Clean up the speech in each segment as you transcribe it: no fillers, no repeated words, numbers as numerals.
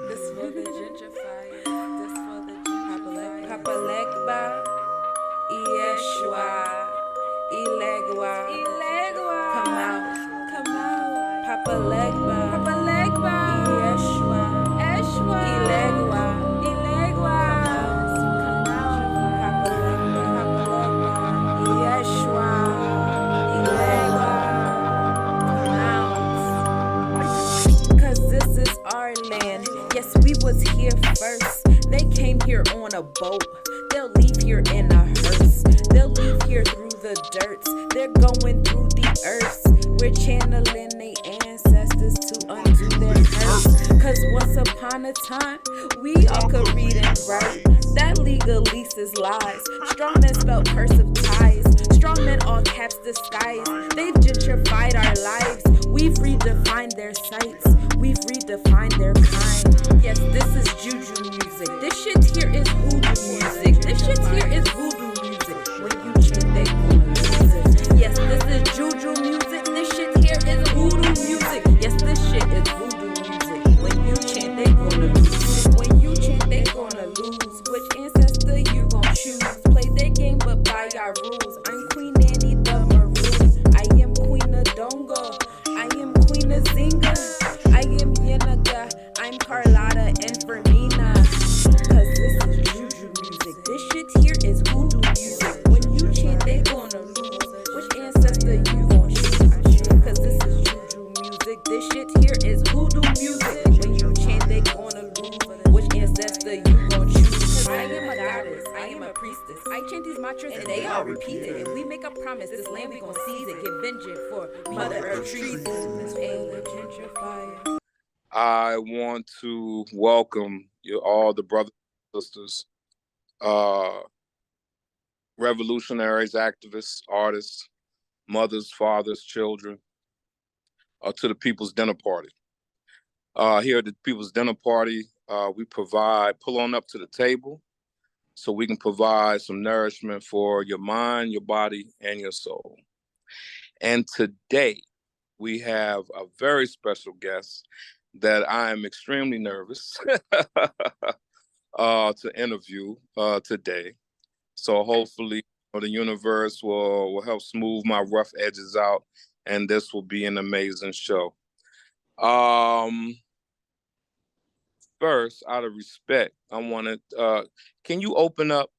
This for the gentrifiers. This for the gentrifiers. Papalekba, Yeshua, Ilegua, come out, come out. Papalekba, Yeshua, Ilegua, come out. Papalekba, Yeshua, Ilegua, come out. Cause this is our land. Yes, we was here first. They came here on a boat. They'll leave here in a hearse. They'll leave here through the dirt. They're going through the earth. We're channeling their ancestors to undo their curse. Cause once upon a time, we all could read and write. That legalese is lies. Strong men spelled cursive ties. Strong men all caps disguise. They've gentrified our lives. We've redefined their sights. We've redefined their kind. Yes, this is juju music. This shit here is voodoo music. This shit here is voodoo music. When you chant, they gonna lose it. Yes, this is juju music. This shit here is voodoo music. Yes, this shit is voodoo music. When you chant, they gonna lose it. When you chant, they gonna lose. Which ancestor you gon' choose? Play their game, but by our rules. I'm Queen Annie the Maroon. I am Queen of Dongo. I am Queen of Zinga. I am Yenaga. I'm Carlotta and Fermina. Cause this is juju music. This shit here is voodoo music. When you chant, they gonna lose. Which ancestor you gon' choose? Cause this is juju music. This shit here is voodoo music. When you chant, they gonna lose. Which ancestor you gon' choose? Cause I am a goddess. I am a priestess. I chant these mantras and they all repeat it. If we make a promise, this land we gon' seize it. Get vengeance for Mother Earth treason. This ain't the gentrifier. I want to welcome you all, the brothers and sisters, uh, revolutionaries, activists, artists, mothers, fathers, children, to the People's Dinner Party. Here at the People's Dinner Party, we pull on up to the table so we can provide some nourishment for your mind, your body, and your soul. And today, we have a very special guest that I am extremely nervous to interview today. So hopefully the universe will help smooth my rough edges out, and this will be an amazing show. First, out of respect, I wanted, can you open up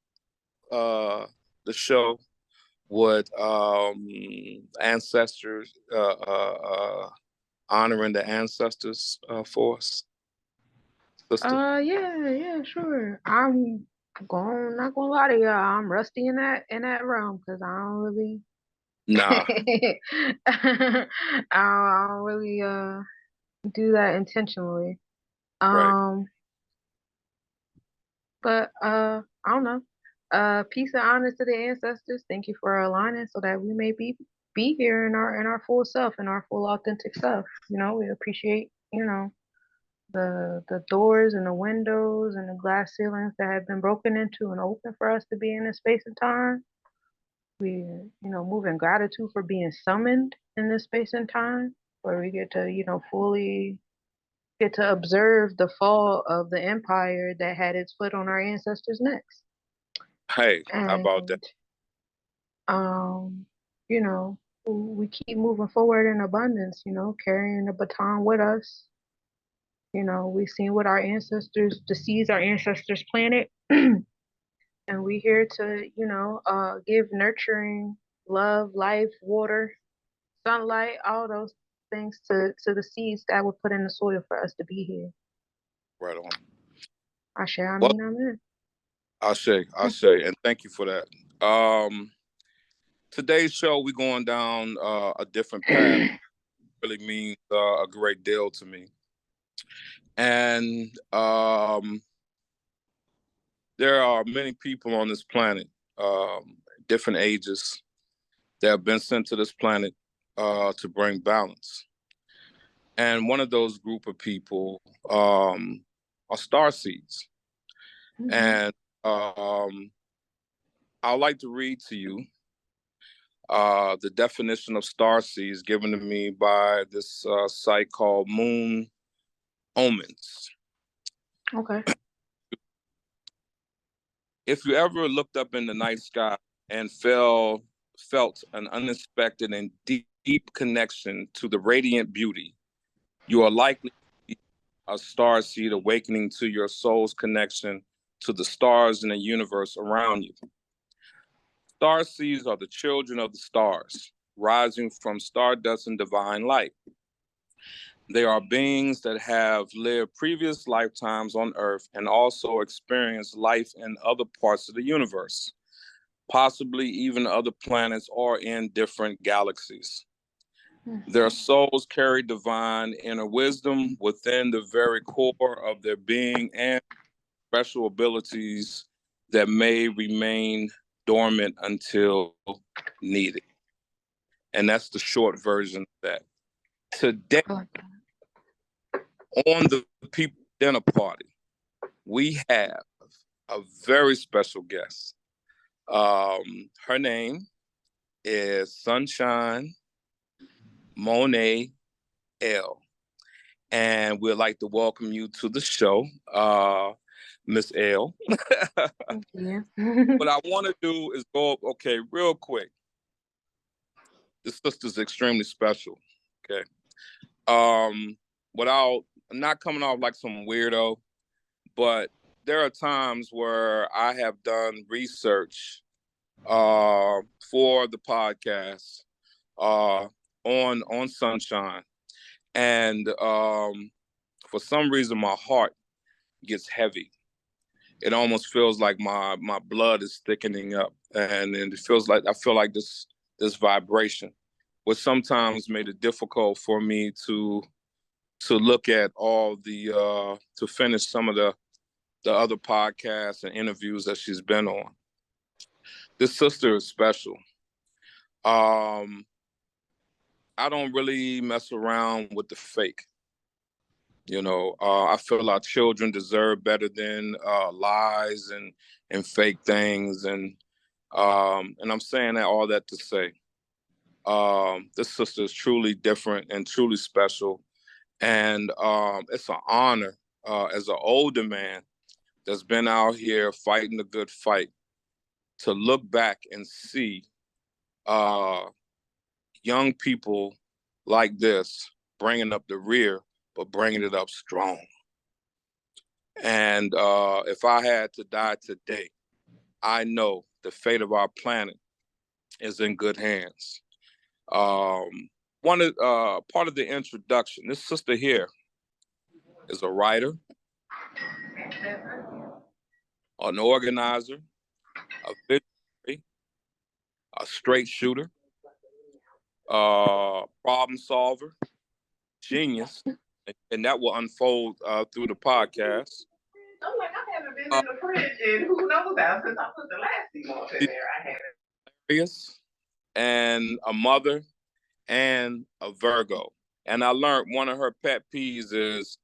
the show with ancestors, honoring the ancestors for us, sister? Yeah, sure. Not gonna lie to y'all. I'm rusty in that realm because I don't really, Nah, I don't really do that intentionally. right. Um, but I don't know. Peace and honor to the ancestors. Thank you for aligning so that we may be here in our full self, in our full authentic self. We appreciate the doors and the windows and the glass ceilings that have been broken into and open for us to be in this space and time. We, move in gratitude for being summoned in this space and time, where we get to, fully get to observe the fall of the empire that had its foot on our ancestors' necks. Hey, how about that? And, um, you know, we keep moving forward in abundance, carrying the baton with us. We've seen what our ancestors, deceased our ancestors planted, and we here to, give nurturing, love, life, water, sunlight, all those things to the seeds that were put in the soil for us to be here. Right on. Ashe, I Well, mean, amen. I say, and thank you for that. Today's show, we're going down a different path. Really means a great deal to me. And there are many people on this planet, different ages, that have been sent to this planet to bring balance. And one of those group of people are star seeds. And I'd like to read to you The definition of starseeds given to me by this site called Moon Omens. Okay. If you ever looked up in the night sky and felt an unexpected and deep connection to the radiant beauty, you are likely a starseed awakening to your soul's connection to the stars in the universe around you. Starseeds are the children of the stars, rising from stardust and divine light. They are beings that have lived previous lifetimes on Earth and also experienced life in other parts of the universe, possibly even other planets or in different galaxies. Their souls carry divine inner wisdom within the very core of their being and special abilities that may remain dormant until needed. And that's the short version of that. Today, on the People Dinner Party, we have a very special guest. Her name is Sunshine Monie L. And we'd like to welcome you to the show, Miss L. Yeah. What I want to do is go, okay, real quick. This sister's extremely special, okay? Without not coming off like some weirdo, but there are times where I have done research for the podcast on Sunshine, and for some reason my heart gets heavy. It almost feels like my blood is thickening up, and it feels like I feel like this vibration, which sometimes made it difficult for me to look at all the to finish some of the other podcasts and interviews that she's been on. This sister is special. I don't really mess around with the fake. You know, I feel our children deserve better than lies and fake things, and I'm saying all that to say, this sister is truly different and truly special, and it's an honor as an older man that's been out here fighting the good fight to look back and see young people like this bringing up the rear, but bringing it up strong. And if I had to die today, I know the fate of our planet is in good hands. Part of the introduction, this sister here is a writer, an organizer, a visionary, a straight shooter, problem solver, genius, and that will unfold through the podcast. I'm like, I haven't been in the fridge in who knows how since I put the last few months in there. I haven't. And a mother and a Virgo. And I learned one of her pet peeves is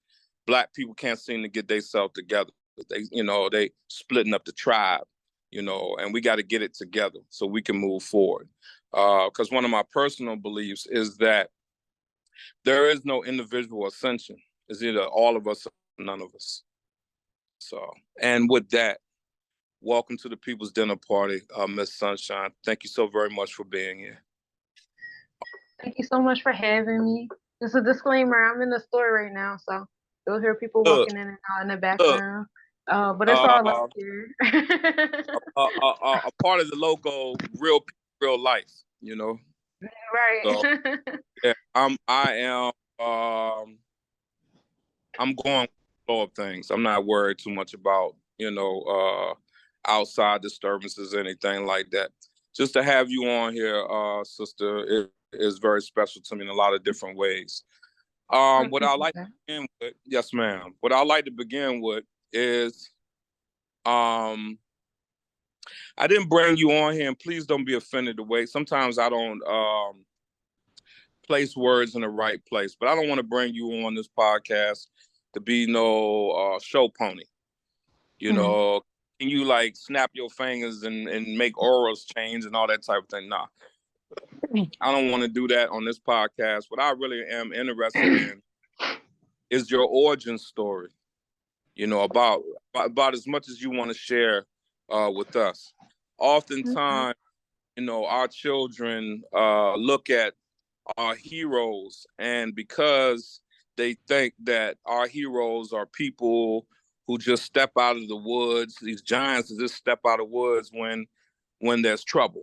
Black people can't seem to get themselves together. They splitting up the tribe, and we got to get it together so we can move forward. Because one of my personal beliefs is that there is no individual ascension. It's either all of us or none of us. So, and with that, welcome to the People's Dinner Party, Miss Sunshine. Thank you so very much for being here. Thank you so much for having me. Just a disclaimer, I'm in the store right now, so you'll hear people walking in and out in the background. But it's all up here. A part of the logo, real life, Right. So, yeah, I'm going with the flow of things. I'm not worried too much about, outside disturbances, anything like that. Just to have you on here, sister, it is very special to me in a lot of different ways. What I like to begin with, yes, ma'am. What I like to begin with is, I didn't bring you on here, and please don't be offended the way sometimes I don't place words in the right place, but I don't want to bring you on this podcast to be no show pony. Can you like snap your fingers and make auras change and all that type of thing? Nah. I don't want to do that on this podcast. What I really am interested in is your origin story. You know, about as much as you want to share with us. Oftentimes, you know, our children look at our heroes, and because they think that our heroes are people who just step out of the woods, these giants that just step out of the woods when there's trouble.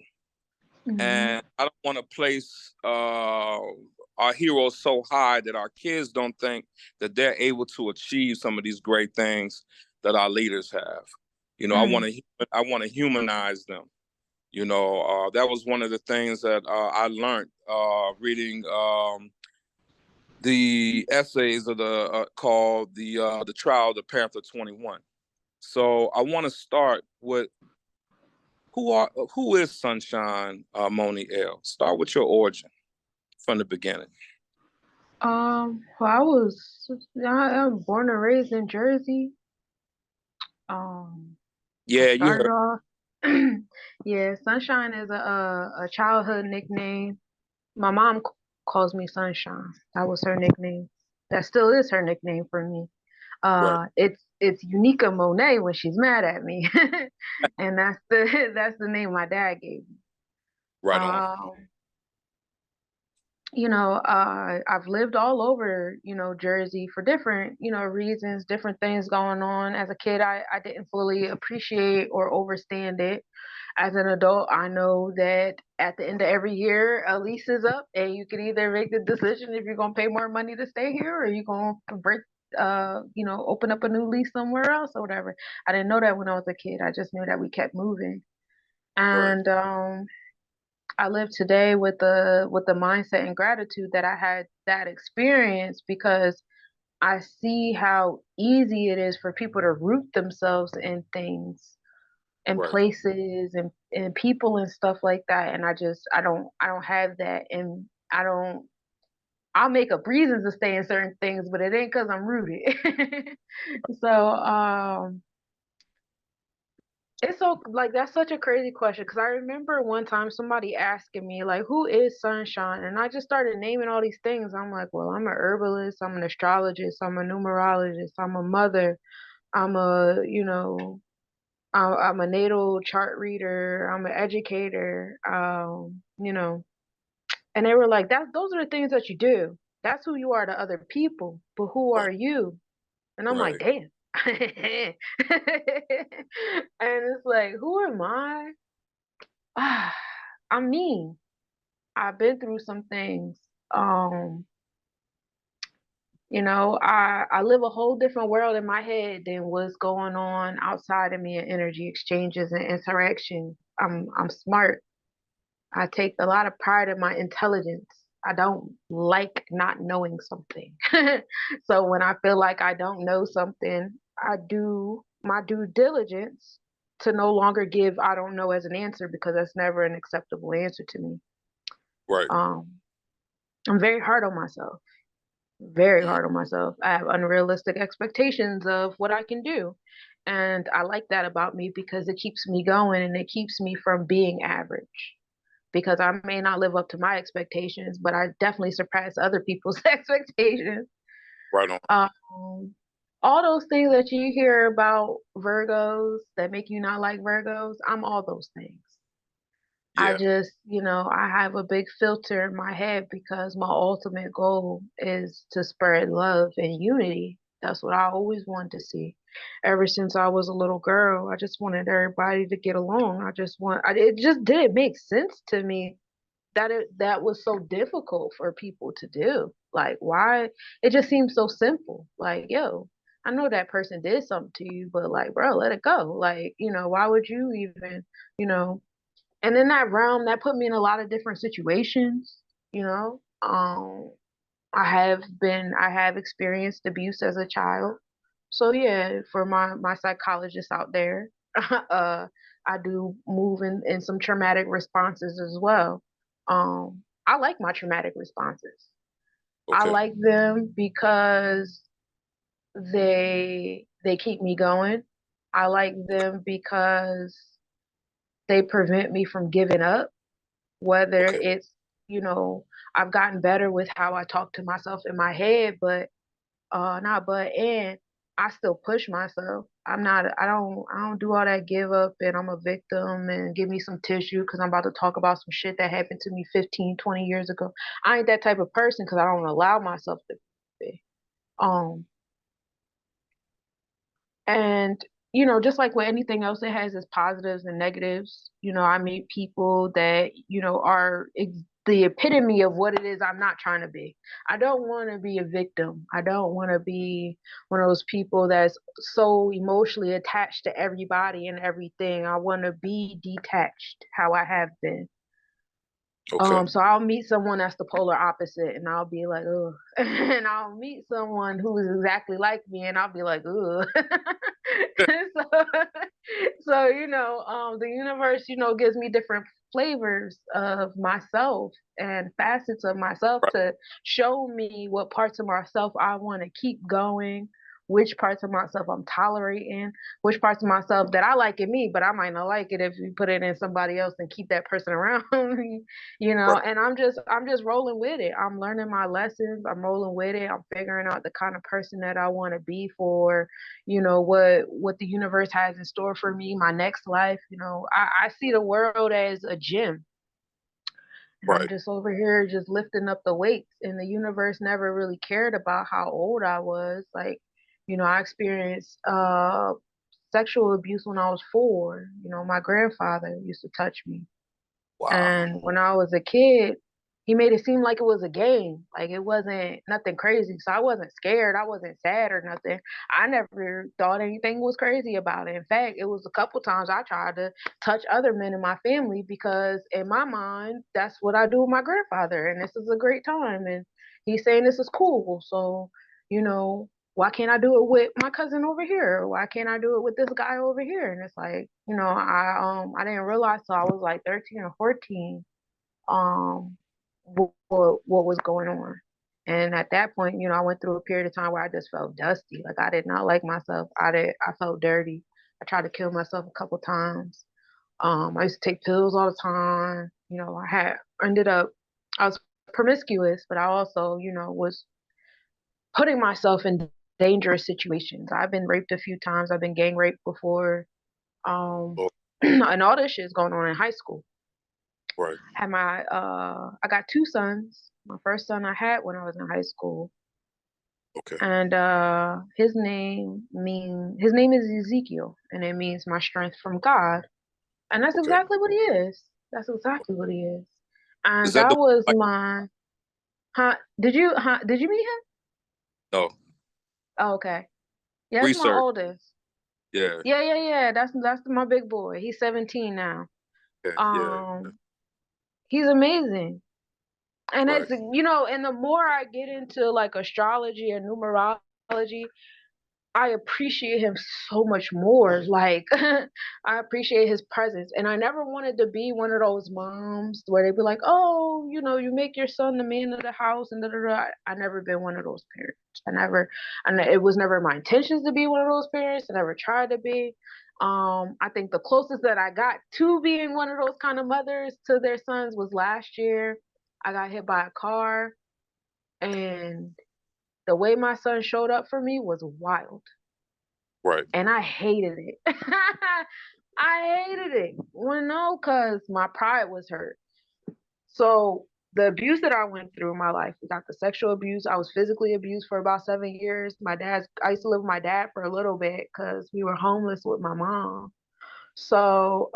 And I don't want to place our heroes so high that our kids don't think that they're able to achieve some of these great things that our leaders have. You know, I want to humanize them. You know, that was one of the things that I learned reading the essays of the called the Trial of the Panther 21. So I want to start with who is Sunshine Monie L. Start with your origin from the beginning. Well, I'm born and raised in Jersey. Yeah, I started off. Yeah, Sunshine is a childhood nickname. My mom calls me Sunshine. That was her nickname. That still is her nickname for me. Right. It's Unica Monet when she's mad at me, and that's the name my dad gave me. Right on. You know, I've lived all over, you know, Jersey for different, you know, reasons, different things going on. As a kid, I didn't fully appreciate or understand it. As an adult, I know that at the end of every year, a lease is up, and you can either make the decision if you're gonna pay more money to stay here, or you're gonna you know, open up a new lease somewhere else or whatever. I didn't know that when I was a kid. I just knew that we kept moving, and I live today with the mindset and gratitude that I had that experience, because I see how easy it is for people to root themselves in things and places and people and stuff like that. And I don't have that, and I'll make up reasons to stay in certain things, but it ain't because I'm rooted. So it's so, like, that's such a crazy question, because I remember one time somebody asking me, like, who is Sunshine? And I just started naming all these things. I'm like, well, I'm an herbalist, I'm an astrologist, I'm a numerologist, I'm a mother, I'm a, you know, I'm a natal chart reader, I'm an educator, you know. And they were like, those are the things that you do. That's who you are to other people, but who are you? And I'm like, damn. And it's like, who am I? I'm me. I've been through some things. You know, I live a whole different world in my head than what's going on outside of me in energy exchanges and interaction. I'm smart. I take a lot of pride in my intelligence. I don't like not knowing something. So when I feel like I don't know something, I do my due diligence to no longer give I don't know as an answer, because that's never an acceptable answer to me. Right. I'm very hard on myself. Very hard on myself. I have unrealistic expectations of what I can do. And I like that about me, because it keeps me going and it keeps me from being average. Because I may not live up to my expectations, but I definitely surpass other people's expectations. Right on. All those things that you hear about Virgos that make you not like Virgos, I'm all those things. I just, you know, I have a big filter in my head, because my ultimate goal is to spread love and unity. That's what I always wanted to see. Ever since I was a little girl, I just wanted everybody to get along. It just didn't make sense to me that that was so difficult for people to do. Like, why? It just seems so simple. Like, yo, I know that person did something to you, but like, bro, let it go. Like, you know, why would you even, you know? And in that realm, that put me in a lot of different situations, you know. I have experienced abuse as a child. So yeah, for my psychologists out there, I do move in some traumatic responses as well. I like my traumatic responses. I Okay. like them because they keep me going. I like them because they prevent me from giving up, whether Okay. it's I've gotten better with how I talk to myself in my head, but not but and I still push myself. I don't do all that give up and I'm a victim and give me some tissue because I'm about to talk about some shit that happened to me 15, 20 years ago. I ain't that type of person because I don't allow myself to be. Um and just like with anything else, it has its positives and negatives. I meet people that are the epitome of what it is I'm not trying to be. I don't want to be a victim. I don't want to be one of those people that's so emotionally attached to everybody and everything. I want to be detached, how I have been. Okay. So I'll meet someone that's the polar opposite, and I'll be like, ugh. And I'll meet someone who is exactly like me, and I'll be like, ugh. so, the universe, gives me different flavors of myself and facets of myself Right. to show me what parts of myself I want to keep going, which parts of myself I'm tolerating, which parts of myself that I like in me, but I might not like it if you put it in somebody else and keep that person around me, Right. and I'm just rolling with it. I'm learning my lessons. I'm rolling with it. I'm figuring out the kind of person that I want to be for, what the universe has in store for me, my next life. I see the world as a gym. And I'm Right. just over here just lifting up the weights, and the universe never really cared about how old I was. Like, I experienced sexual abuse when I was 4. My grandfather used to touch me. Wow. And when I was a kid, he made it seem like it was a game, like it wasn't nothing crazy. So I wasn't scared. I wasn't sad or nothing. I never thought anything was crazy about it. In fact, it was a couple times I tried to touch other men in my family because in my mind, that's what I do with my grandfather. And this is a great time. And he's saying this is cool. So, you know, why can't I do it with my cousin over here? Why can't I do it with this guy over here? And it's like, I didn't realize till I was like 13 or 14, what was going on. And at that point, I went through a period of time where I just felt dusty. Like I did not like myself. I felt dirty. I tried to kill myself a couple times. I used to take pills all the time. I had ended up I was promiscuous, but I also, was putting myself in dangerous situations. I've been raped a few times. I've been gang raped before. Um, Oh, and all this shit is going on in high school. right. I got 2 sons. My first son I had when I was in high school. Okay. And his name is Ezekiel, and it means my strength from God. And that's Okay. exactly what he is. That's exactly what he is. Is And that that the was like? my did you meet him? No. Oh, okay. Yeah, that's my Research. oldest. Yeah. Yeah. That's my big boy. He's 17 now. Yeah. Yeah. Um, he's amazing. And Right. it's and the more I get into like astrology and numerology, I appreciate him so much more. Like I appreciate his presence. And I never wanted to be one of those moms where they'd be like, "Oh, you make your son the man of the house," and da da da. I never been one of those parents. And it was never my intentions to be one of those parents. I never tried to be. I think the closest that I got to being one of those kind of mothers to their sons was last year. I got hit by a car, and the way my son showed up for me was wild. Right. And I hated it. I hated it. Well, no, because my pride was hurt. So the abuse that I went through in my life, we got the sexual abuse. I was physically abused for about 7 years. I used to live with my dad for a little bit because we were homeless with my mom. So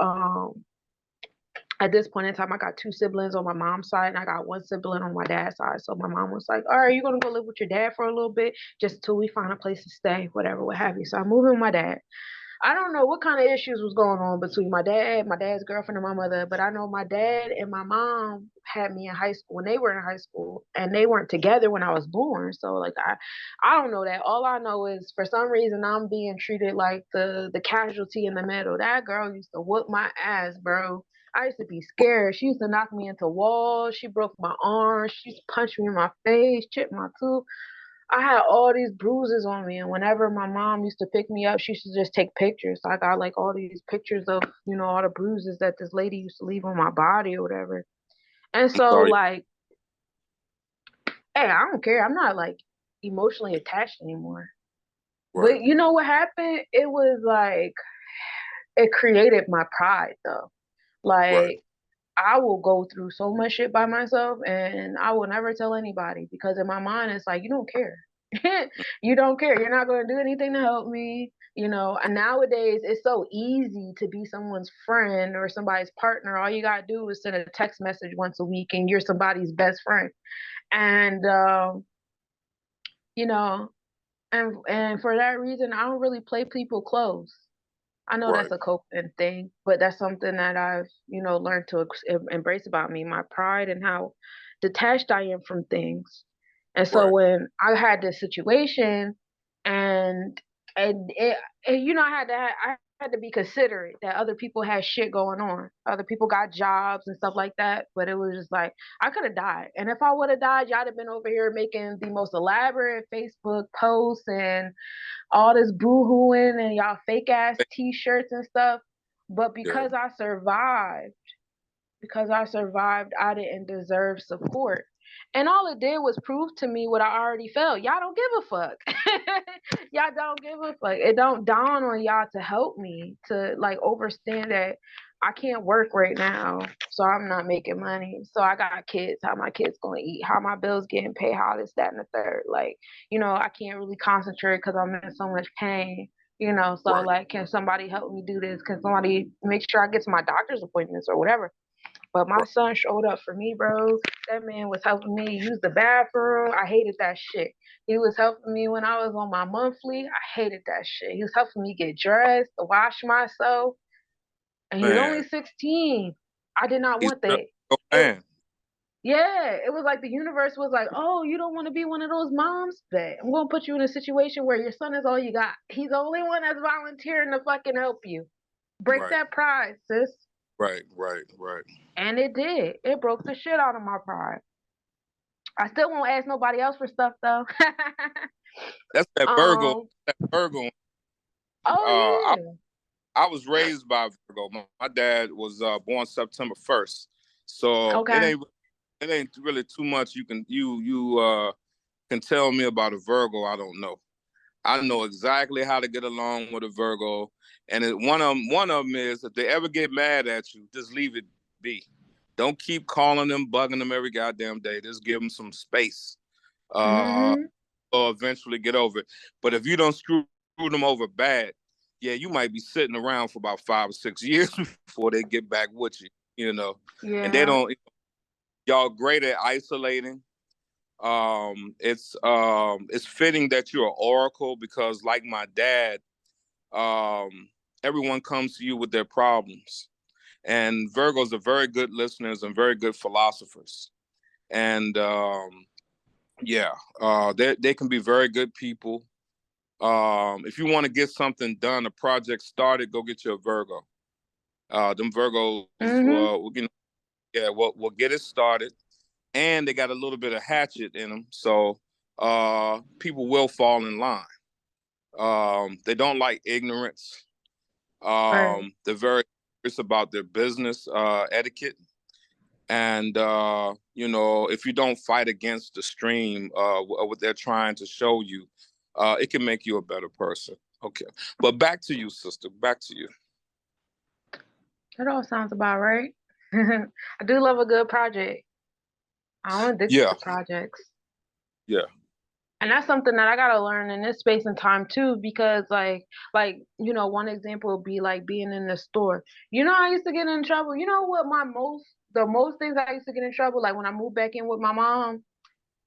at this point in time, I got 2 siblings on my mom's side, and I got 1 sibling on my dad's side. So my mom was like, "All right, you're gonna go live with your dad for a little bit, just till we find a place to stay, whatever, what have you." So I moved in with my dad. I don't know what kind of issues was going on between my dad, my dad's girlfriend, and my mother, but I know my dad and my mom had me in high school when they were in high school, and they weren't together when I was born. So like I don't know that. All I know is for some reason I'm being treated like the casualty in the middle. That girl used to whoop my ass, bro. I used to be scared. She used to knock me into walls. She broke my arm. She used to punch me in my face, chip my tooth. I had all these bruises on me, and whenever my mom used to pick me up, she used to just take pictures. So I got like all these pictures of, all the bruises that this lady used to leave on my body or whatever. And so Sorry. like, hey, I don't care. I'm not like emotionally attached anymore. Right. But you know what happened? It was like it created my pride though. Right. Like I will go through so much shit by myself and I will never tell anybody because in my mind it's like you don't care. You don't care. You're not going to do anything to help me. You know, and nowadays it's so easy to be someone's friend or somebody's partner. All you got to do is send a text message once a week and you're somebody's best friend. And you know, and for that reason I don't really play people close. I know Right. that's a coping thing, but that's something that I've, learned to embrace about me, my pride and how detached I am from things. And so Right. when I had this situation and I had to be considerate that other people had shit going on. Other people got jobs and stuff like that, but it was just like I could have died. And if I would have died, y'all have been over here making the most elaborate Facebook posts and all this boo-hooing and y'all fake ass t-shirts and stuff. But Yeah. because I survived, I didn't deserve support. And all it did was prove to me what I already felt. Y'all don't give a fuck. Y'all don't give a fuck. It don't dawn on y'all to help me to like understand that I can't work right now, so I'm not making money. So I got kids. How my kids gonna eat? How my bills getting paid? How this, that, and the third? Like, I can't really concentrate because I'm in so much pain. So Right. like, can somebody help me do this? Can somebody make sure I get to my doctor's appointments or whatever? But my Right. son showed up for me, bro. That man was helping me use the bathroom. I hated that shit. He was helping me when I was on my monthly. I hated that shit. He was helping me get dressed, to wash myself. And he's only Man, 16. I did not he's want a that. It, man. yeah, it was like the universe was like, oh, you don't want to be one of those moms? Bet I'm going to put you in a situation where your son is all you got. He's the only one that's volunteering to fucking help you. Break Right. that pride, sis. Right. Right. Right. And it did. It broke the shit out of my pride. I still won't ask nobody else for stuff though. That's that Virgo. um. That Virgo. Oh I yeah. I was raised by Virgo. My dad was born September 1st, so Okay. it ain't really too much you can tell me about a Virgo I don't know. I know exactly how to get along with a Virgo, and one of them is if they ever get mad at you, just leave it be. Don't keep calling them, bugging them every goddamn day. Just give them some space. Uh, Mhm. or eventually get over it. But if you don't screw them over bad, yeah, you might be sitting around for about 5 or 6 years before they get back with you. And they Yeah. don't. Y'all great at isolating. It's fitting that you're an oracle because, like my dad, everyone comes to you with their problems, and Virgos are very good listeners and very good philosophers. And yeah, they can be very good people. If you want to get something done, a project started, go get you a Virgo. Them Virgos, Mhm. yeah, we'll get it started, and they got a little bit of hatchet in them, so people will fall in line. They don't like ignorance. Right. They're very curious about their business etiquette, and if you don't fight against the stream, what they're trying to show you, it can make you a better person. Okay, but back to you, sister. Back to you. That all sounds about right. I do love a good project. I'm addicted Yeah, to projects. yeah, And that's something that I gotta learn in this space and time too, because one example would be like being in the store. I used to get in trouble. You know what the most things I used to get in trouble, like when I moved back in with my mom,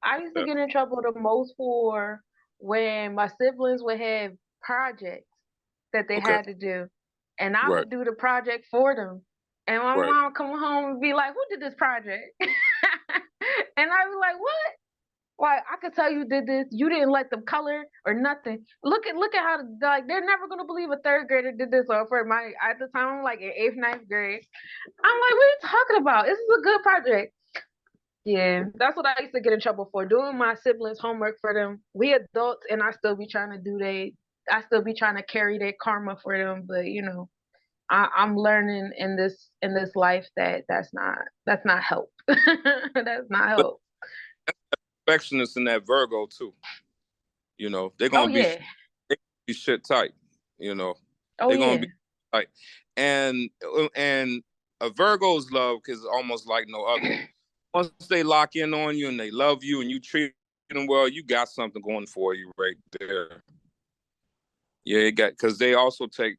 I used to yeah, get in trouble the most for when my siblings would have projects that they okay, had to do, and I right, would do the project for them. And my right, mom would come home and be like, "Who did this project?" And I'd be like, "What? Like I could tell you did this. You didn't let them color or nothing. Look at how like they're never gonna believe a third grader did this." Or for my at the time I'm like in eighth, ninth grade. I'm like, what are you talking about? This is a good project. Yeah, that's what I used to get in trouble for, doing my siblings' homework for them. We adults, and I still be trying to I still be trying to carry their karma for them. But I'm learning in this life that that's not help. That's not help. Perfectionists in that Virgo too. You know, they're Oh gonna yeah. be shit tight. You know, Oh they're gonna yeah. be tight, and a Virgo's love is almost like no other. Once they lock in on you and they love you and you treat them well, you got something going for you right there. Yeah, you got, because they also take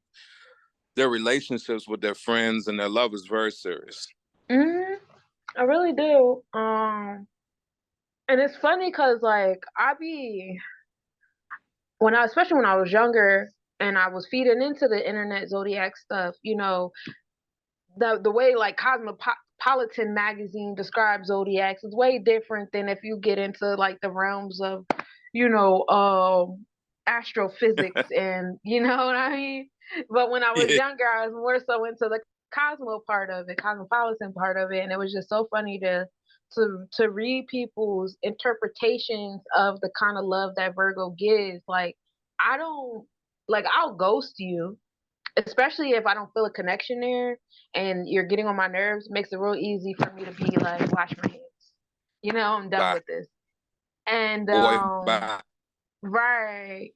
their relationships with their friends and their lovers very serious. I really do. And it's funny because like especially when I was younger and I was feeding into the internet zodiac stuff, you know, the way like Cosmopolitan magazine describes zodiacs is way different than if you get into like the realms of, you know, astrophysics and you know what I mean. But when I was Yeah, younger, I was more so into the cosmopolitan part of it, and it was just so funny to read people's interpretations of the kind of love that Virgo gives. Like I don't like I'll ghost you, especially if I don't feel a connection there and you're getting on my nerves, makes it real easy for me to be like, wash my hands. You know, I'm done bye, with this. And boy, bye. right.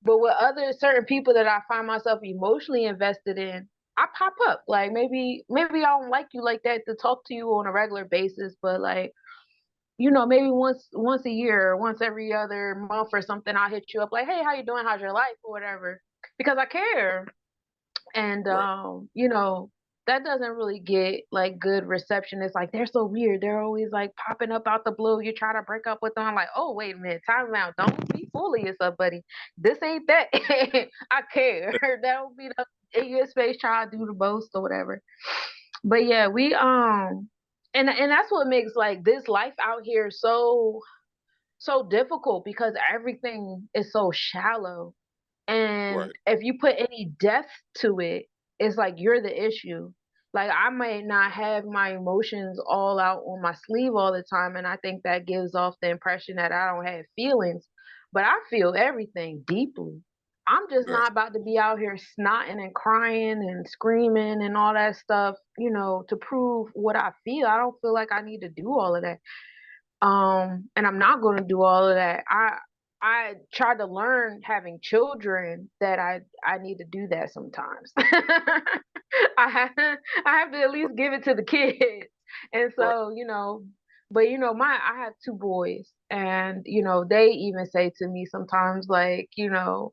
But with other certain people that I find myself emotionally invested in, I pop up. Like maybe I don't like you like that to talk to you on a regular basis, but like, you know, maybe once a year or once every other month or something, I'll hit you up like, hey, how you doing? How's your life? Or whatever. Because I care. And Right. you know, that doesn't really get like good reception. It's like they're so weird. They're always like popping up out the blue. You try to break up with them. I'm like, oh wait a minute, time out. Don't be fooling yourself, buddy. This ain't that. I care. That would be the in your space trying to do the most or whatever. But yeah, we and that's what makes like this life out here so difficult because everything is so shallow. And Right. if you put any depth to it, it's like you're the issue. Like I might not have my emotions all out on my sleeve all the time, and I think that gives off the impression that I don't have feelings, but I feel everything deeply. I'm just Right. not about to be out here snotting and crying and screaming and all that stuff, you know, to prove what I feel. I don't feel like I need to do all of that. And I'm not going to do all of that. I tried to learn having children that I need to do that sometimes. I have to at least give it to the kids. And Right. so, you know, but you know, I have two boys and you know, they even say to me sometimes like, you know,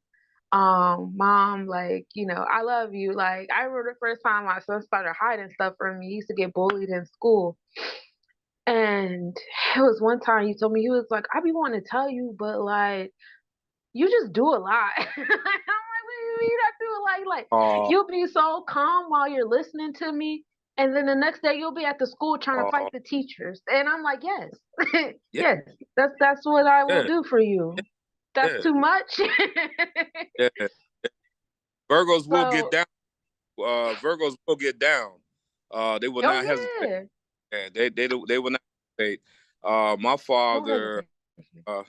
mom, like, you know, I love you. Like I remember the first time my son started hiding stuff from me. He used to get bullied in school. And it was one time he told me, he was like, I be wanting to tell you, but like, you just do a lot. I'm like, what do you mean I do a lot? Like, Uh, you'll be so calm while you're listening to me. And then the next day you'll be at the school trying to fight uh, the teachers. And I'm like, yes, yeah, yes, that's what I will yeah, do for you. That's yeah, too much. yeah. Virgos will get So, down. Virgos will get down. They will oh not hesitate. yeah. Yeah, they will not hesitate. My No father, hesitation. uh,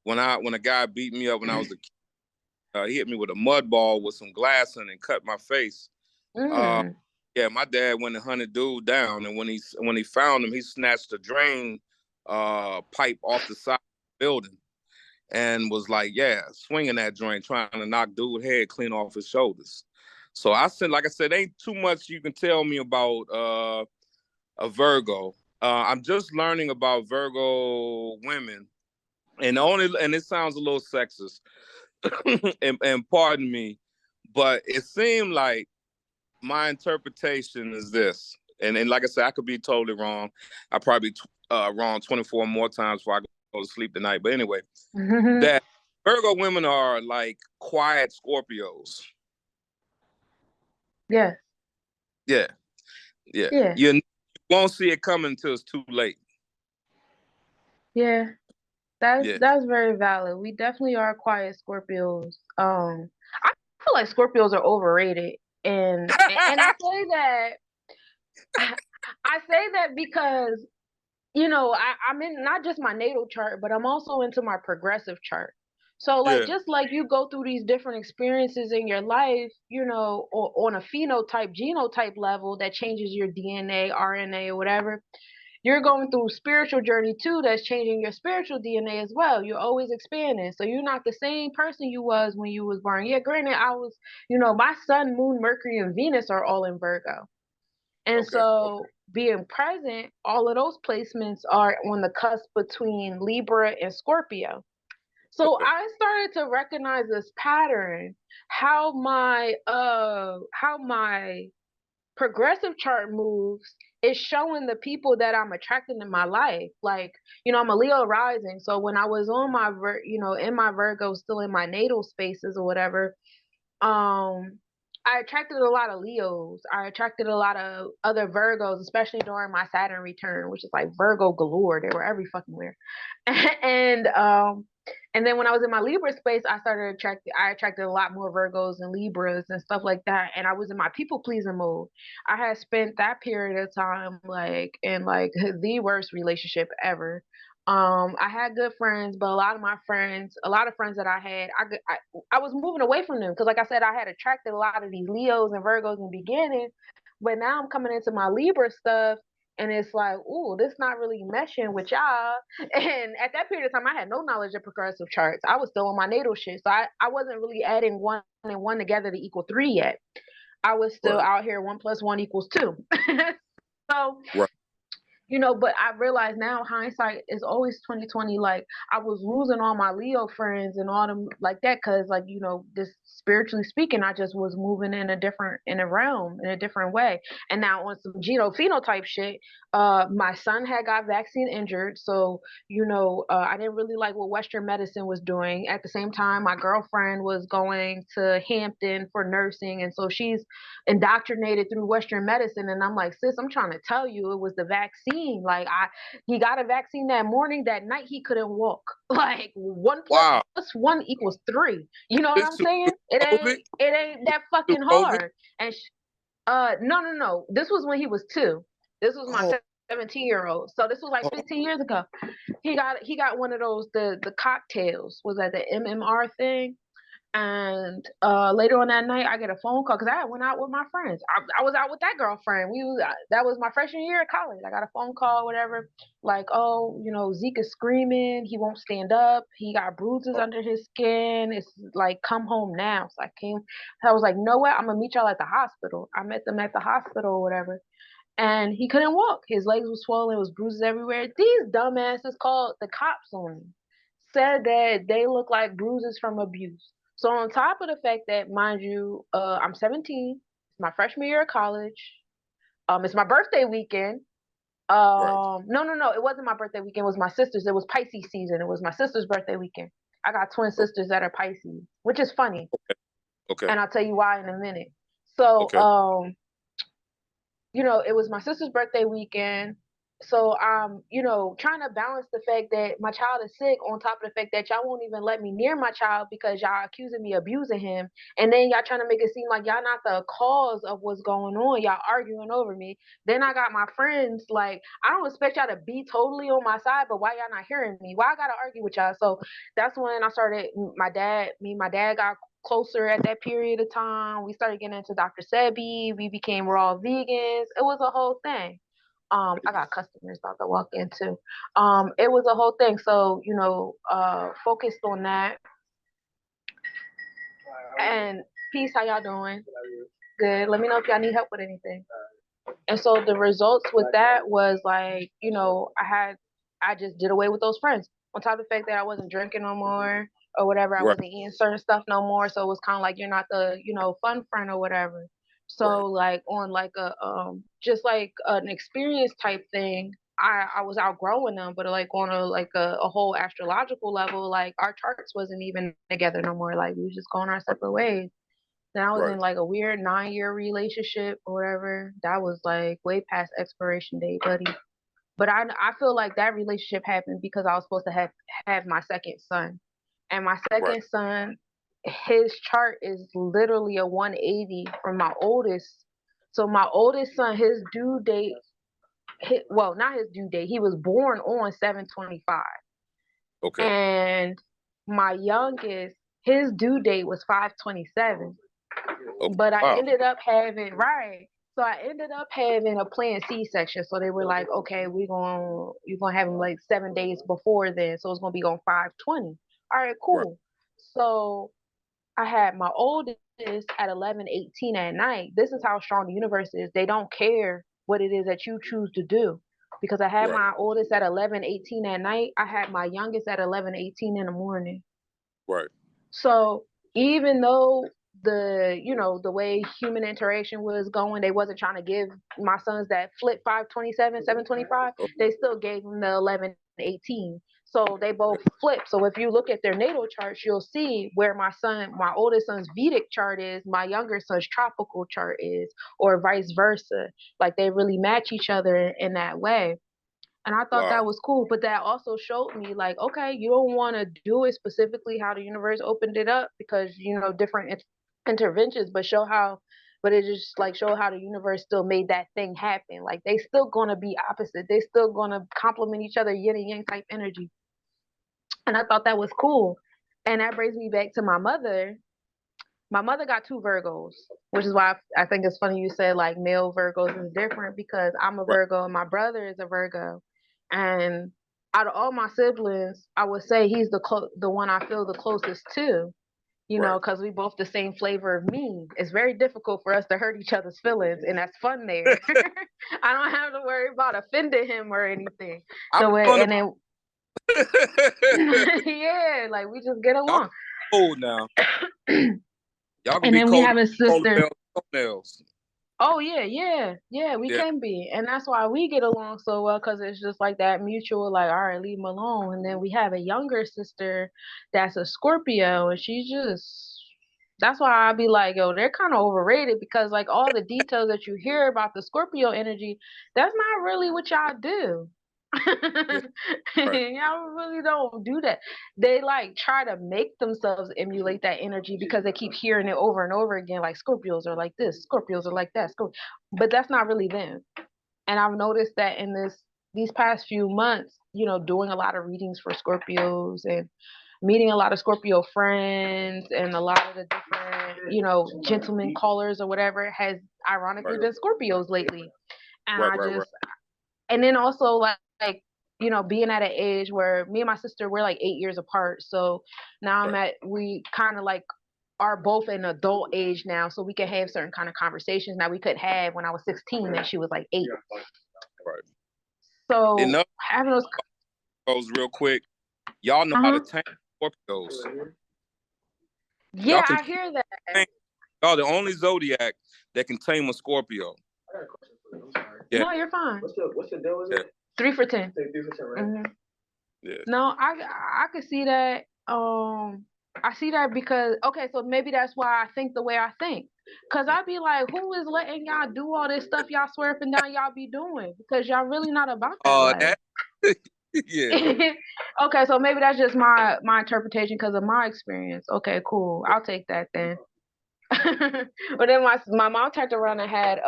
when a guy beat me up when I was a kid, he hit me with a mud ball with some glass in it and cut my face. Uh, Mm. yeah, my dad went and hunted dude down, and when he found him, he snatched a drain pipe off the side of the building and was like, yeah, swinging that joint, trying to knock dude head clean off his shoulders. So I said, like I said, ain't too much you can tell me about a Virgo. I'm just learning about Virgo women, and it sounds a little sexist, and pardon me, but it seemed like my interpretation is this, and like I said, I could be totally wrong. I probably wrong 24 more times before I go to sleep tonight. But anyway, that Virgo women are like quiet Scorpios. Yeah, Yeah, yeah. yeah, You won't see it coming until it's too late. yeah. That's Yeah. that's very valid. We definitely are quiet Scorpios. I feel like Scorpios are overrated, and I say that I say that because you know I'm in not just my natal chart, but I'm also into my progressive chart. So like Yeah. just like you go through these different experiences in your life, you know, on a phenotype, genotype level that changes your DNA, RNA, or whatever. you're going through spiritual journey too that's changing your spiritual DNA as well. You're always expanding. So you're not the same person you was when you was born. Yeah, granted, I was, my sun, moon, Mercury, and Venus are all in Virgo. And so being present, all of those placements are on the cusp between Libra and Scorpio. So I started to recognize this pattern, how my progressive chart moves is showing the people that I'm attracting in my life. Like, I'm a Leo rising. So when I was on my, in my Virgo, still in my natal spaces or whatever, I attracted a lot of Leos. I attracted a lot of other Virgos, especially during my Saturn return, which is like Virgo galore. They were every fucking where. and and then when I was in my Libra space, I attracted a lot more Virgos and Libras and stuff like that. And I was in my people pleasing mode. I had spent that period of time like in like the worst relationship ever. I had good friends, but a lot of friends that I had, I was moving away from them because, like I said, I had attracted a lot of these Leos and Virgos in the beginning, but now I'm coming into my Libra stuff, and it's like, ooh, this not really meshing with y'all. And at that period of time, I had no knowledge of progressive charts. I was still on my natal shit, so I wasn't really adding one and one together to equal 3 yet. I was still out here 1 + 1 = 2. So. But I realize now hindsight is always 2020. Like I was losing all my Leo friends and all them like that because like this spiritually speaking, I just was moving in a realm in a different way. And now on some phenotype shit, my son had got vaccine injured, so I didn't really like what Western medicine was doing. At the same time, my girlfriend was going to Hampton for nursing, and so she's indoctrinated through Western medicine. And I'm like, sis, I'm trying to tell you, it was the vaccine. Like he got a vaccine that morning. That night he couldn't walk. Like 1 + 1 = 3. You know what I'm saying? It ain't that fucking hard. And no. This was when he was 2. This was my 17-year-old. So this was like 15 years ago. He got one of those the cocktails. Was that the MMR thing? And later on that night, I get a phone call because I went out with my friends. I was out with that girlfriend. That was my freshman year of college. I got a phone call, whatever, like, oh, Zeke is screaming. He won't stand up. He got bruises under his skin. It's like, come home now. So I was like, no way. I'm gonna meet y'all at the hospital. I met them at the hospital or whatever. And he couldn't walk. His legs were swollen. It was bruises everywhere. These dumbasses called the cops on him. Said that they look like bruises from abuse. So on top of the fact that, mind you, I'm 17, it's my freshman year of college. It's my birthday weekend. No, it wasn't my birthday weekend. It was my sister's. It was Pisces season. It was my sister's birthday weekend. I got twin sisters that are Pisces, which is funny. Okay. And I'll tell you why in a minute. So, it was my sister's birthday weekend. So I'm, trying to balance the fact that my child is sick on top of the fact that y'all won't even let me near my child because y'all accusing me of abusing him. And then y'all trying to make it seem like y'all not the cause of what's going on. Y'all arguing over me. Then I got my friends like, I don't expect y'all to be totally on my side, but why y'all not hearing me? Why I gotta argue with y'all? So that's when I started, my dad got closer at that period of time. We started getting into Dr. Sebi. We became raw vegans. It was a whole thing. I got customers about to walk in too. It was a whole thing. So, focused on that. And peace, how y'all doing? Good. Let me know if y'all need help with anything. And so the results with that was like, I just did away with those friends. On top of the fact that I wasn't drinking no more or whatever, I wasn't eating certain stuff no more. So it was kind of like, you're not the, fun friend or whatever. So like on like a just like an experience type thing, I was outgrowing them, but like on a whole astrological level, like our charts wasn't even together no more. Like we was just going our separate ways. Then I was in like a weird 9-year relationship or whatever. That was like way past expiration date, buddy. But I feel like that relationship happened because I was supposed to have my second son, and my second son, his chart is literally a 180 from my oldest. So my oldest son, his due date, not his due date. He was born on 7/25. Okay. And my youngest, his due date was 5/27. Okay. But I ended up having So I ended up having a planned C-section. So they were like, okay, you're gonna have him like 7 days before then. So it's gonna be on 5/20. All right, Right. cool. So I had my oldest at 11:18 at night. This is how strong the universe is. They don't care what it is that you choose to do. Because I had Right. my oldest at 11:18 at night. I had my youngest at 11:18 in the morning. Right. So even though the way human interaction was going, they wasn't trying to give my sons that flip 5/27, 7/25. Oh, They still gave them the 11/18. So they both flip. So if you look at their natal charts, you'll see where my oldest son's Vedic chart is, my younger son's tropical chart is, or vice versa. Like they really match each other in that way. And I thought wow. that was cool, but that also showed me like, okay, you don't want to do it specifically how the universe opened it up because different interventions, but it just like show how the universe still made that thing happen. Like they still gonna be opposite, they still gonna complement each other, yin and yang type energy. And I thought that was cool, and that brings me back to my mother. My mother got two Virgos, which is why I think it's funny you said like male Virgos is different because I'm a Right. Virgo and my brother is a Virgo. And out of all my siblings, I would say he's the one I feel the closest to, Right. because we both the same flavor of me. It's very difficult for us to hurt each other's feelings, and that's fun there. I don't have to worry about offending him or anything. I'm So, doing and then, yeah, like we just get y'all along. cold now. Y'all can And be then we cold have a sister. toenails. Oh yeah, we Yeah. can be, and that's why we get along so well because it's just like that mutual, like, all right, leave him alone. And then we have a younger sister that's a Scorpio, and she's just that's why I'll be like, yo, they're kind of overrated because like all the details that you hear about the Scorpio energy, that's not really what y'all do. Yeah. Right. Y'all really don't do that. They like try to make themselves emulate that energy because they keep hearing it over and over again. Like Scorpios are like this, Scorpios are like that, but that's not really them. And I've noticed that in these past few months, doing a lot of readings for Scorpios and meeting a lot of Scorpio friends and a lot of the different, gentlemen callers or whatever has ironically Right. been Scorpios lately. And Right. I Right. Right. just and then also like being at an age where me and my sister we're like 8 years apart, so now Right. we kind of like are both in adult age now, so we can have certain kind of conversations now we could have when I was 16 and she was like 8. Right. So Enough having those goes real quick. Y'all know how to tame Scorpios. yeah, Y'all can I hear that. tame. Y'all the only zodiac that can tame a Scorpio. Yeah. No, you're fine. What's the deal with Yeah. it? 3 for 10. 3 for 10, right? Mhm. Yeah. No, I could see that. I see that because okay, so maybe that's why I think the way I think. Cause I'd be like, who is letting y'all do all this stuff y'all swear up and down y'all be doing? Because y'all really not about that life. That yeah. Okay, so maybe that's just my interpretation because of my experience. Okay, cool. I'll take that then. But then my mom turned around and had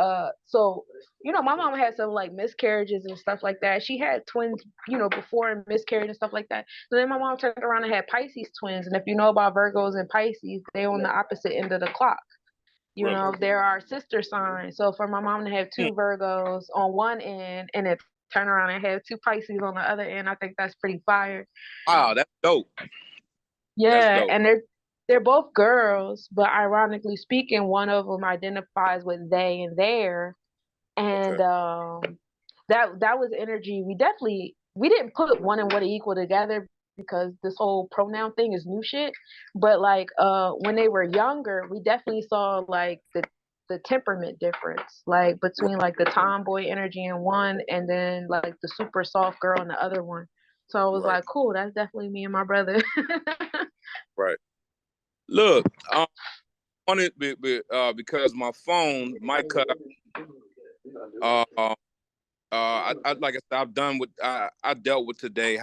so my mom had some like miscarriages and stuff like that. She had twins, before and miscarriage and stuff like that. So then my mom turned around and had Pisces twins. And if you know about Virgos and Pisces, they're on the opposite end of the clock. Really? They're our sister signs. So for my mom to have two Virgos on one end and then turn around and have two Pisces on the other end, I think that's pretty fire. Wow, that's dope. That's Yeah, dope. and they're both girls, but ironically speaking, one of them identifies with they and their, and Okay. that was energy. We didn't put one and one equal together because this whole pronoun thing is new shit. But like when they were younger, we definitely saw like the temperament difference, like Right. between like the tomboy energy in one and then like the super soft girl in the other one. So I was Right. like, cool, that's definitely me and my brother. Right. Look, on it because my phone might cut out. I like I said, I've done what I dealt with today,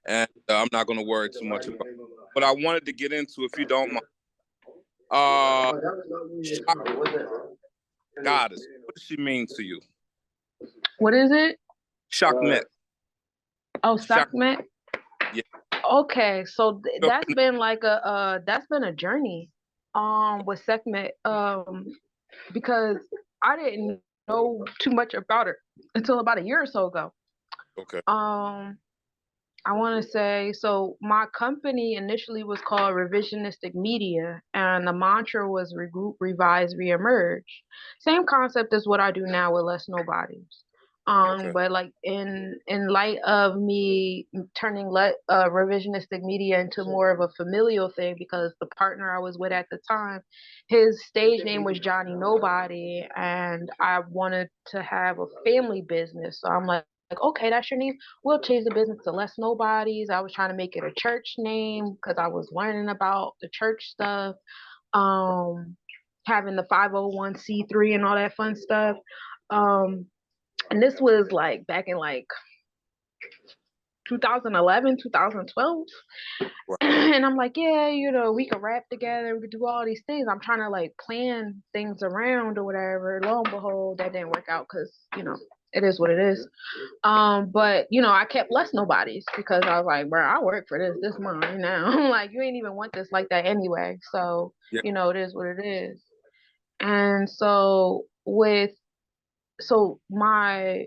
and I'm not going to worry too much about it. But I wanted to get into, if you don't mind, goddess. What does she mean to you? What is it? Shakmet. Oh, Sakmet. Yeah. Okay, so that's been like that's been a journey with Sekhmet. because I didn't know too much about it until about a year or so ago. Okay. I want to say, so my company initially was called Revisionistic Media, and the mantra was regroup, revise, reemerge. Same concept as what I do now with Less Nobodies. Okay. But like in light of me turning revisionistic media into more of a familial thing, because the partner I was with at the time, his stage name was Johnny Nobody, and I wanted to have a family business. So I'm like, okay, that's your name. We'll change the business to Less Nobodies. I was trying to make it a church name because I was learning about the church stuff, um, having the 501c3 and all that fun stuff. Um, and this was like back in like 2011, 2012. Right. And I'm like, yeah, we could rap together, we could do all these things. I'm trying to like plan things around or whatever. Lo and behold, that didn't work out because, it is what it is. But I kept Less Nobodies because I was like, bro, I work for this. This mine now. Like, you ain't even want this like that anyway. So, Yeah. it is what it is. And so my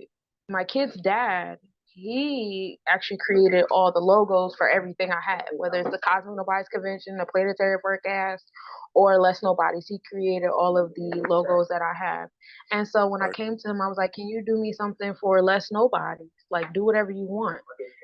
kid's dad, he actually created all the logos for everything I had, whether it's the Cosmic Nobody's Convention, the Planetary Broadcast, or Less Nobodies. He created all of the logos that I have. And so when I Right. came to him, I was like, can you do me something for Less Nobodies? Like, do whatever you want.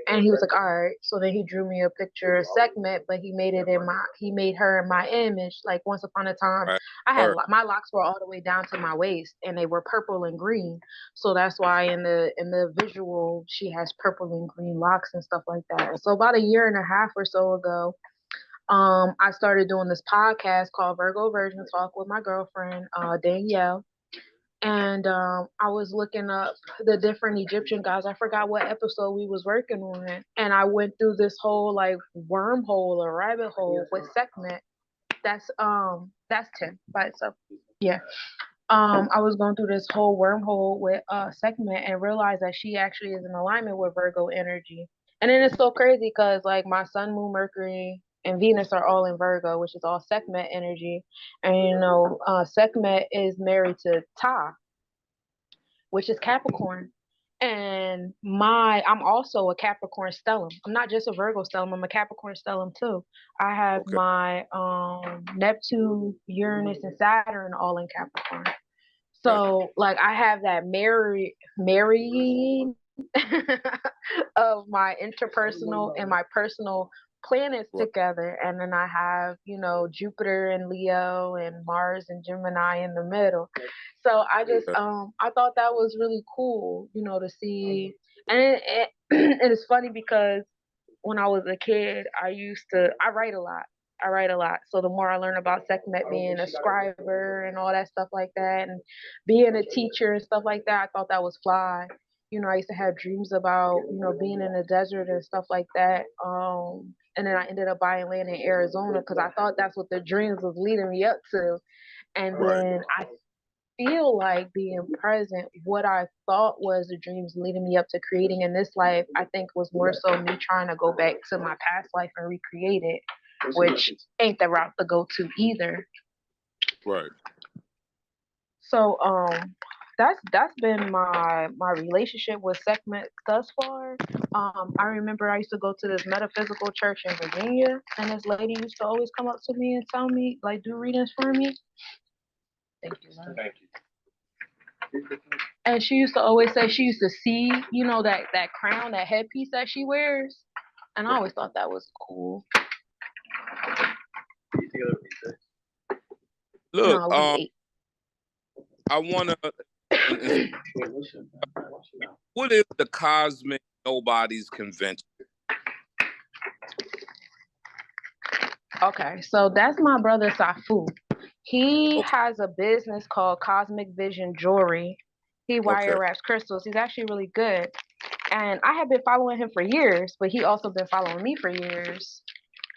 And he was like, all right. So then he drew me a picture of Sekhmet, but he made her in my image. Like, once upon a time, Right. I had Right. my locks were all the way down to my waist, and they were purple and green. So that's why in the visual she has purple and green locks and stuff like that. So about a year and a half or so ago, I started doing this podcast called Virgo Virgin Talk with my girlfriend, Danielle. And I was looking up the different Egyptian gods. I forgot what episode we was working on, and I went through this whole like wormhole or rabbit hole with Sekhmet. That's 10 by itself. Yeah. I was going through this whole wormhole with Sekhmet and realized that she actually is in alignment with Virgo energy. And then it's so crazy because like my Sun, Moon, Mercury, and Venus are all in Virgo, which is all Sekhmet energy. And Sekhmet is married to Ta, which is Capricorn. And I'm also a Capricorn stellium. I'm not just a Virgo stellium, I'm a Capricorn stellium too. I have Okay. my Neptune, Uranus, and Saturn all in Capricorn. Right. So like I have that marrying of my interpersonal and my personal planets Right. together, and then I have Jupiter and Leo and Mars and Gemini in the middle. So I just Okay. I thought that was really cool, to see. And it is funny because when I was a kid, I write a lot. I write a lot. So the more I learn about Sekhmet being a scriber and all that stuff like that, and being a teacher and stuff like that, I thought that was fly. I used to have dreams about, being in the desert and stuff like that. And then I ended up buying land in Arizona because I thought that's what the dreams was leading me up to. And Right. then I feel like being present, what I thought was the dreams leading me up to creating in this life, I think was more so me trying to go back to my past life and recreate it, which ain't the route to go to either. Right. So that's been my relationship with Sekhmet thus far. I remember I used to go to this metaphysical church in Virginia, and this lady used to always come up to me and tell me, like, do readings for me. Thank you, love. Thank you. And she used to always say she used to see, that crown, that headpiece that she wears. And I always thought that was cool. Look, No, we ate. I wanna. What is the Cosmic Nobody's Convention? Okay, so that's my brother Safu. He has a business called Cosmic Vision Jewelry. He wire wraps crystals. He's actually really good. And I have been following him for years, but he also been following me for years.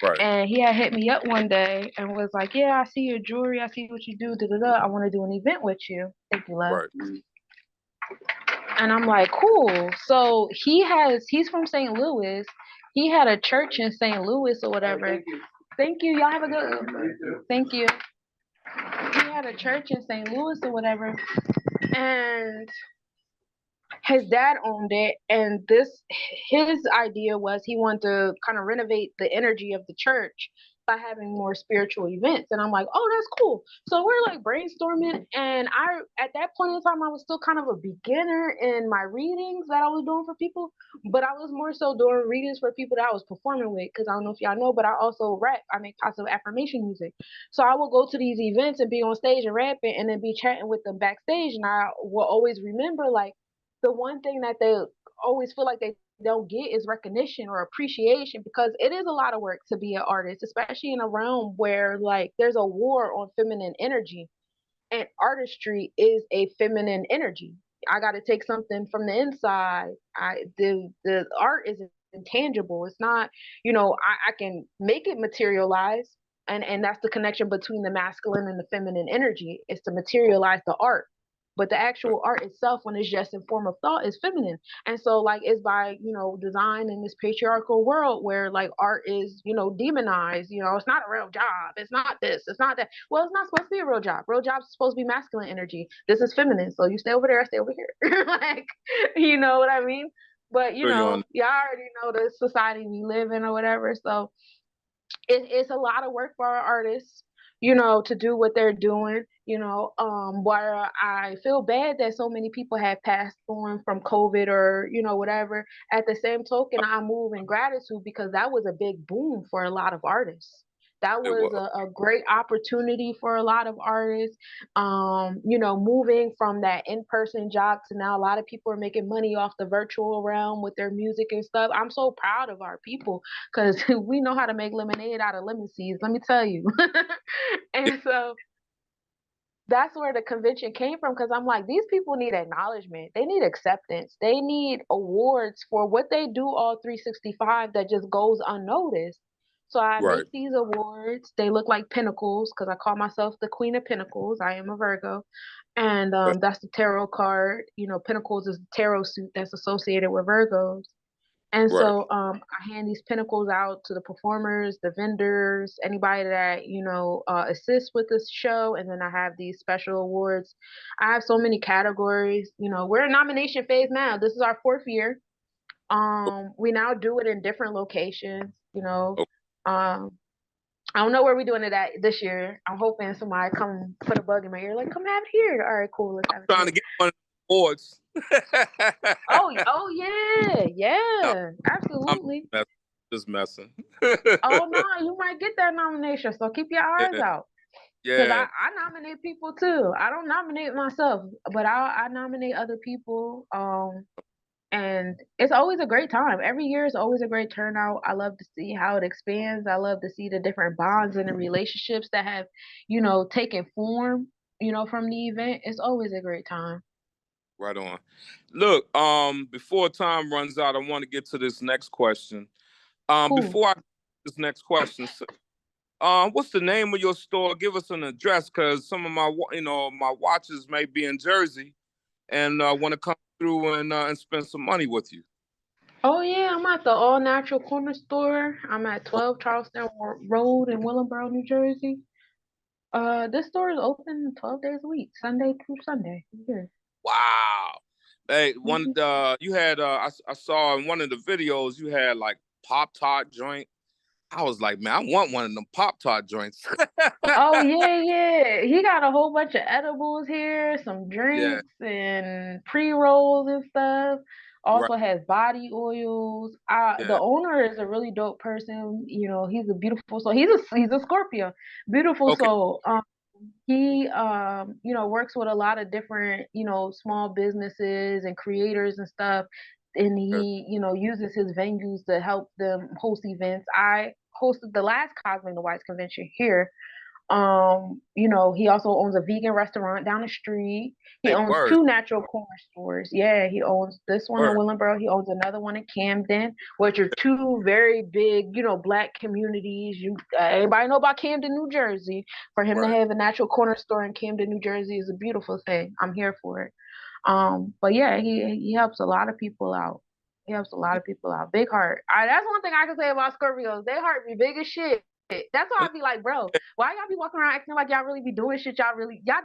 Right. And he had hit me up one day and was like, yeah, I see your jewelry. I see what you do. Da, da, da. I want to do an event with you. Thank you, love. Right. And I'm like, cool. So he's from St. Louis. He had a church in St. Louis or whatever. Thank you. Y'all have a good one. Thank you. he had a church in St. Louis or whatever, and his dad owned it, and his idea was he wanted to kind of renovate the energy of the church by having more spiritual events. And I'm like, oh, that's cool. So we're like brainstorming, and I at that point in time I was still kind of a beginner in my readings that I was doing for people, but I was more so doing readings for people that I was performing with, because I don't know if y'all know, but I also rap. I make positive affirmation music. So I will go to these events and be on stage and rapping, and then be chatting with them backstage, and I will always remember, like, the one thing that they always feel like they don't get is recognition or appreciation, because it is a lot of work to be an artist, especially in a realm where like there's a war on feminine energy, and artistry is a feminine energy. I got to take something from the inside. The art is intangible. It's not, I can make it materialize, and that's the connection between the masculine and the feminine energy, is to materialize the art. But the actual art itself, when it's just in form of thought, is feminine. And so like it's by, design in this patriarchal world where like art is, demonized. It's not a real job, it's not this, it's not that. Well, it's not supposed to be a real job. Real job's supposed to be masculine energy. This is feminine, so you stay over there, I stay over here. Like, you know what I mean? But y'all already know the society we live in or whatever. So it's a lot of work for our artists, to do what they're doing, where I feel bad that so many people have passed on from COVID or, whatever. At the same token, I move in gratitude, because that was a big boom for a lot of artists. That was a great opportunity for a lot of artists. Moving from that in-person job to now a lot of people are making money off the virtual realm with their music and stuff. I'm so proud of our people, because we know how to make lemonade out of lemon seeds, let me tell you. And so that's where the convention came from, because I'm like, these people need acknowledgement, they need acceptance, they need awards for what they do all 365 that just goes unnoticed. So I make these awards. They look like pinnacles, because I call myself the Queen of Pinnacles. I am a Virgo. And that's the tarot card. Pinnacles is the tarot suit that's associated with Virgos. And so I hand these pinnacles out to the performers, the vendors, anybody that, assists with this show. And then I have these special awards. I have so many categories. We're in nomination phase now. This is our 4th year. We now do it in different locations. I don't know where we're doing it at this year. I'm hoping somebody come put a bug in my ear, like, come have it here. All right, cool. Let's have it. Trying to get one of the awards. Oh yeah, absolutely. Just messing. Oh no, you might get that nomination, so keep your eyes out. Because I nominate people too. I don't nominate myself, but I nominate other people. And it's always a great time. Every year is always a great turnout. I love to see how it expands. I love to see the different bonds and the relationships that have, taken form, from the event. It's always a great time. Right on. Look, before time runs out, I want to get to this next question. Cool. Before I get this next question, what's the name of your store? Give us an address, because some of my watches may be in Jersey, and want to come through and spend some money with you. Oh yeah, I'm at the All Natural Corner Store. I'm at 12 Charleston Road in Willingboro, New Jersey. This store is open 12 days a week, Sunday through Sunday. Yeah. Wow. Hey, you had I saw in one of the videos you had like Pop-Tart joint. I was like, man, I want one of them Pop-Tart joints. Oh yeah. He got a whole bunch of edibles here, some drinks and pre-rolls and stuff. Also has body oils. The owner is a really dope person. He's a beautiful soul. He's a Scorpio, beautiful soul. He works with a lot of different small businesses and creators and stuff, and he uses his venues to help them host events. I hosted the last Cosmic the Whites convention here. He also owns a vegan restaurant down the street. He owns 2 natural corner stores. Yeah, he owns this one in Willingboro. He owns another one in Camden, which are 2 very big, Black communities. Everybody know about Camden, New Jersey. For him to have a natural corner store in Camden, New Jersey is a beautiful thing. I'm here for it. But yeah, he helps a lot of people out. He helps a lot of people out. Big heart. That's one thing I can say about Scorpios. Their heart be big as shit. That's why I be like, bro, why y'all be walking around acting like y'all really be doing shit? Y'all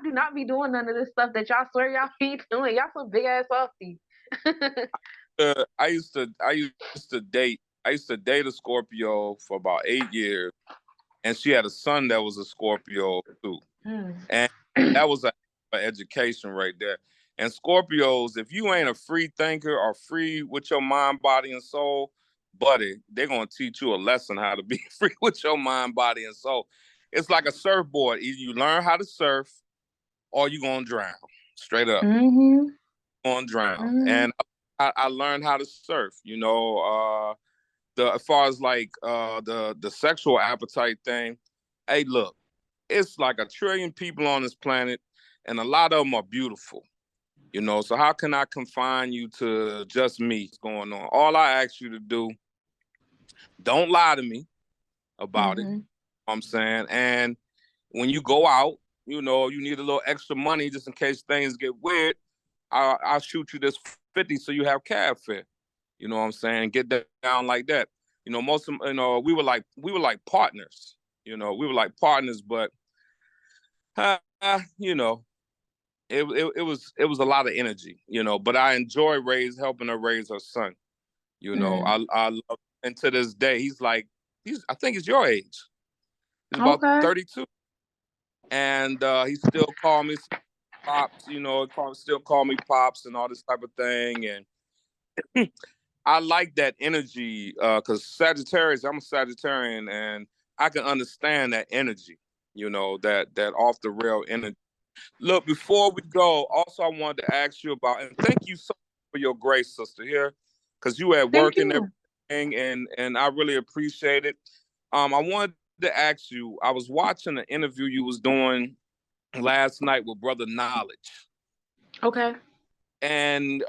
do not be doing none of this stuff that y'all swear y'all be doing. Y'all some big ass softies. I used to date a Scorpio for about 8 years, and she had a son that was a Scorpio too, and that was an education right there. And Scorpios, if you ain't a free thinker or free with your mind, body, and soul, buddy, they're gonna teach you a lesson how to be free with your mind, body, and soul. It's like a surfboard. Either you learn how to surf or you're gonna drown. Straight up. Mm-hmm. Gonna drown. Mm-hmm. And I learned how to surf, as far as like the sexual appetite thing. Hey, look, it's like 1 trillion people on this planet, and a lot of them are beautiful. So how can I confine you to just me? What's going on? All I ask you to do, don't lie to me about it. You know what I'm saying? And when you go out, you need a little extra money just in case things get weird. I'll shoot you this 50 so you have cab fare. You know what I'm saying? Get down like that. Most of them, we were like partners. We were like partners, but it was a lot of energy, but I enjoy helping her raise her son. I love, and to this day, I think he's your age. He's about 32. And he still call me pops, still call me pops and all this type of thing. And I like that energy, because Sagittarius, I'm a Sagittarian, and I can understand that energy, that off the rail energy. Look, before we go, also I wanted to ask you about, and thank you so much for your grace, sister, here, because you at work and everything, and I really appreciate it. I wanted to ask you, I was watching an interview you was doing last night with Brother Knowledge. Okay. And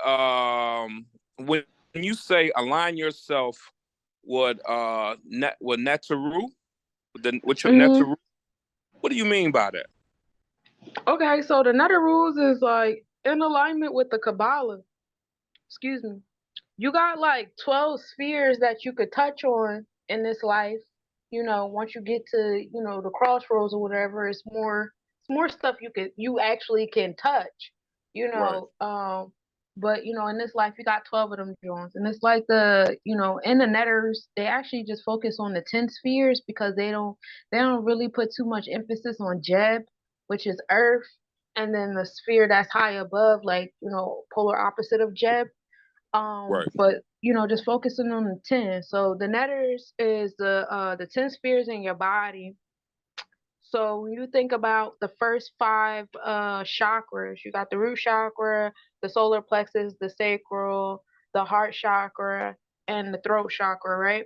when you say align yourself with Netaru, with your Netaru, what do you mean by that? Okay, so the Netaru is like in alignment with the Kabbalah. Excuse me. You got like 12 spheres that you could touch on in this life. Once you get to, the crossroads or whatever, it's more stuff you actually can touch, Right. But in this life you got 12 of them Jones. And it's like in the netters, they actually just focus on the 10 spheres because they don't really put too much emphasis on Jeb, which is earth, and then the sphere that's high above, like, polar opposite of Jeb. Right. But just focusing on the 10. So the netters is the 10 spheres in your body. So when you think about the first 5 chakras, you got the root chakra, the solar plexus, the sacral, the heart chakra, and the throat chakra, right?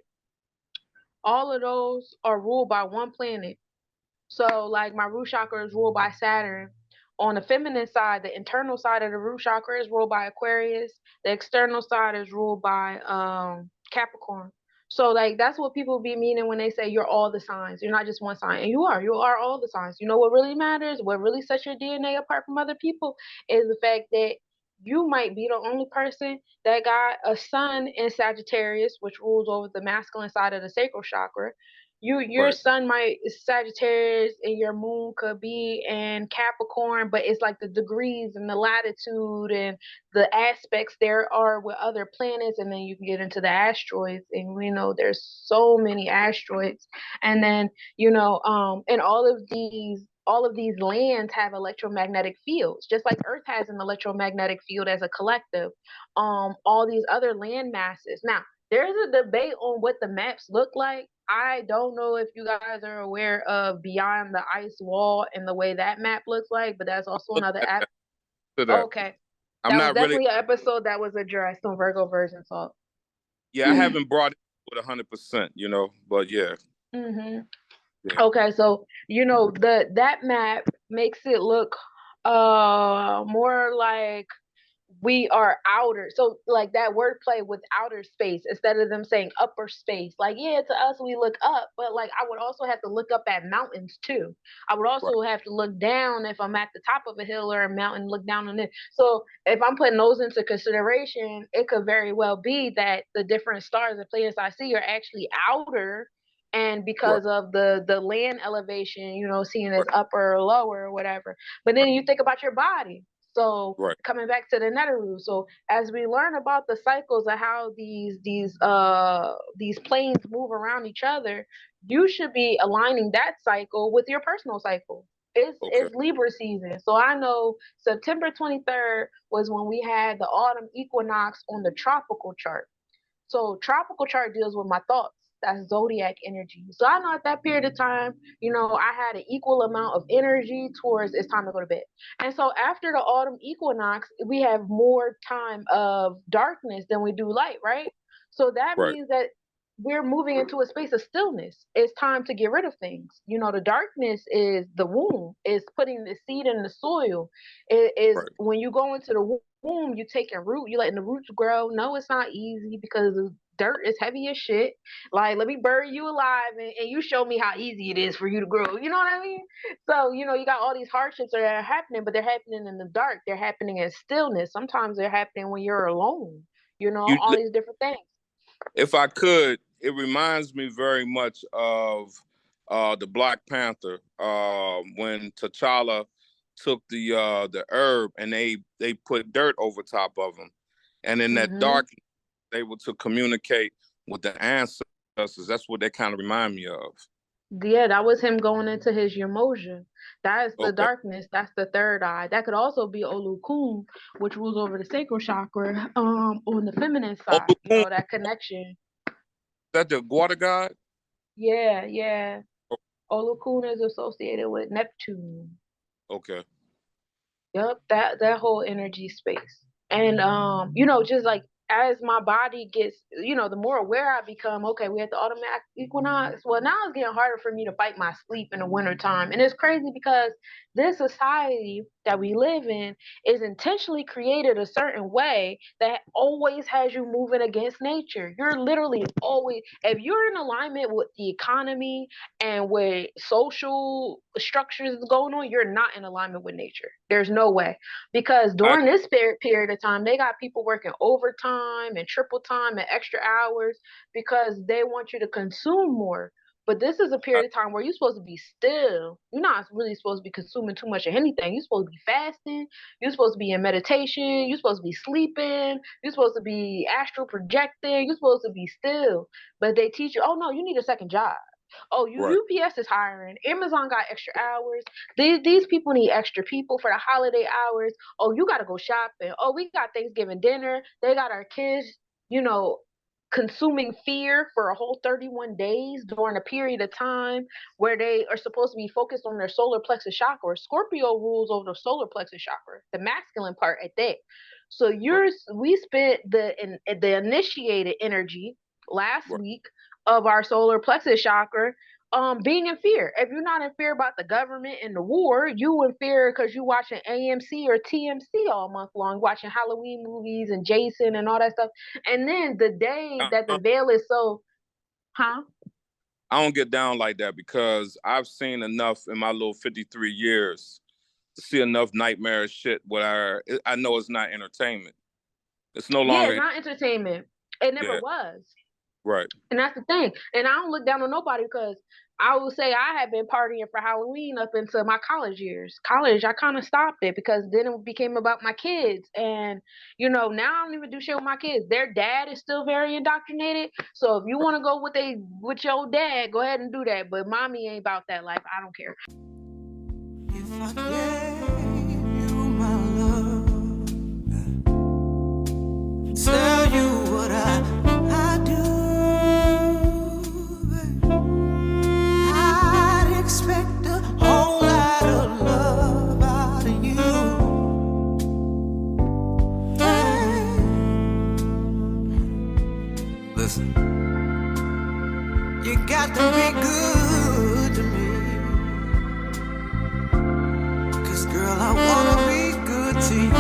All of those are ruled by one planet. So like my root chakra is ruled by Saturn. On the feminine side, the internal side of the root chakra is ruled by Aquarius. The external side is ruled by Capricorn. So like that's what people be meaning when they say you're all the signs. You're not just one sign. And you are all the signs. You know what really matters? What really sets your DNA apart from other people is the fact that you might be the only person that got a sun in Sagittarius, which rules over the masculine side of the sacral chakra. Your Right. sun might is Sagittarius and your moon could be in Capricorn, but it's like the degrees and the latitude and the aspects there are with other planets, and then you can get into the asteroids, and we know there's so many asteroids, and then and all of these lands have electromagnetic fields, just like Earth has an electromagnetic field as a collective. All these other land masses. Now, there's a debate on what the maps look like. I don't know if you guys are aware of Beyond the Ice Wall and the way that map looks like, but that's also another app. Okay. That was definitely an episode that was addressed on Virgo Virgin Talk. Yeah, I haven't brought it with 100%, but yeah. Yeah. Okay, so that map makes it look more like we are outer, so like that wordplay with outer space instead of them saying upper space. Like, yeah, to us we look up, but like I would also have to look up at mountains too. I would also have to look down if I'm at the top of a hill or a mountain, look down on it. So if I'm putting those into consideration, it could very well be that the different stars and planets I see are actually outer, And because of the land elevation, you know, seeing as upper or lower or whatever. But then you think about your body. So coming back to the Neteru. So as we learn about the cycles of how these planes move around each other, you should be aligning that cycle with your personal cycle. It's Libra season. So I know September 23rd was when we had the autumn equinox on the tropical chart. So tropical chart deals with my thoughts. That's zodiac energy. So I know at that period of time, you know, I had an equal amount of energy towards it's time to go to bed. And so after the autumn equinox, we have more time of darkness than we do light, right? So that means that we're moving into a space of stillness. It's time to get rid of things. You know, the darkness is the womb, is putting the seed in the soil. It is when you go into the womb, you taking root, you letting the roots grow. No, it's not easy because the dirt is heavy as shit. Like, let me bury you alive and you show me how easy it is for you to grow. You know what I mean? So, you know, you got all these hardships that are happening, but they're happening in the dark. They're happening in stillness. Sometimes they're happening when you're alone, you know, all these different things. If I could, it reminds me very much of the Black Panther when T'Challa took the herb and they put dirt over top of him, and in that dark, able to communicate with the ancestors. That's what they kind of remind me of. Yeah, that was him going into his Yemoja. That is the darkness. That's the third eye. That could also be Olokun, which rules over the sacral chakra, on the feminine side. You know, that connection. Is that the water god? Yeah, yeah. Olokun is associated with Neptune. Okay. Yep, that whole energy space. And you know, just like as my body gets, you know, the more aware I become, okay, we had the autumn equinox. Well, now it's getting harder for me to fight my sleep in the wintertime. And it's crazy because this society that we live in is intentionally created a certain way that always has you moving against nature. You're literally always, if you're in alignment with the economy and with social structures going on, you're not in alignment with nature. There's no way. Because during this period of time, they got people working overtime and triple time and extra hours because they want you to consume more. But this is a period of time where you're supposed to be still. You're not really supposed to be consuming too much of anything. You're supposed to be fasting. You're supposed to be in meditation. You're supposed to be sleeping. You're supposed to be astral projecting. You're supposed to be still. But they teach you, oh no, you need a second job. Oh, UPS is hiring. Amazon got extra hours. These people need extra people for the holiday hours. Oh, you got to go shopping. Oh, we got Thanksgiving dinner. They got our kids, you know, consuming fear for a whole 31 days during a period of time where they are supposed to be focused on their solar plexus chakra. Scorpio rules over the solar plexus chakra, the masculine part at that. So we spent the initiated energy last week of our solar plexus chakra being in fear. If you're not in fear about the government and the war, you in fear because you watching AMC or TMC all month long, watching Halloween movies and Jason and all that stuff. And then the day that the veil is so, I don't get down like that because I've seen enough in my little 53 years to see enough nightmare shit where I know it's not entertainment. It's no longer. Yeah, it's not entertainment. It never was. Right. And that's the thing. And I don't look down on nobody because I will say I had been partying for Halloween up into my college years. College, I kind of stopped it because then it became about my kids. And, you know, now I don't even do shit with my kids. Their dad is still very indoctrinated. So if you want to go with your dad, go ahead and do that. But mommy ain't about that life. I don't care. If I gave you my love, tell you what I do. Expect a whole lot of love out of you. Hey. Listen, you got to be good to me, 'cause girl, I wanna be good to you.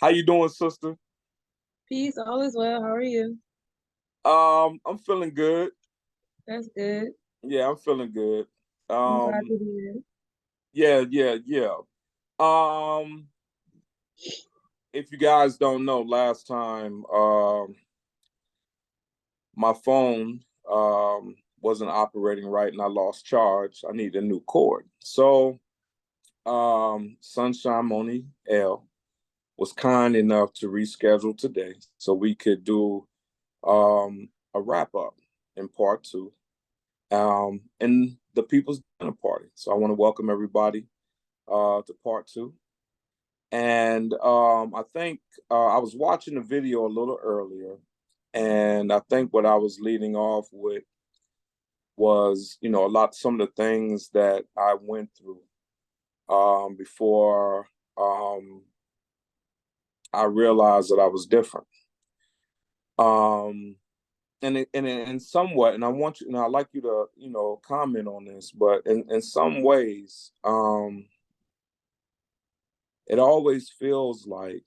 How you doing, sister? Peace, all is well. How are you? I'm feeling good. That's good. Yeah, I'm feeling good. I'm glad to hear it. Yeah. Um, if you guys don't know, last time my phone wasn't operating right and I lost charge. I need a new cord. So Sunshine Monie L was kind enough to reschedule today so we could do a wrap up in part two in the People's Dinner Party. So I want to welcome everybody to part two. And I think I was watching the video a little earlier, and I think what I was leading off with was, some of the things that I went through before I realized that I was different. And in somewhat, and I want you, and I'd like you to, comment on this, but in some ways, it always feels like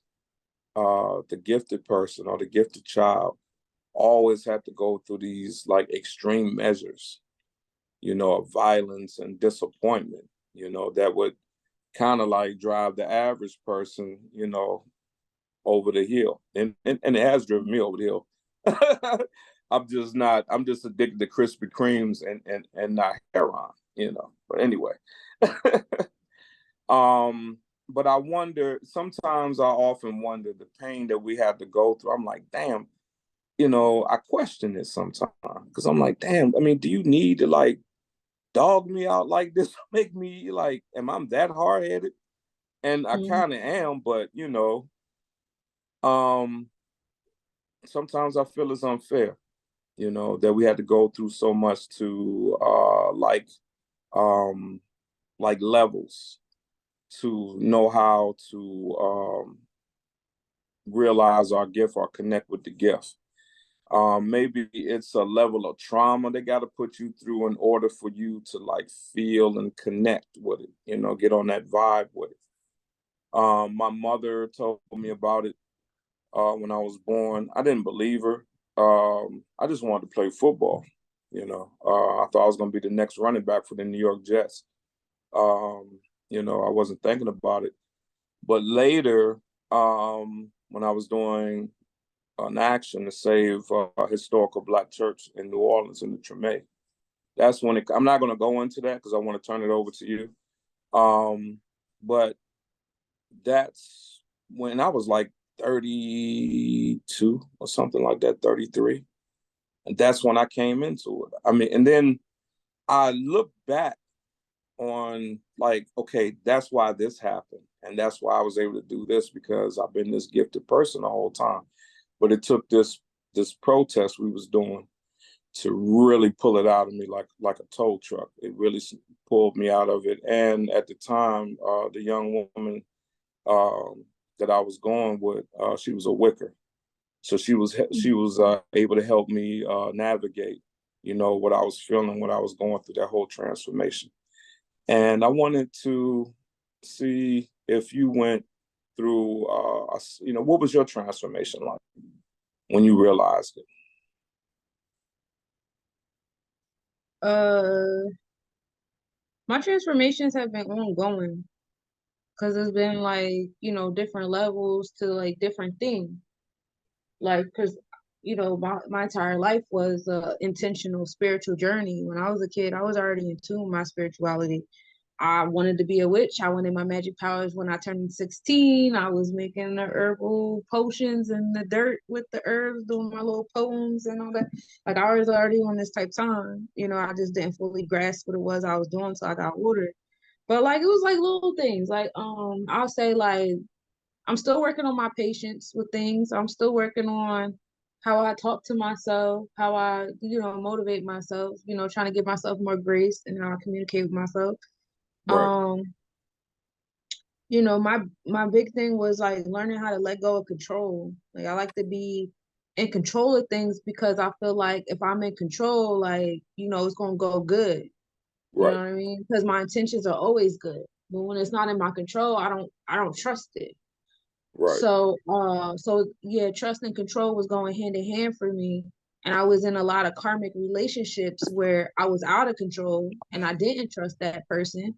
the gifted person or the gifted child always had to go through these like extreme measures, of violence and disappointment, that would kind of like drive the average person, over the hill. And it has driven me over the hill. I'm just addicted to Krispy Kremes and not heroin, But anyway. But I wonder, sometimes I often wonder the pain that we have to go through. I'm like, damn, I question it sometimes because I'm like, damn, I mean, do you need to like dog me out like this? Make me like, am I that hard headed? And I kind of am, but sometimes I feel it's unfair, that we had to go through so much to like levels to know how to realize our gift or connect with the gift. Maybe it's a level of trauma they got to put you through in order for you to like feel and connect with it, get on that vibe with it. My mother told me about it when I was born. I didn't believe her. I just wanted to play football. I thought I was going to be the next running back for the New York Jets. I wasn't thinking about it. But later, when I was doing an action to save a historical Black church in New Orleans in the Treme, that's when I'm not going to go into that because I want to turn it over to you. But that's when I was like 32 or something like that, 33. And that's when I came into it. I mean, and then I look back on like, okay, that's why this happened. And that's why I was able to do this because I've been this gifted person the whole time. But it took this protest we was doing to really pull it out of me like a tow truck. It really pulled me out of it. And at the time, the young woman that I was going with, she was a Wicker. So she was able to help me navigate, what I was feeling, what I was going through, that whole transformation. And I wanted to see if you went through, what was your transformation like when you realized it? My transformations have been ongoing because it's been like, different levels to like different things. Like, because, my entire life was a intentional spiritual journey. When I was a kid, I was already in tune with my spirituality. I wanted to be a witch. I wanted my magic powers when I turned 16. I was making the herbal potions in the dirt with the herbs, doing my little poems and all that. Like I was already on this type time. I just didn't fully grasp what it was I was doing, so I got older. But like it was like little things. Like I'll say like I'm still working on my patience with things. I'm still working on how I talk to myself, how I, motivate myself, trying to give myself more grace and how I communicate with myself. Right. My big thing was like learning how to let go of control. Like I like to be in control of things because I feel like if I'm in control, like, it's gonna go good. You know Right. what I mean? Because my intentions are always good. But when it's not in my control, I don't trust it. Right. So yeah, trust and control was going hand in hand for me. And I was in a lot of karmic relationships where I was out of control and I didn't trust that person.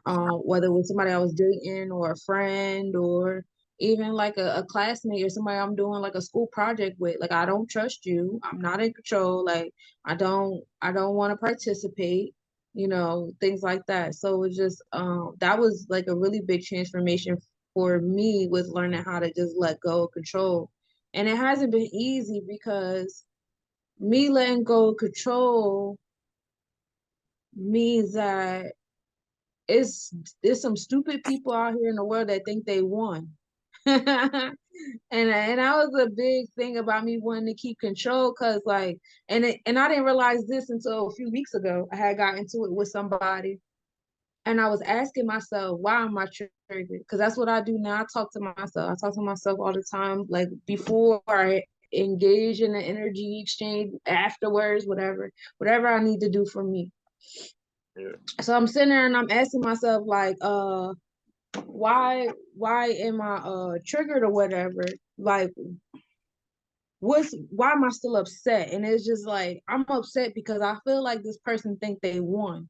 Whether it was somebody I was dating or a friend or even like a classmate or somebody I'm doing like a school project with. Like, I don't trust you. I'm not in control. Like, I don't want to participate, things like that. So it just that was like a really big transformation for me, with learning how to just let go of control. And it hasn't been easy because me letting go of control means that it's there's some stupid people out here in the world that think they won. And that was a big thing about me wanting to keep control, because like, and I didn't realize this until a few weeks ago. I had got into it with somebody, and I was asking myself, why am I triggered? Because that's what I do now. I talk to myself. I talk to myself all the time, like before I engage in the energy exchange, afterwards, whatever I need to do for me. Yeah. So I'm sitting there and I'm asking myself, like, why am I triggered or whatever? Like, why am I still upset? And it's just like, I'm upset because I feel like this person think they won,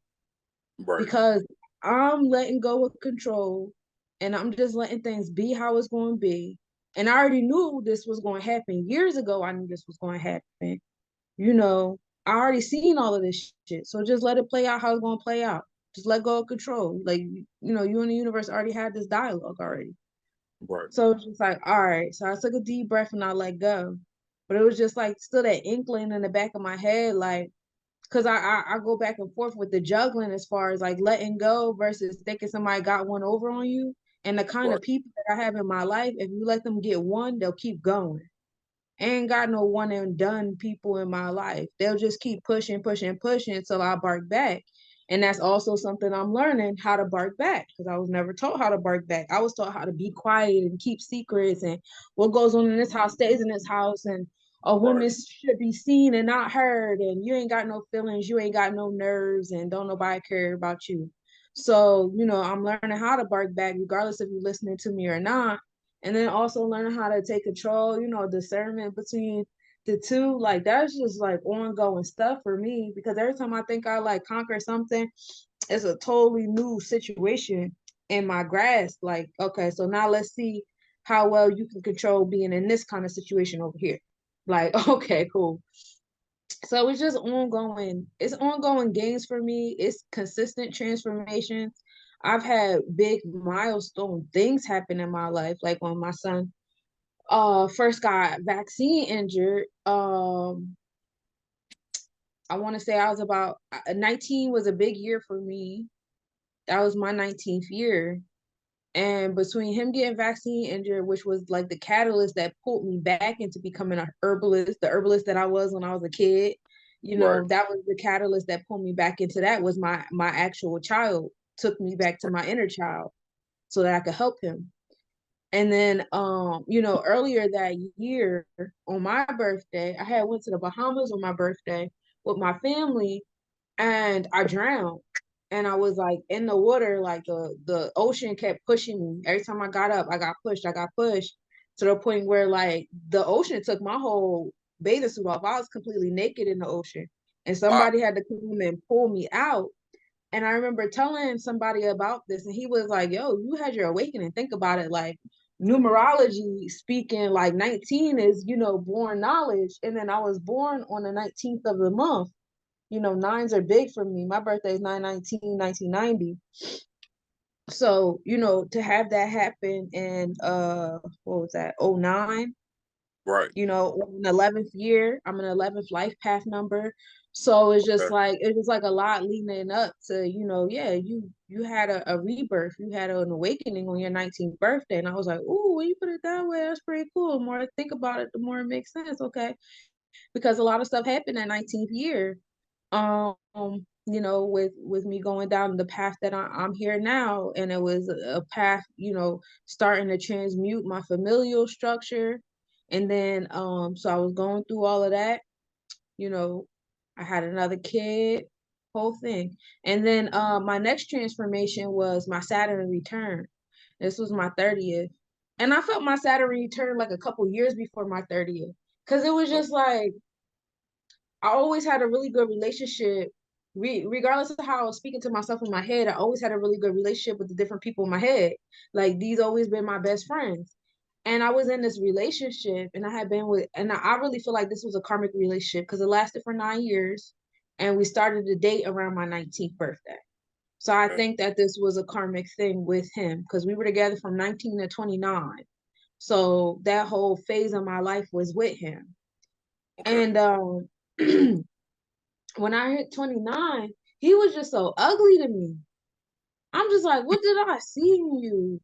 Right. because I'm letting go of control and I'm just letting things be how it's going to be. And I already knew this was going to happen years ago. I knew this was going to happen. You know, I already seen all of this shit. So just let it play out how it's going to play out. Just let go of control. Like, you and the universe already had this dialogue already. Right. So it's just like, all right. So I took a deep breath and I let go. But it was just like still that inkling in the back of my head, like, because I go back and forth with the juggling as far as like letting go versus thinking somebody got one over on you. And the kind Right. of people that I have in my life, if you let them get one, they'll keep going. Ain't got no one and done people in my life. They'll just keep pushing, pushing, pushing until I bark back. And that's also something I'm learning, how to bark back, because I was never taught how to bark back. I was taught how to be quiet and keep secrets, and what goes on in this house stays in this house, and a Right. woman should be seen and not heard, and you ain't got no feelings, you ain't got no nerves, and don't nobody care about you. So, I'm learning how to bark back regardless if you're listening to me or not. And then also learning how to take control, discernment between the two. Like, that's just like ongoing stuff for me, because every time I think I like conquer something, it's a totally new situation in my grasp. Like, okay, so now let's see how well you can control being in this kind of situation over here. Like, okay, cool. So it's just ongoing. It's ongoing gains for me. It's consistent transformations. I've had big milestone things happen in my life, like when my son first got vaccine injured. I want to say I was about 19 was a big year for me. That was my 19th year. And between him getting vaccine injured, which was like the catalyst that pulled me back into becoming a herbalist, the herbalist that I was when I was a kid, Right. that was the catalyst that pulled me back into that. Was my actual child took me back to my inner child so that I could help him. And then earlier that year on my birthday, I had went to the Bahamas on my birthday with my family, and I drowned. And I was like in the water, like the ocean kept pushing me. Every time I got up, I got pushed to the point where like the ocean took my whole bathing suit off. I was completely naked in the ocean. And Wow. somebody had to come and pull me out. And I remember telling somebody about this, and he was like, yo, you had your awakening. Think about it. Like, numerology speaking, like 19 is, born knowledge. And then I was born on the 19th of the month. Nines are big for me. My birthday is 9/19/1990. So, to have that happen in what was that, 09? Right. In 11th year, I'm an 11th life path number. So it's just Okay. like a lot leading up to, yeah, you had a rebirth, you had an awakening on your 19th birthday. And I was like, ooh, when you put it that way, that's pretty cool. The more I think about it, the more it makes sense. Okay. Because a lot of stuff happened that 19th year. Um, with me going down the path that I'm here now. And it was a path, starting to transmute my familial structure. And then so I was going through all of that, you know, I had another kid, whole thing. And then my next transformation was my Saturn return. This was my 30th. And I felt my Saturn return like a couple years before my 30th. Cause it was just like I always had a really good relationship. Regardless of how I was speaking to myself in my head, I always had a really good relationship with the different people in my head. Like these always been my best friends. And I was in this relationship and I had been with, and I really feel like this was a karmic relationship because it lasted for 9 years and we started to date around my 19th birthday. So I think that this was a karmic thing with him because we were together from 19 to 29. So that whole phase of my life was with him. Okay. And when I hit 29, he was just so ugly to me. I'm just like, what did I see in you?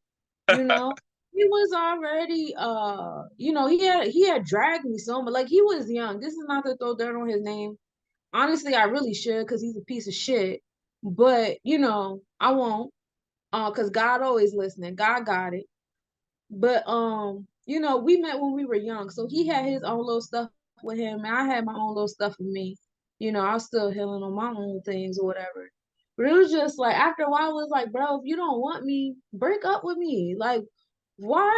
You know? He was already he had dragged me so much. Like he was young. This is not to throw dirt on his name. Honestly, I really should because he's a piece of shit. But I won't. Because God always listening. God got it. But we met when we were young. So he had his own little stuff with him, and I had my own little stuff with me. I was still healing on my own things or whatever. But it was just like after a while, it was like, bro, if you don't want me, break up with me. Like, why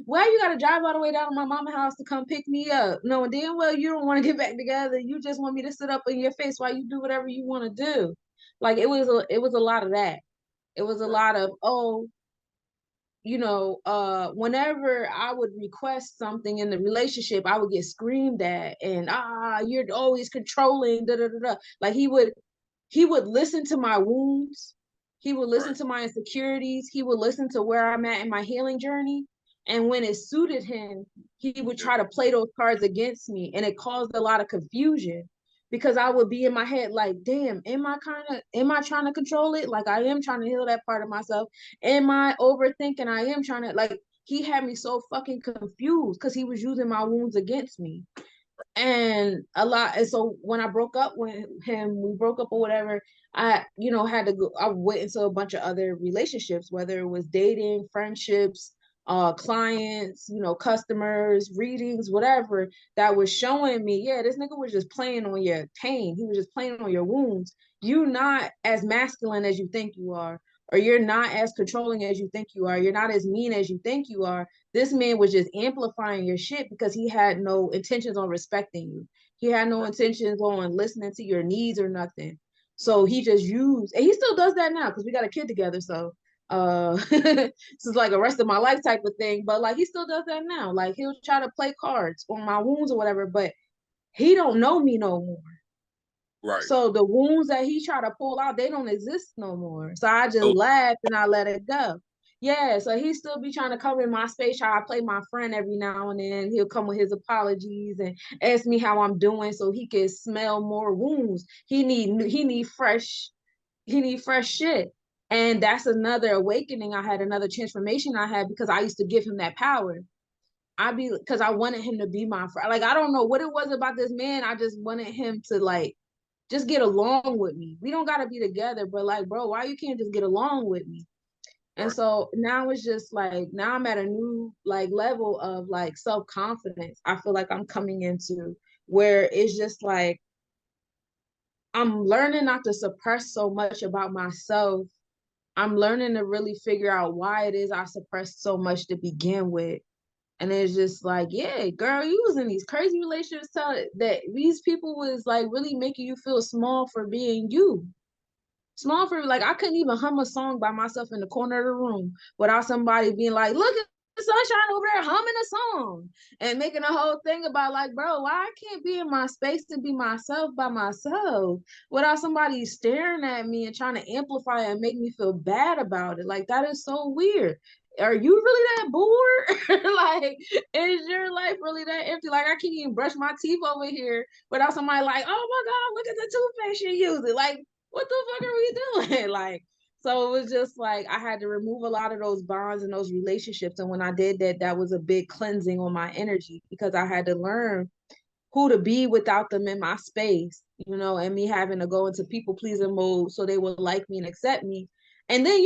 why you gotta drive all the way down to my mama's house to come pick me up? Knowing damn well you don't want to get back together. You just want me to sit up in your face while you do whatever you want to do. Like it was a lot of that. It was a Right. lot of, whenever I would request something in the relationship, I would get screamed at and you're always controlling, da da da da. Like he would listen to my wounds, he would listen Right. to my insecurities, he would listen to where I'm at in my healing journey. And when it suited him, he would Yeah. try to play those cards against me. And it caused a lot of confusion because I would be in my head like, damn, am I trying to control it? Like I am trying to heal that part of myself. Am I overthinking? I am trying to like he had me so fucking confused because he was using my wounds against me and a lot. And so when I broke up with him, we broke up or whatever, I had to go. I went into a bunch of other relationships, whether it was dating, friendships, clients, customers, readings, whatever, that was showing me, yeah, this nigga was just playing on your pain. He was just playing on your wounds. You're not as masculine as you think you are, or you're not as controlling as you think you are. You're not as mean as you think you are. This man was just amplifying your shit because he had no intentions on respecting you. He had no intentions on listening to your needs or nothing. So he just used, and he still does that now because we got a kid together. So this is like a rest of my life type of thing. But like he still does that now. Like he'll try to play cards on my wounds or whatever, but he don't know me no more. Right. So the wounds that he tried to pull out, they don't exist no more. So I just Oh, laugh and I let it go. Yeah, so he still be trying to cover in my space. Try to play my friend every now and then. He'll come with his apologies and ask me how I'm doing so he can smell more wounds. He need fresh shit. And that's another awakening I had, another transformation I had because I used to give him that power. Because I wanted him to be my friend. Like I don't know what it was about this man. I just wanted him to like just get along with me. We don't gotta be together, but like, bro, why you can't just get along with me? And right. so now it's just like now I'm at a new like level of like self-confidence. I feel like I'm coming into where it's just like I'm learning not to suppress so much about myself. I'm learning to really figure out why it is I suppressed so much to begin with. And it's just like, yeah, girl, you was in these crazy relationships that these people was like really making you feel small for being you. Small for like I couldn't even hum a song by myself in the corner of the room without somebody being like, look at the sunshine over there humming a song and making a whole thing about like, bro, why I can't be in my space to be myself by myself without somebody staring at me and trying to amplify it and make me feel bad about it. Like that is so weird. Are you really that bored? Like, is your life really that empty? Like, I can't even brush my teeth over here without somebody like, oh my God, look at the toothpaste you're using. Like, what the fuck are we doing? Like, so it was just like I had to remove a lot of those bonds and those relationships. And when I did that, that was a big cleansing on my energy because I had to learn who to be without them in my space, and me having to go into people pleasing mode so they would like me and accept me. And then,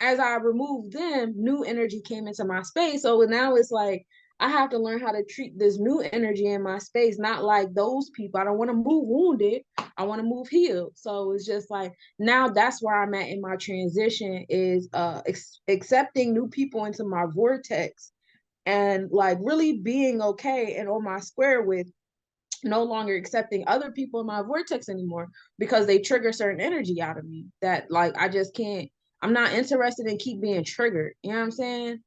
as I removed them, new energy came into my space. So now it's like I have to learn how to treat this new energy in my space, not like those people. I don't want to move wounded. I want to move healed. So it's just like now that's where I'm at in my transition is accepting new people into my vortex and like really being okay and on my square with no longer accepting other people in my vortex anymore because they trigger certain energy out of me that like I just can't. I'm not interested in keep being triggered. You know what I'm saying?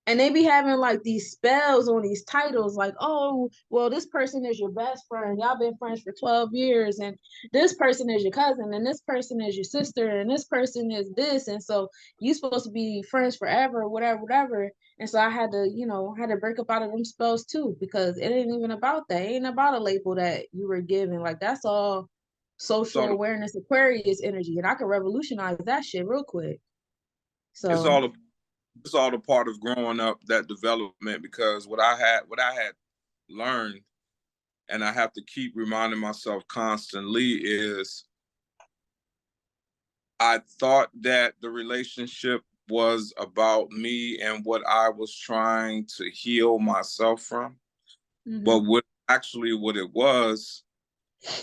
And they be having like these spells on these titles, like, oh, well, this person is your best friend. Y'all been friends for 12 years, and this person is your cousin, and this person is your sister, and this person is this. And so you supposed to be friends forever, whatever, whatever. And so I had to, had to break up out of them spells too, because it ain't even about that. It ain't about a label that you were given. Like that's all social So awareness Aquarius energy. And I could revolutionize that shit real quick. it's So all a it's all a part of growing up, that development, because what I had learned, and I have to keep reminding myself constantly, is I thought that the relationship was about me and what I was trying to heal myself from. But what it was,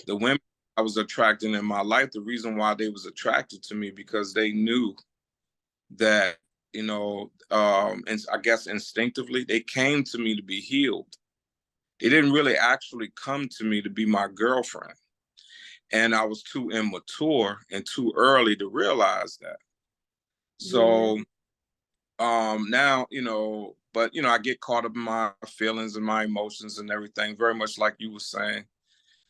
the women I was attracting in my life, the reason why they was attracted to me, because they knew that, and I guess instinctively, they came to me to be healed. They didn't really actually come to me to be my girlfriend. And I was too immature and too early to realize that. So now, but I get caught up in my feelings and my emotions and everything, very much like you were saying,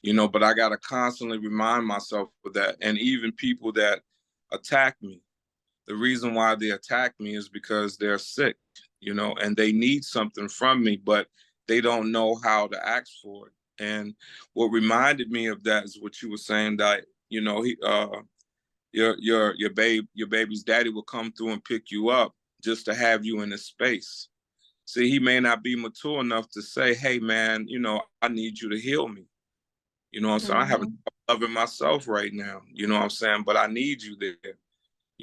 but I gotta constantly remind myself of that. And even people that attack me, the reason why they attack me is because they're sick, and they need something from me, but they don't know how to ask for it. And what reminded me of that is what you were saying, that, he, your baby's daddy will come through and pick you up just to have you in his space. See, he may not be mature enough to say, hey man, I need you to heal me. So I haven't loving myself right now, what I'm saying? But I need you there.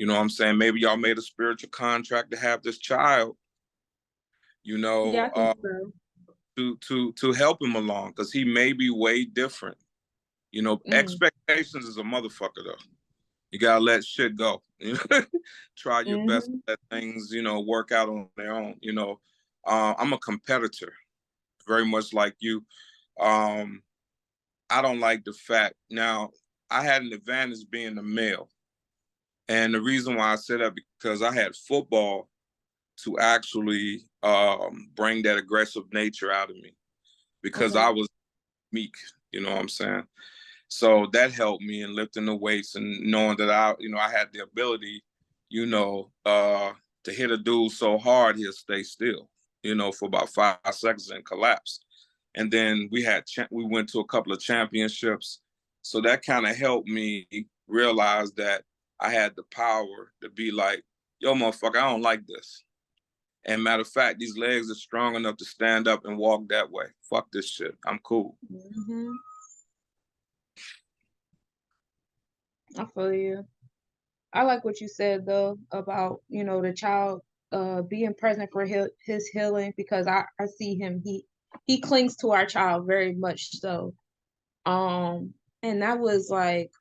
What I'm saying? Maybe y'all made a spiritual contract to have this child, yeah, I think so. to help him along, because he may be way different. Expectations is a motherfucker though. You gotta let shit go. Try your best to let things, work out on their own. I'm a competitor, very much like you. I don't like the fact. Now, I had an advantage being a male. And the reason why I said that, because I had football to actually bring that aggressive nature out of me, because I was meek, you know what I'm saying? So that helped me in lifting the weights and knowing that I had the ability, to hit a dude so hard he'll stay still, for about 5 seconds and collapse. And then we went to a couple of championships. So that kind of helped me realize that I had the power to be like, yo, motherfucker, I don't like this. And matter of fact, these legs are strong enough to stand up and walk that way. Fuck this shit. I'm cool. I feel you. I like what you said though about, the child being present for his healing, because I see him, he clings to our child very much so. And that was like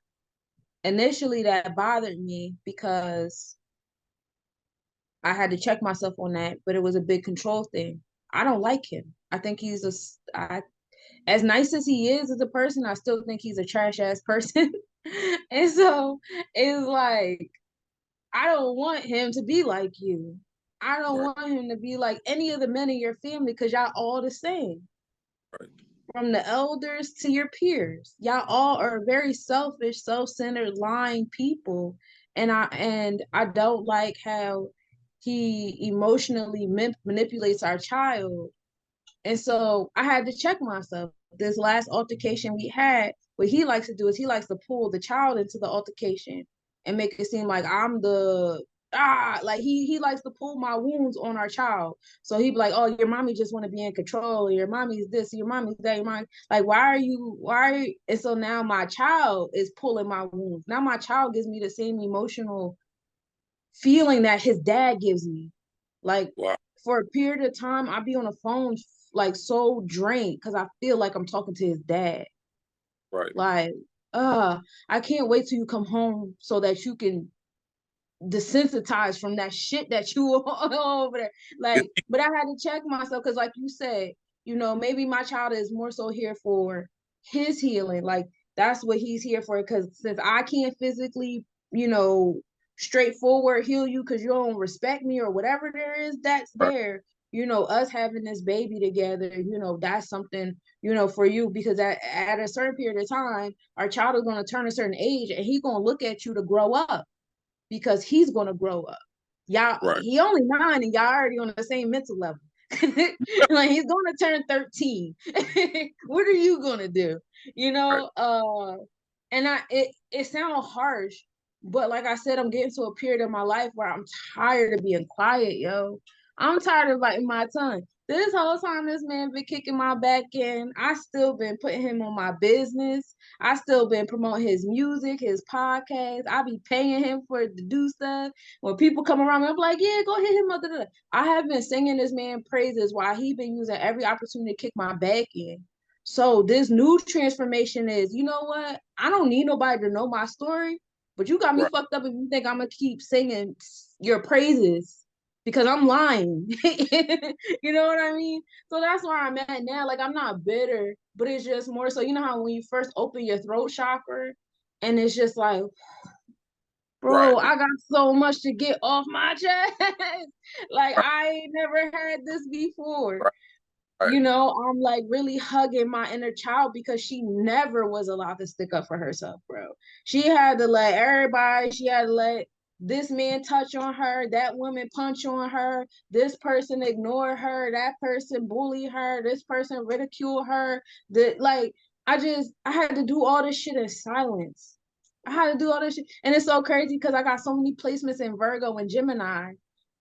initially that bothered me because I had to check myself on that, but it was a big control thing. I don't like him. I think as nice as he is as a person, I still think he's a trash ass person. And so it's like, I don't want him to be like you. I don't Right. want him to be like any of the men in your family, because y'all all the same. Right. From the elders to your peers. Y'all all are very selfish, self-centered, lying people. And I don't like how he emotionally manipulates our child. And so I had to check myself. This last altercation we had, what he likes to do is he likes to pull the child into the altercation and make it seem like I'm the like he likes to pull my wounds on our child. So he'd be like, oh, your mommy just want to be in control, your mommy's this, your mommy's that, your mommy, like why are you? And so now my child is pulling my wounds. Now my child gives me the same emotional feeling that his dad gives me. Like, Wow. for a period of time, I be on the phone like so drained because I feel like I'm talking to his dad. Right. Like, I can't wait till you come home so that you can desensitized from that shit that you were over there. Like, but I had to check myself because, like you said, maybe my child is more so here for his healing. Like, that's what he's here for. Because since I can't physically, straightforward heal you because you don't respect me or whatever there is that's there, us having this baby together, that's something, for you, because at a certain period of time, our child is going to turn a certain age and he's going to look at you to grow up because he's going to grow up. Y'all, he only 9 and y'all already on the same mental level. Like, he's going to turn 13. What are you going to do? And it sounds harsh, but like I said, I'm getting to a period of my life where I'm tired of being quiet, yo. I'm tired of biting my tongue. This whole time this man been kicking my back in, I still been putting him on my business. I still been promoting his music, his podcast. I be paying him for to do stuff. When people come around, I'm like, yeah, go hit him up. I have been singing this man praises while he been using every opportunity to kick my back in. So this new transformation is, you know what? I don't need nobody to know my story, but you got me fucked up if you think I'm gonna keep singing your praises because I'm lying. You know what I mean? So that's where I'm at now. Like, I'm not bitter, but it's just more so, you know how when you first open your throat chakra and it's just like, bro, I got so much to get off my chest. Like, I ain't never had this before. I'm like really hugging my inner child because she never was allowed to stick up for herself, bro. She had to let everybody, she had to let this man touch on her, that woman punch on her, this person ignore her, that person bully her, this person ridicule her. I had to do all this shit in silence. I had to do all this shit. And it's so crazy because I got so many placements in Virgo and Gemini.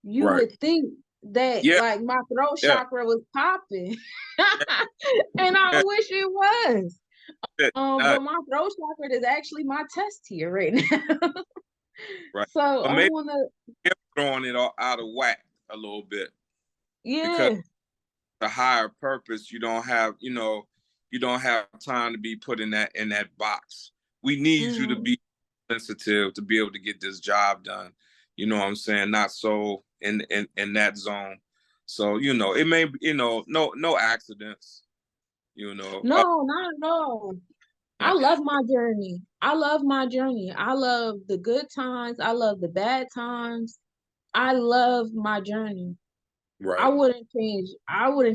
You would think that like my throat chakra was popping. And I wish it was. But my throat chakra is actually my test here right now. So I want to throwing it all out of whack a little bit. Yeah. Because the higher purpose, you don't have time to be put in that box. We need you to be sensitive to be able to get this job done. You know what I'm saying? Not so in that zone. So, it may be, no accidents, No, not at all. I love my journey. I love my journey. I love the good times. I love the bad times. I love my journey. Right. I wouldn't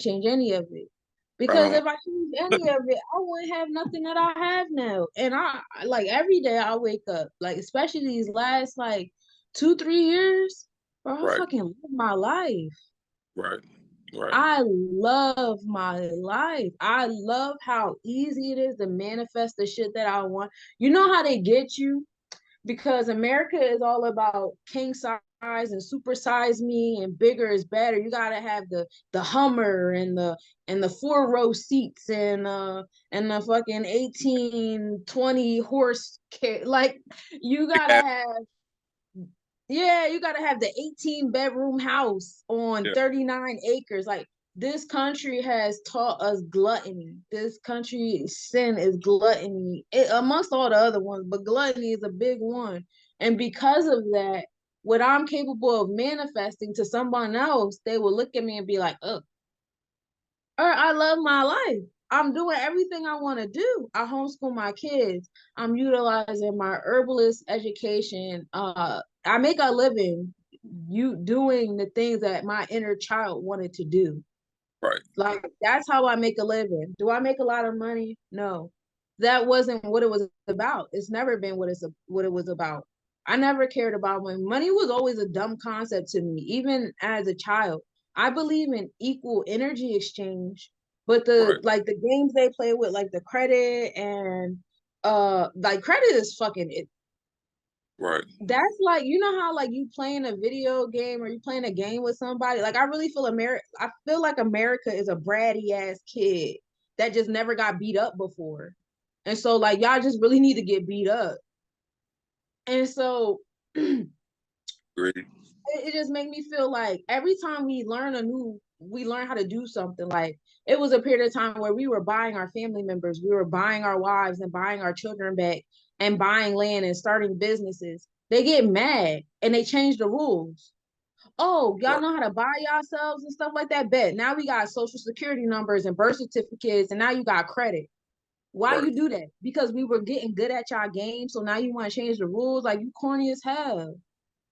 change any of it. Because if I change any of it, I wouldn't have nothing that I have now. And I like every day I wake up, like especially these last like 2-3 years, bro, I fucking live my life. Right. I love my life. I love how easy it is to manifest the shit that I want. You know how they get you? Because America is all about king size and super size me and bigger is better. You gotta have the Hummer and the 4-row seats and the fucking 18-20 horse like you gotta have you gotta have the 18-bedroom house on 39 acres. Like, this country has taught us gluttony. This country sin is gluttony, amongst all the other ones, but gluttony is a big one. And because of that, what I'm capable of manifesting to someone else, they will look at me and be like, oh, I love my life. I'm doing everything I want to do. I homeschool my kids. I'm utilizing my herbalist education. I make a living doing the things that my inner child wanted to do. Right. Like, that's how I make a living. Do I make a lot of money? No. That wasn't what it was about. It's never been what it was about. I never cared about money. Money was always a dumb concept to me, even as a child. I believe in equal energy exchange, but like the games they play with, like the credit and like credit is fucking it. Right. That's like, you know how like you playing a video game or you playing a game with somebody. Like, I really feel I feel like America is a bratty ass kid that just never got beat up before. And so like y'all just really need to get beat up. And so Agreed. It just made me feel like every time we learn how to do something, like it was a period of time where we were buying our family members, we were buying our wives and buying our children back and buying land and starting businesses. They get mad and they change the rules. Oh, y'all Right. know how to buy yourselves and stuff like that. Bet now we got social security numbers and birth certificates, and now you got credit. Why Right. you do that? Because we were getting good at y'all game, so now you want to change the rules? Like, you corny as hell.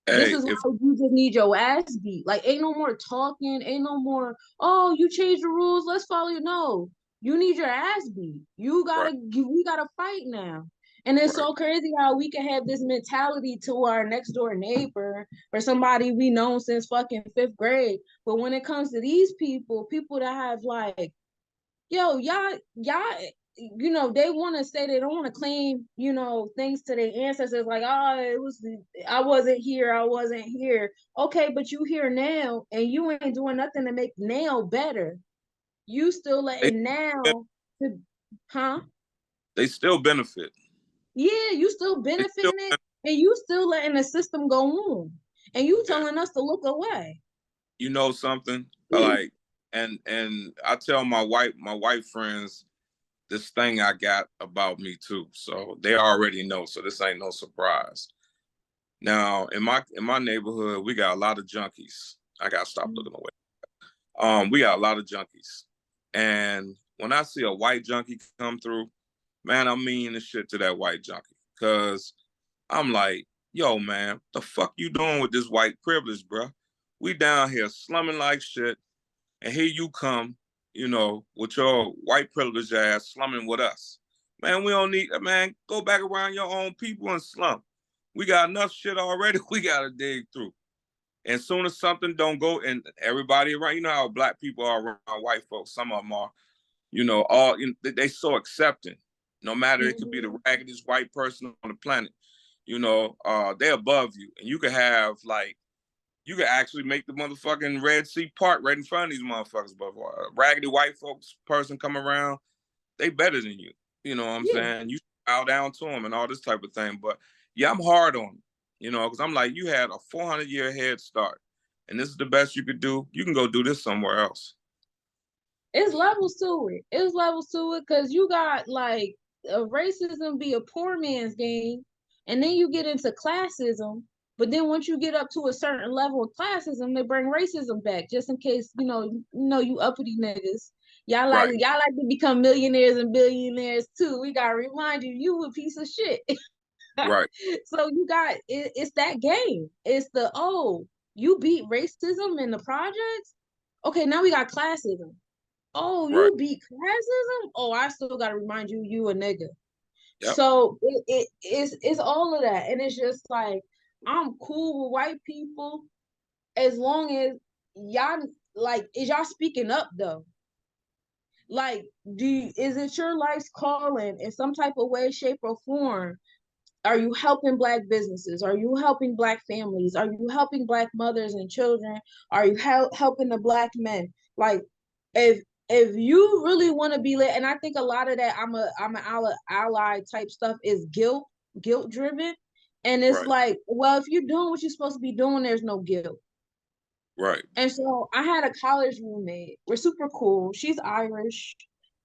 This Hey, is if why you just need your ass beat. Like, ain't no more talking, ain't no more, oh, you changed the rules, let's follow you. No, you need your ass beat. right, We gotta fight now. And it's right. so crazy how we can have this mentality to our next door neighbor or somebody we known since fucking fifth grade. But when it comes to these people that have like, yo, y'all, they want to say they don't want to claim, things to their ancestors, like, oh, I wasn't here. Okay, but you here now, and you ain't doing nothing to make now better. You still They, letting now, huh? they still benefit. Yeah, you still They still, benefiting it, and you still letting the system go on, and you yeah. telling us to look away. You know something? Like, and I tell my white friends this thing I got about me too. So they already know. So this ain't no surprise. Now in my neighborhood, we got a lot of junkies. I gotta stop looking away. We got a lot of junkies. And when I see a white junkie come through, man, I'm mean as shit to that white junkie. Cause I'm like, yo, man, the fuck you doing with this white privilege, bro? We down here slumming like shit, and here you come, with your white privilege ass slumming with us. Man, we don't need, man, go back around your own people and slum. We got enough shit already we gotta dig through. And soon as something don't go, and everybody around, you know how black people are around white folks, some of them are, they so accepting. No matter, it could be the raggedest white person on the planet, they're above you. And you could have like, you could actually make the motherfucking Red Sea part right in front of these motherfuckers. But a raggedy white folks person come around, they better than you. You know what I'm Yeah. saying? You bow down to them and all this type of thing. But yeah, I'm hard on them, because I'm like, you had a 400-year head start, and this is the best you could do. You can go do this somewhere else. It's levels to it. It's levels to it because you got like racism be a poor man's game, and then you get into classism. But then once you get up to a certain level of classism, they bring racism back just in case you uppity niggas. Right, Y'all like to become millionaires and billionaires too. We gotta remind you a piece of shit. right, So you got it's that game. It's you beat racism in the projects. Okay, now we got classism. Oh, right. you beat classism? Oh, I still gotta remind you a nigga. Yep, So it's all of that. And it's just like I'm cool with white people as long as y'all like is y'all speaking up though? Like, is it your life's calling in some type of way, shape, or form? Are you helping black businesses? Are you helping black families? Are you helping black mothers and children? Are you helping the black men? Like, if you really want to be lit, and I think a lot of that I'm an ally type stuff is guilt driven, and it's right, like, well, if you're doing what you're supposed to be doing, there's no guilt. right, And so I had a college roommate. We're super cool. She's Irish.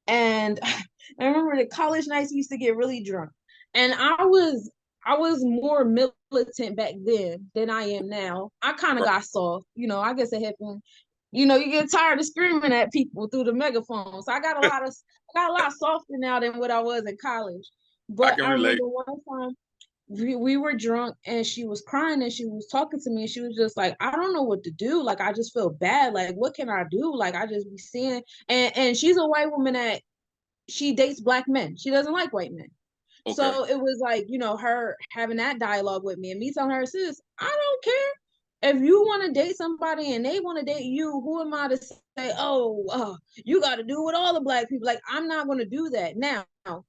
And I remember the college nights used to get really drunk. And I was more militant back then than I am now. I kind of right. got soft. I guess it happened. You get tired of screaming at people through the megaphone. So I got a lot softer now than what I was in college. I But can I relate. remember one time we were drunk and she was crying and she was talking to me and she was just like, I don't know what to do. Like, I just feel bad. Like, what can I do? Like, I just be seeing, and she's a white woman that she dates black men. She doesn't like white men. Okay, So it was like, her having that dialogue with me and me telling her, sis, I don't care. If you want to date somebody and they want to date you, who am I to say, you got to do with all the black people? Like, I'm not going to do that. Now,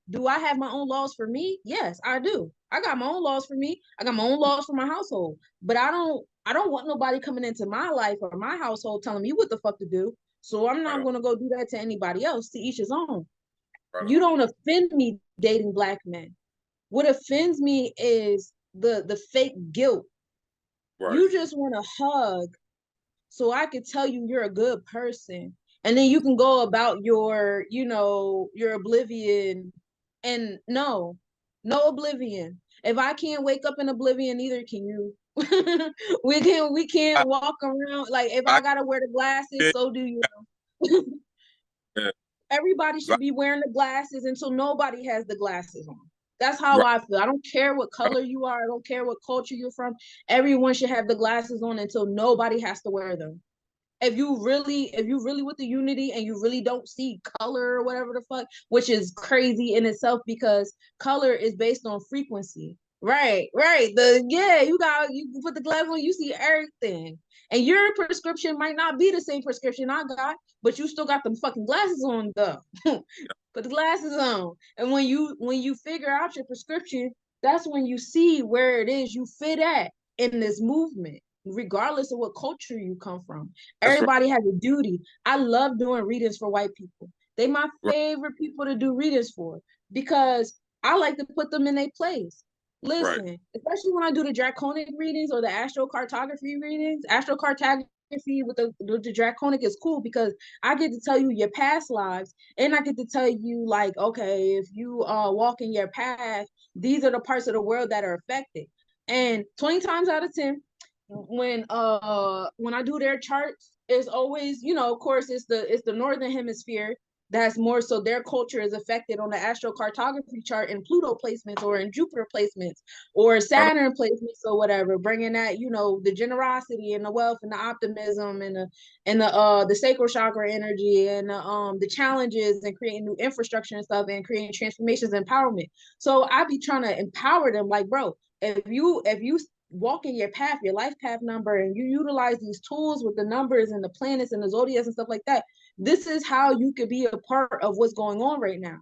do I have my own laws for me? Yes, I do. I got my own laws for me. I got my own laws for my household. But I don't want nobody coming into my life or my household telling me what the fuck to do. So I'm right not on, going to go do that to anybody else. To each his own. right You on. don't offend me dating black men. What offends me is the fake guilt. Right. You just want a hug so I could tell you you're a good person. And then you can go about your, your oblivion. And no oblivion. If I can't wake up in oblivion, neither can you. we I, can't walk around like if I I gotta wear the glasses, yeah, so do you. yeah, Everybody should be wearing the glasses until nobody has the glasses on. That's how right. I feel. I don't care what color you are. I don't care what culture you're from. Everyone should have the glasses on until nobody has to wear them. If you really with the unity and you really don't see color or whatever the fuck, which is crazy in itself because color is based on frequency. Right. You put the glasses on, you see everything. And your prescription might not be the same prescription I got, but you still got them fucking glasses on though. Put the glasses on. And when you figure out your prescription, that's when you see where it is you fit at in this movement, regardless of what culture you come from. That's right. Everybody has a duty. I love doing readings for white people. They my Right. favorite people to do readings for because I like to put them in their place. Right. Listen, especially when I do the draconic readings or the astrocartography readings. Astrocartography with the draconic is cool because I get to tell you your past lives, and I get to tell you like, okay, if you walk in your path, these are the parts of the world that are affected. And 20 times out of 10, when I do their charts, it's always, of course, it's the northern hemisphere that's more so their culture is affected on the astrocartography chart in Pluto placements or in Jupiter placements or Uh, Saturn placements or whatever, bringing that, the generosity and the wealth and the optimism and the sacral chakra energy and the challenges and creating new infrastructure and stuff and creating transformations and empowerment. So I be trying to empower them like, bro, if you walk in your path, your life path number, and you utilize these tools with the numbers and the planets and the zodiacs and stuff like that, this is how you could be a part of what's going on right now.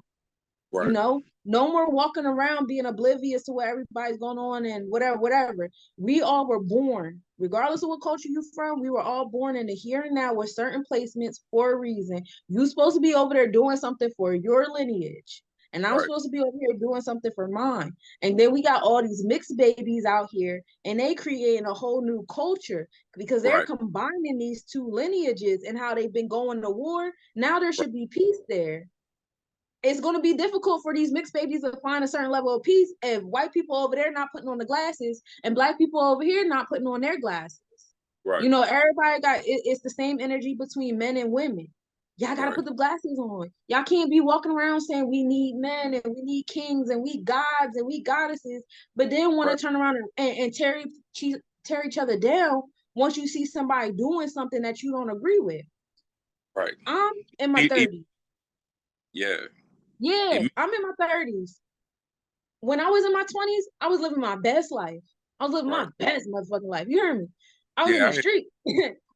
right. No more walking around being oblivious to what everybody's going on and whatever. We all were born, regardless of what culture you're from, we were all born in the here and now with certain placements for a reason. You're supposed to be over there doing something for your lineage. And I'm Right. supposed to be over here doing something for mine. And then we got all these mixed babies out here, and they creating a whole new culture because they're Right. combining these two lineages and how they've been going to war. Now there Right. should be peace there. It's going to be difficult for these mixed babies to find a certain level of peace if white people over there not putting on the glasses and black people over here not putting on their glasses. Right. Everybody it's the same energy between men and women. Y'all got to Right. put the glasses on. Y'all can't be walking around saying we need men and we need kings and we gods and we goddesses, but then want Right. to turn around and tear each other down once you see somebody doing something that you don't agree with. Right. I'm in my He- he- 30s. yeah. Yeah, He- I'm in my 30s. When I was in my 20s, I was living my best life. I was living right. my best motherfucking life. You hear me? I was in Yeah. the street.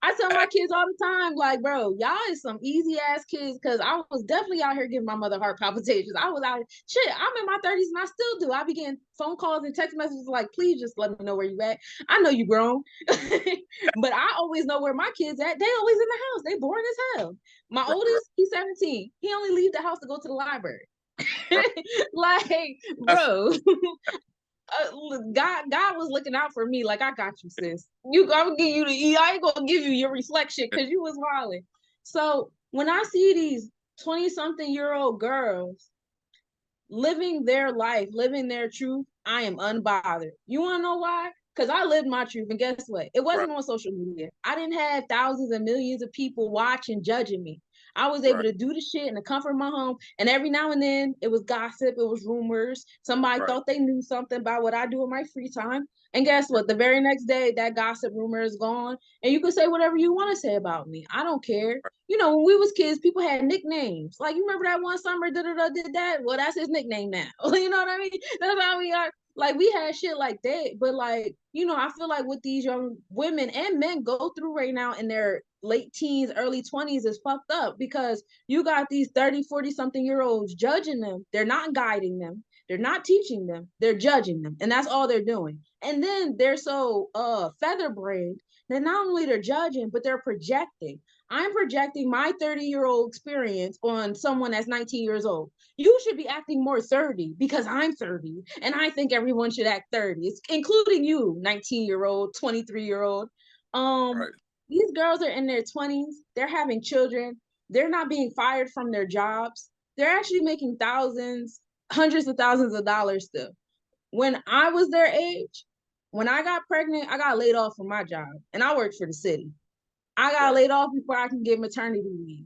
I tell my kids all the time, like, bro, y'all is some easy ass kids, because I was definitely out here giving my mother heart palpitations. I was out, shit, I'm in my 30s and I still do. I be getting phone calls and text messages like, please just let me know where you at. I know you grown. But I always know where my kids at. They always in the house. They boring as hell. My Right. Right. oldest, he's 17. He only leave the house to go to the library. Right. Like, That's bro, God was looking out for me. Like, I got you, sis. I'm gonna give you I ain't gonna give you your reflection because you was wilding. So when I see these 20-something-year-old girls living their life, living their truth, I am unbothered. You wanna know why? Because I lived my truth, and guess what? It right. wasn't on social media. I didn't have thousands and millions of people watching, judging me. I was able Right. to do the shit in the comfort of my home. And every now and then it was gossip, it was rumors. Somebody Right. thought they knew something about what I do in my free time. And guess what? The very next day, that gossip rumor is gone. And you can say whatever you want to say about me. I don't care. When we was kids, people had nicknames. Like, you remember that one summer did that? Well, that's his nickname now. You know what I mean? That's how we are. Like, we had shit like that. But like, I feel like what these young women and men go through right now in their late teens, early 20s is fucked up, because you got these 30, 40 something year olds judging them. They're not guiding them. They're not teaching them, they're judging them, and that's all they're doing. And then they're so featherbrained that not only they're judging, but they're projecting. I'm projecting my 30-year-old experience on someone that's 19 years old. You should be acting more 30 because I'm 30 and I think everyone should act 30. It's including you, 19-year-old, 23-year-old. Right. These girls are in their 20s, they're having children, they're not being fired from their jobs. They're actually making thousands, hundreds of thousands of dollars still. When I was their age, when I got pregnant, I got laid off from my job and I worked for the city. I got laid off before I can get maternity leave.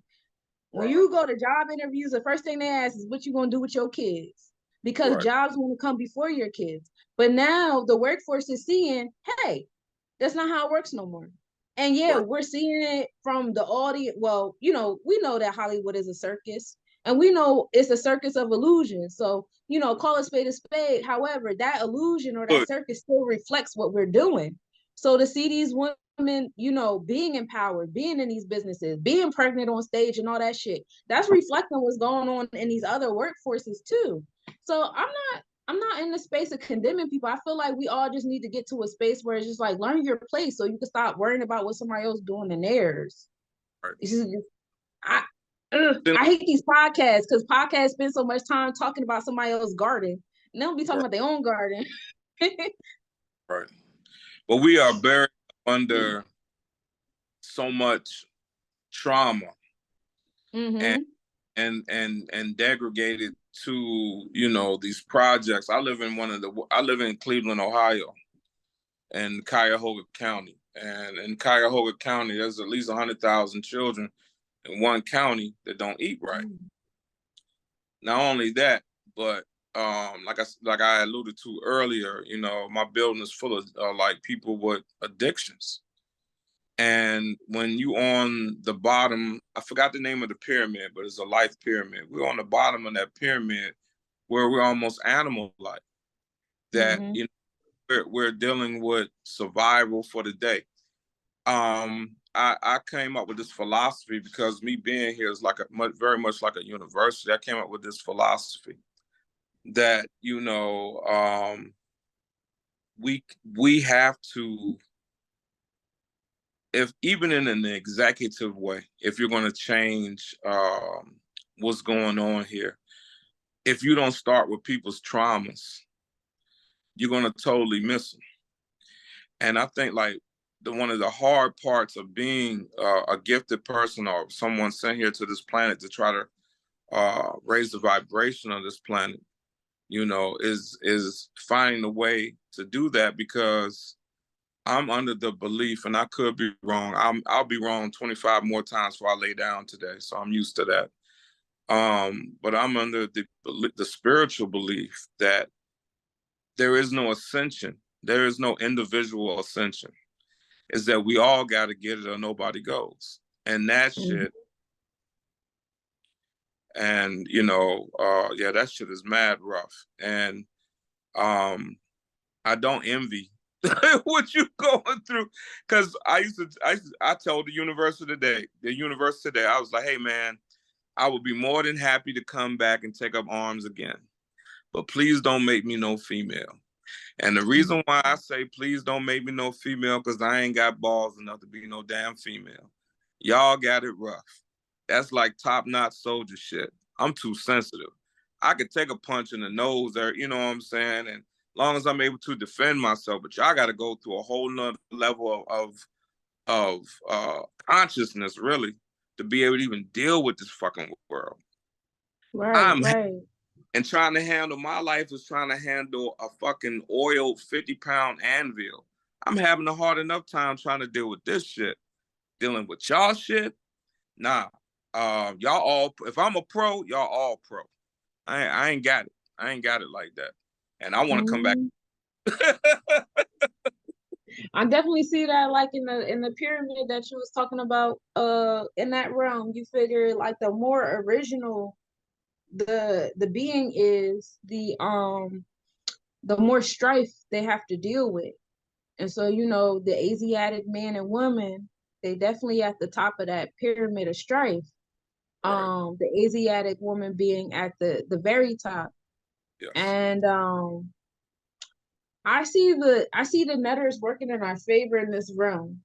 When you go to job interviews, the first thing they ask is what you gonna do with your kids, because jobs want to come before your kids. But now the workforce is seeing, hey, that's not how it works no more. And yeah, we're seeing it from the audience. Well, we know that Hollywood is a circus, and we know it's a circus of illusion. So, call a spade a spade. However, that illusion or that circus still reflects what we're doing. So to see these women, being empowered, being in these businesses, being pregnant on stage and all that shit, that's reflecting what's going on in these other workforces too. So I'm not in the space of condemning people. I feel like we all just need to get to a space where it's just like, learn your place so you can stop worrying about what somebody else doing in theirs. Right. I hate these podcasts because podcasts spend so much time talking about somebody else's garden and they'll be talking about their own garden. Right. But we are buried under so much trauma and degraded to these projects. I live in Cleveland, Ohio, in Cuyahoga County, and in Cuyahoga County there's at least 100,000 children in one county that don't eat right. Not only that, but like I alluded to earlier, my building is full of like people with addictions. And when you on the bottom, I forgot the name of the pyramid, but it's a life pyramid. We're on the bottom of that pyramid where we're almost animal-like. That we're dealing with survival for the day. I came up with this philosophy because me being here is very much like a university. I came up with this philosophy that we have to, if even in an executive way, if you're going to change what's going on here, if you don't start with people's traumas, you're going to totally miss them. And I think one of the hard parts of being a gifted person or someone sent here to this planet to try to raise the vibration of this planet, is finding a way to do that, because I'm under the belief, and I could be wrong. I'll be wrong 25 more times before I lay down today, so I'm used to that. But I'm under the spiritual belief that there is no ascension. There is no individual ascension. Is that we all got to get it or nobody goes. And that shit, and that shit is mad rough. And I don't envy what you going through, because I told the university today, I was like, hey man, I would be more than happy to come back and take up arms again, but please don't make me no female. And the reason why I say please don't make me no female, because I ain't got balls enough to be no damn female. Y'all got it rough. That's like top-notch soldier shit. I'm too sensitive. I could take a punch in the nose there, you know what I'm saying? And as long as I'm able to defend myself, but y'all got to go through a whole nother level of consciousness, really, to be able to even deal with this fucking world. Right. And trying to handle my life is trying to handle a fucking oiled 50-pound anvil. I'm having a hard enough time trying to deal with this shit. Dealing with y'all shit, nah. Y'all all, if I'm a pro, y'all all pro. I ain't got it. I ain't got it like that. And I want to come back. I definitely see that, like in the pyramid that you was talking about, in that realm. You figure like the more original the being is, the more strife they have to deal with. And so the Asiatic man and woman, they definitely at the top of that pyramid of strife. The Asiatic woman being at the very top. Yes. And I see the netters working in our favor in this realm.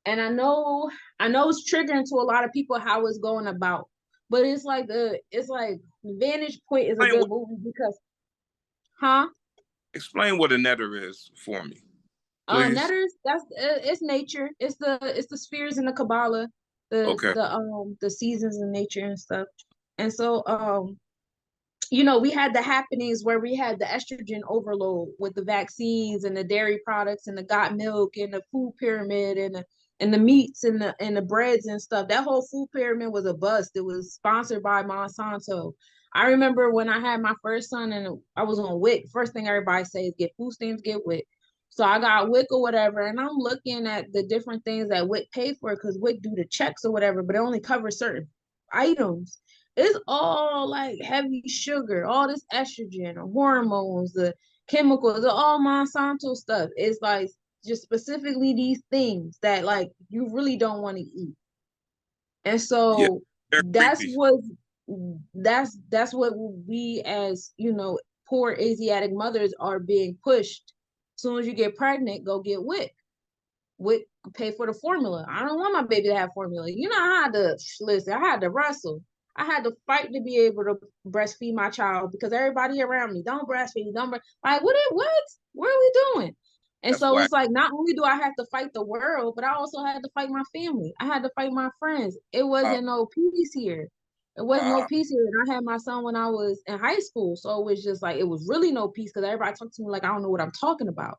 And I know it's triggering to a lot of people how it's going about. But it's like Vantage Point is a good movie because Explain what a netter is for me, please. Netters, it's nature. It's the spheres in the Kabbalah, the seasons in nature and stuff. And so we had the happenings where we had the estrogen overload with the vaccines and the dairy products and the got milk and the food pyramid and the meats and the breads and stuff. That whole food pyramid was a bust. It was sponsored by Monsanto. I remember when I had my first son and I was on WIC, first thing everybody says, get food stamps, get WIC. So I got WIC or whatever, and I'm looking at the different things that WIC pay for because WIC do the checks or whatever, but it only covers certain items. It's all like heavy sugar, all this estrogen, hormones, the chemicals, all Monsanto stuff. It's like just specifically these things that like you really don't want to eat. And so that's what we as poor Asiatic mothers are being pushed. As soon as you get pregnant, go get WIC. WIC pay for the formula. I don't want my baby to have formula. I had to listen, I had to wrestle. I had to fight to be able to breastfeed my child because everybody around me, don't breastfeed, like what? What are we doing? And that's so it's like, not only do I have to fight the world, but I also had to fight my family. I had to fight my friends. It wasn't no peace here. It wasn't no peace here. And I had my son when I was in high school. So it was just like, it was really no peace because everybody talked to me like, I don't know what I'm talking about.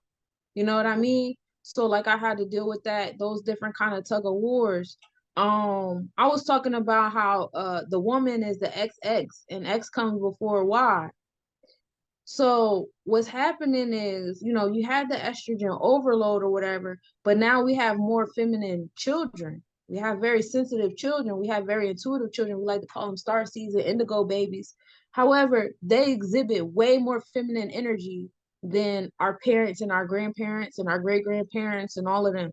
You know what I mean? So like I had to deal with those different kind of tug of wars. I was talking about how the woman is the XX and X comes before Y. So what's happening is, you had the estrogen overload or whatever, but now we have more feminine children. We have very sensitive children. We have very intuitive children. We like to call them starseeds and indigo babies. However, they exhibit way more feminine energy than our parents and our grandparents and our great-grandparents and all of them.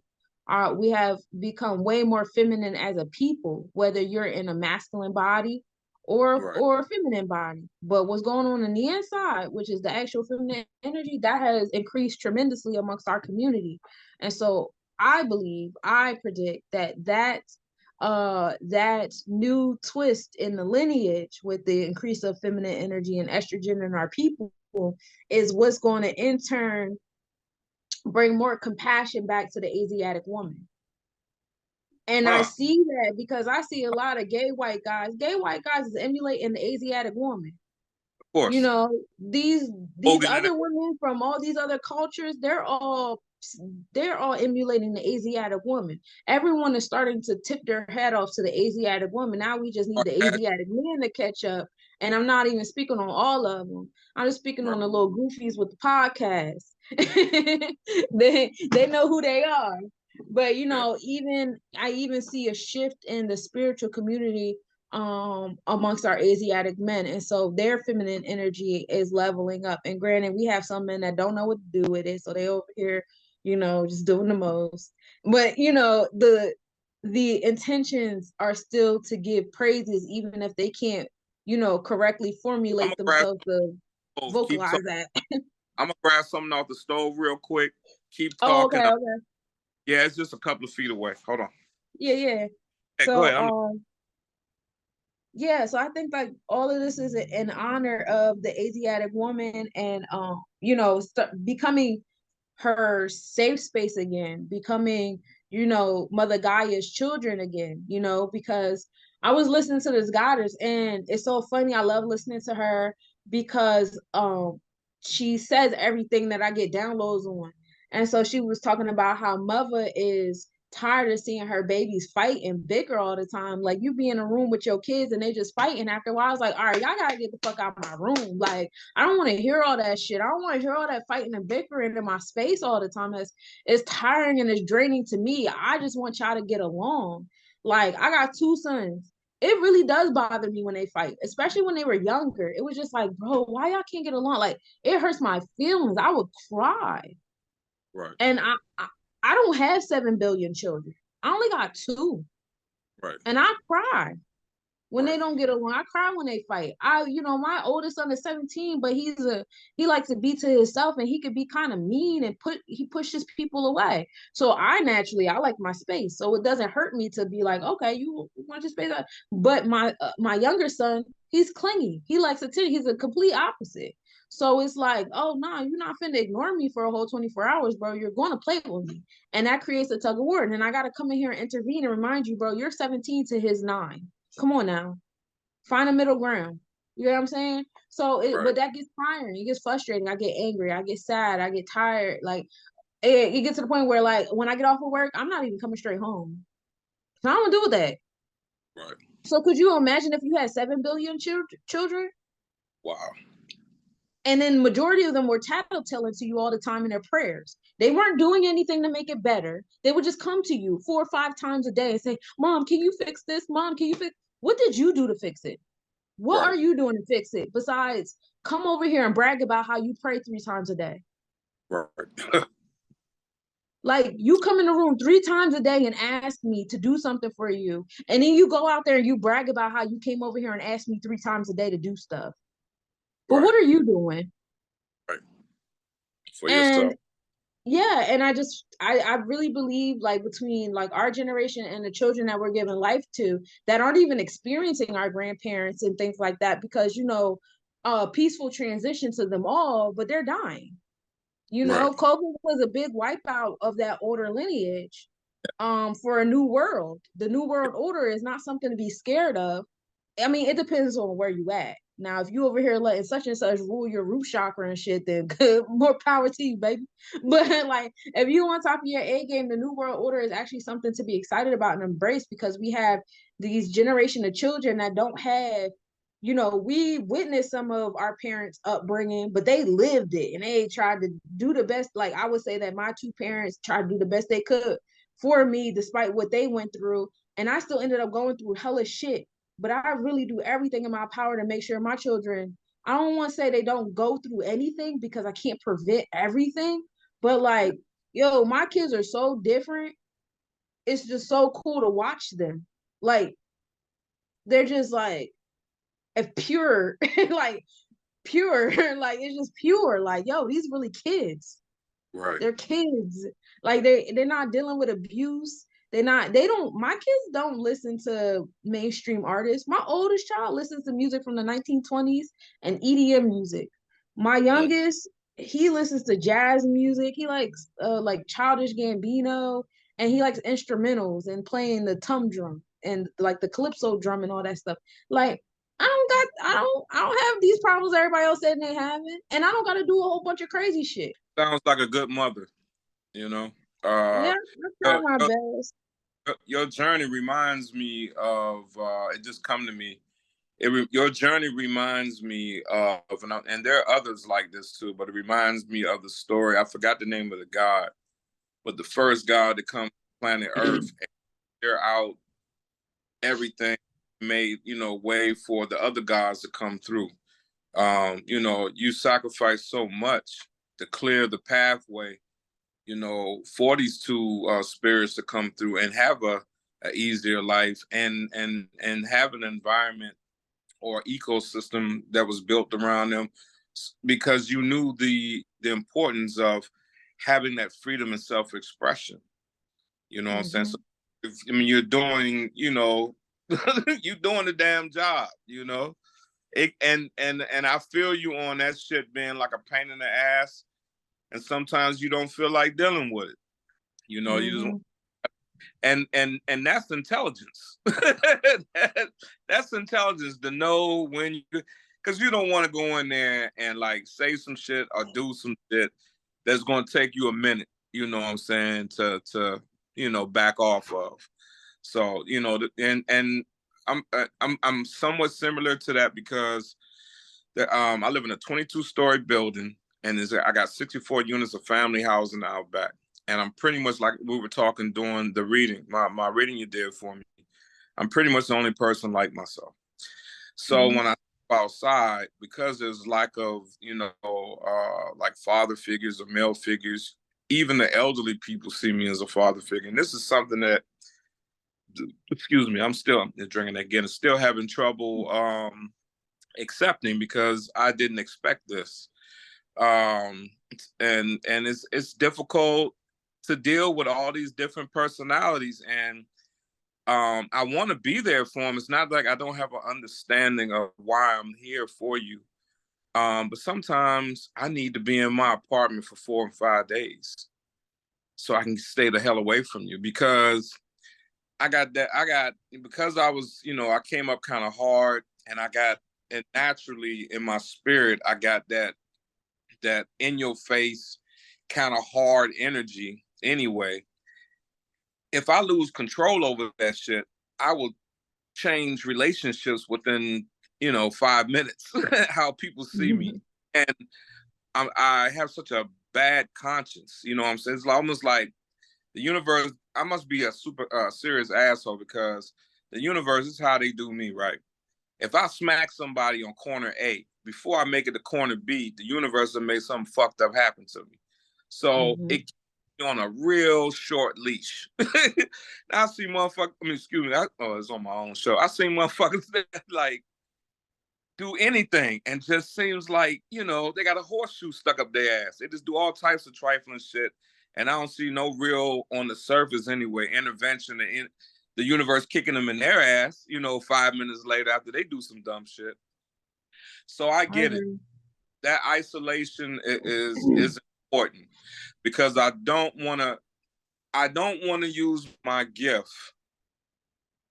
We have become way more feminine as a people, whether you're in a masculine body or a feminine body. But what's going on the inside, which is the actual feminine energy, that has increased tremendously amongst our community. And so I predict that new twist in the lineage with the increase of feminine energy and estrogen in our people is what's going to in turn bring more compassion back to the Asiatic woman. And I see that because I see a lot of gay white guys. Gay white guys is emulating the Asiatic woman. Of course. These other women from all these other cultures, they're all emulating the Asiatic woman. Everyone is starting to tip their head off to the Asiatic woman. Now we just need the Asiatic man to catch up. And I'm not even speaking on all of them. I'm just speaking on the little goofies with the podcast. They know who they are. But I even see a shift in the spiritual community amongst our Asiatic men, and so their feminine energy is leveling up. And granted, we have some men that don't know what to do with it, so they over here just doing the most. But the intentions are still to give praises, even if they can't correctly formulate themselves to vocalize that. I'm gonna grab something off the stove real quick. Keep talking. Okay. Yeah, it's just a couple of feet away. Hold on. Yeah. Hey, So, go ahead. So I think like all of this is in honor of the Asiatic woman and becoming her safe space again, becoming Mother Gaia's children again, because I was listening to this goddess and it's so funny. I love listening to her because she says everything that I get downloads on. And so she was talking about how mother is tired of seeing her babies fight and bicker all the time. Like, you be in a room with your kids and they just fighting. After a while, I was like, all right, y'all gotta get the fuck out of my room. Like, I don't want to hear all that shit. I don't want to hear all that fighting and bickering in my space all the time. It's tiring and it's draining to me. I just want y'all to get along. Like, I got 2 sons. It really does bother me when they fight, especially when they were younger. It was just like, bro, why y'all can't get along? Like, it hurts my feelings. I would cry. Right. And I don't have 7 billion children. I only got 2. Right. And I cry when they don't get along. I cry when they fight. My oldest son is 17, but he likes to be to himself, and he could be kind of mean and he pushes people away. So I like my space. So it doesn't hurt me to be like, okay, you want your space. But my younger son, he's clingy. He likes attention. He's a complete opposite. So it's like, oh no, you're not finna ignore me for a whole 24 hours, bro. You're going to play with me. And that creates a tug of war. And then I got to come in here and intervene and remind you, bro, you're 17 to his 9. Come on now. Find a middle ground. You know what I'm saying? So, but that gets tiring. It gets frustrating. I get angry. I get sad. I get tired. Like, it gets to the point where, like, when I get off of work, I'm not even coming straight home. I don't do that. Right. So could you imagine if you had 7 billion children? Wow. And then majority of them were tattletelling to you all the time in their prayers. They weren't doing anything to make it better. They would just come to you 4 or 5 times a day and say, Mom, can you fix this? Mom, can you fix? What did you do to fix it? What are you doing to fix it? Besides, come over here and brag about how you pray 3 times a day. Right. Like, you come in the room 3 times a day and ask me to do something for you. And then you go out there and you brag about how you came over here and asked me 3 times a day to do stuff. But what are you doing? Right. For yourself. Yeah, and I really believe, like, between like our generation and the children that we're giving life to that aren't even experiencing our grandparents and things like that, because peaceful transition to them all, but they're dying. COVID was a big wipeout of that older lineage for a new world. The new world order is not something to be scared of. I mean, it depends on where you at. Now, if you over here letting such and such rule your root chakra and shit, then good, more power to you, baby. But like, if you on top of your A game, the new world order is actually something to be excited about and embrace, because we have these generation of children that don't have, we witnessed some of our parents' upbringing, but they lived it and they tried to do the best. Like, I would say that my 2 parents tried to do the best they could for me, despite what they went through. And I still ended up going through hella shit. But I really do everything in my power to make sure my children, I don't want to say they don't go through anything, because I can't prevent everything. But like, yo, my kids are so different. It's just so cool to watch them. Like, they're just like, pure, like pure, like it's just pure. Like, yo, these really kids. Right. They're kids. Like, they're not dealing with abuse. My kids don't listen to mainstream artists. My oldest child listens to music from the 1920s and EDM music. My youngest, he listens to jazz music. He likes like Childish Gambino, and he likes instrumentals and playing the drum and like the calypso drum and all that stuff. Like, I don't have these problems everybody else said they having, and I don't got to do a whole bunch of crazy shit. Sounds like a good mother, Yeah, I try my best. Your journey reminds me of it just come to me. Your journey reminds me of, and there are others like this too, but it reminds me of the story. I forgot the name of the god, but the first god to come to planet Earth and clear out everything, made way for the other gods to come through. You sacrifice so much to clear the pathway, for these 2 spirits to come through and have a easier life and have an environment or ecosystem that was built around them, because you knew the importance of having that freedom and self-expression. You know what I'm saying? So, you're doing, you're doing the damn job, and I feel you on that shit being like a pain in the ass. And sometimes you don't feel like dealing with it. You just, and that's intelligence. That's intelligence to know when because you don't want to go in there and like say some shit or do some shit that's going to take you a minute. You know what I'm saying, to back off of. So and I'm somewhat similar to that, because I live in a 22-story building. And I got 64 units of family housing out back. And I'm pretty much, like we were talking during the reading, my reading you did for me, I'm pretty much the only person like myself. So when I go outside, because there's lack of, like father figures or male figures, even the elderly people see me as a father figure. And this is something that excuse me, I'm still drinking again, still having trouble accepting because I didn't expect this. And it's difficult to deal with all these different personalities, and I want to be there for them. It's not like I don't have an understanding of why I'm here for you. But sometimes I need to be in my apartment for 4 or 5 days so I can stay the hell away from you, because because I was, I came up kind of hard, and and naturally in my spirit, I got that in your face kind of hard energy anyway. If I lose control over that shit, I will change relationships within, 5 minutes, how people see me. And I have such a bad conscience, you know what I'm saying? It's almost like the universe, I must be a super serious asshole, because the universe is how they do me, right? If I smack somebody on corner A, before I make it to corner B, the universe will make something fucked up happen to me. So it keeps me on a real short leash. I see motherfuckers, excuse me, it's on my own show. I see motherfuckers that like do anything and just seems like, they got a horseshoe stuck up their ass. They just do all types of trifling shit. And I don't see no real, on the surface anyway, intervention in the universe kicking them in their ass, 5 minutes later after they do some dumb shit. So I get it. That isolation is important, because I don't want to use my gift.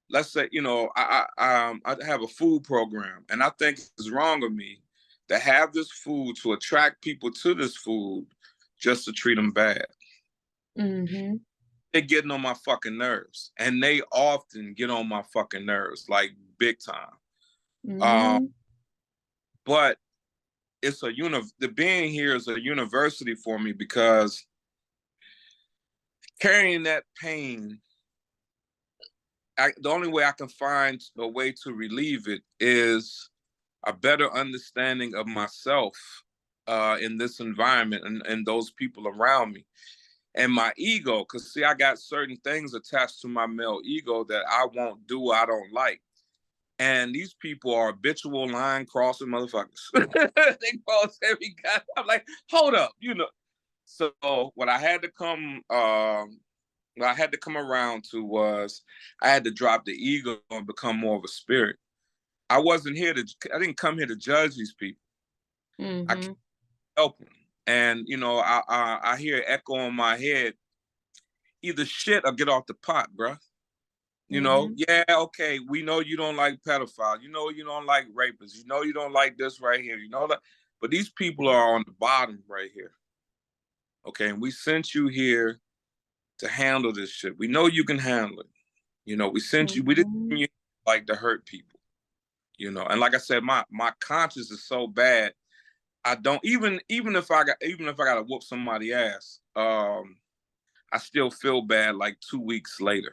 Let's say, I have a food program, and I think it's wrong of me to have this food to attract people to this food just to treat them bad. Mm-hmm. They're getting on my fucking nerves, and they often get on my fucking nerves, like big time. Mm-hmm. But it's the being here is a university for me, because carrying that pain, the only way I can find a way to relieve it is a better understanding of myself in this environment, and those people around me. And my ego, because see, I got certain things attached to my male ego that I won't do, I don't like. And these people are habitual line crossing motherfuckers. They cross every guy. I'm like, hold up, So what I had to come around to was I had to drop the ego and become more of a spirit. I didn't come here to judge these people. Mm-hmm. I can't help them. And, I hear echo in my head, either shit or get off the pot, bruh. Yeah, okay, we know you don't like pedophiles. You don't like rapists. You don't like this right here. That. But these people are on the bottom right here. Okay, and we sent you here to handle this shit. We know you can handle it. We sent you, we didn't send you like to hurt people. And like I said, my conscience is so bad. I don't even if I gotta whoop somebody's ass, I still feel bad like 2 weeks later.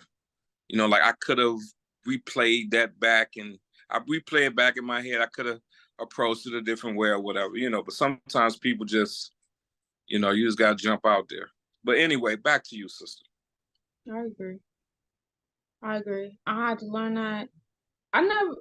Like I could have replayed that back, and I replay it back in my head. I could have approached it a different way or whatever, but sometimes people just, you just gotta jump out there. But anyway, back to you, sister. I agree. I had to learn that. I never.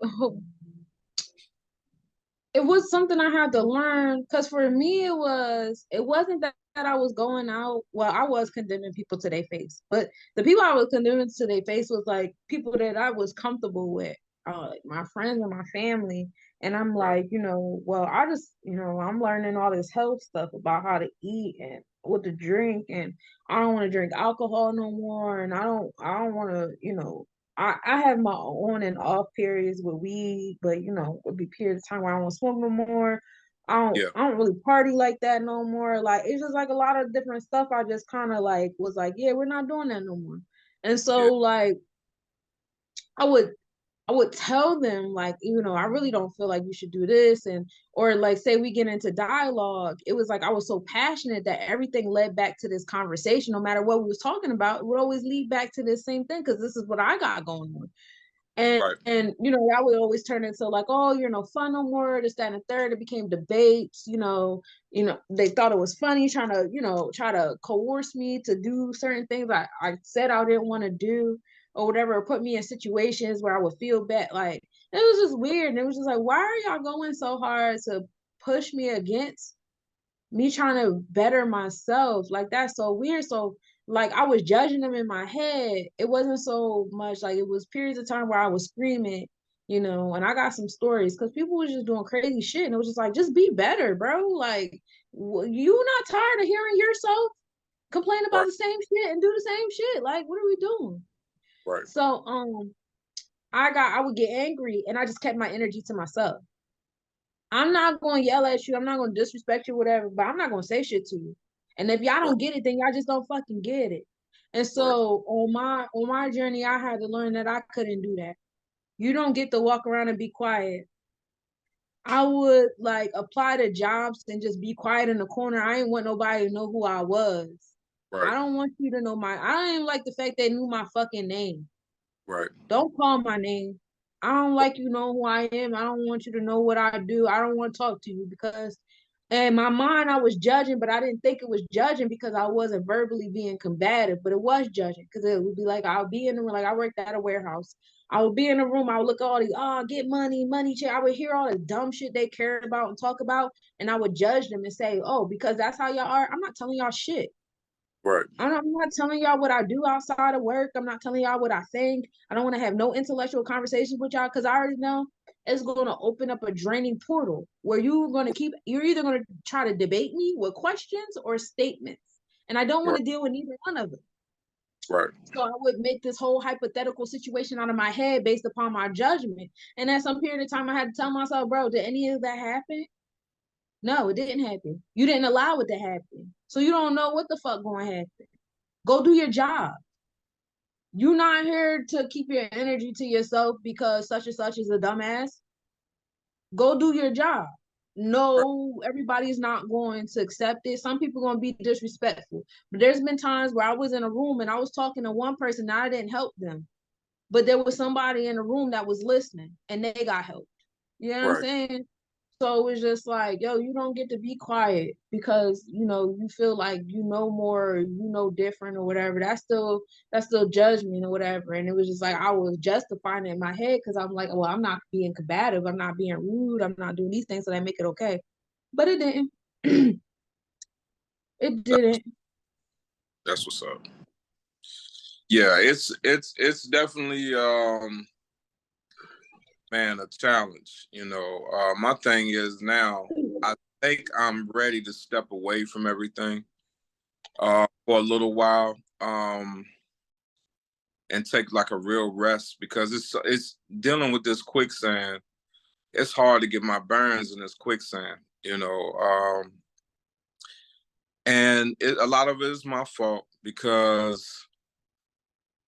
It was something I had to learn, because for me it wasn't that I was going out. Well, I was condemning people to their face, but the people I was condemning to their face was like people that I was comfortable with, like my friends and my family. And I'm like, well, I just, I'm learning all this health stuff about how to eat and what to drink, and I don't want to drink alcohol no more, and I don't want to, I have my on and off periods with weed, but it'll be periods of time where I won't smoke no more. I don't really party like that no more. Like it's just like a lot of different stuff. I just kind of like was like, yeah, we're not doing that no more. And so like I would tell them like, I really don't feel like you should do this, or like say we get into dialogue. It was like I was so passionate that everything led back to this conversation. No matter what we was talking about, it would always lead back to this same thing, because this is what I got going on. And Right. and you know, that would always turn into like, oh, you're no fun no more, this, that, and the third. It became debates, they thought it was funny, trying to, try to coerce me to do certain things I said I didn't want to do or whatever, or put me in situations where I would feel bad. Like, it was just weird. And it was just like, why are y'all going so hard to push me against me trying to better myself? Like, that's so weird. So like, I was judging them in my head. It wasn't so much like, it was periods of time where I was screaming, and I got some stories because people was just doing crazy shit. And it was just like, just be better, bro. Like, you not tired of hearing yourself complain about Right. the same shit and do the same shit? Like, what are we doing? Right. So I would get angry and I just kept my energy to myself. I'm not going to yell at you. I'm not going to disrespect you, whatever, but I'm not going to say shit to you. And if y'all don't get it, then y'all just don't fucking get it. And Right. so on my journey, I had to learn that I couldn't do that. You don't get to walk around and be quiet. I would like apply to jobs and just be quiet in the corner. I ain't want nobody to know who I was. Right. I don't want you to know I don't even like the fact they knew my fucking name. Right. Don't call my name. I don't like you know who I am. I don't want you to know what I do. I don't want to talk to you because in my mind I was judging, but I didn't think it was judging because I wasn't verbally being combative, but it was judging because it would be like I'll be in the room, like I worked at a warehouse. I would be in the room, I would look at all these, get money, money check. I would hear all the dumb shit they cared about and talk about, and I would judge them and say, oh, because that's how y'all are, I'm not telling y'all shit. Right. I'm not telling y'all what I do outside of work. I'm not telling y'all what I think. I don't want to have no intellectual conversations with y'all because I already know it's going to open up a draining portal where you're either going to try to debate me with questions or statements. And I don't want to deal with neither one of them. Right. So I would make this whole hypothetical situation out of my head based upon my judgment. And at some period of time, I had to tell myself, bro, did any of that happen? No, it didn't happen. You didn't allow it to happen. So you don't know what the fuck going to happen. Go do your job. You're not here to keep your energy to yourself because such and such is a dumbass. Go do your job. No, everybody's not going to accept it. Some people are going to be disrespectful. But there's been times where I was in a room and I was talking to one person and I didn't help them. But there was somebody in the room that was listening and they got help. You know what I'm Right. saying? So it was just like, yo, you don't get to be quiet because you feel like you know more, different or whatever. That's still judgment or whatever. And it was just like I was justifying it in my head because I'm like, well, I'm not being combative, I'm not being rude, I'm not doing these things so that make it okay. But it didn't. It didn't. That's what's up. Yeah, it's definitely man, a challenge. My thing is now I think I'm ready to step away from everything for a little while and take like a real rest because it's dealing with this quicksand. It's hard to get my bearings in this quicksand, and a lot of it is my fault because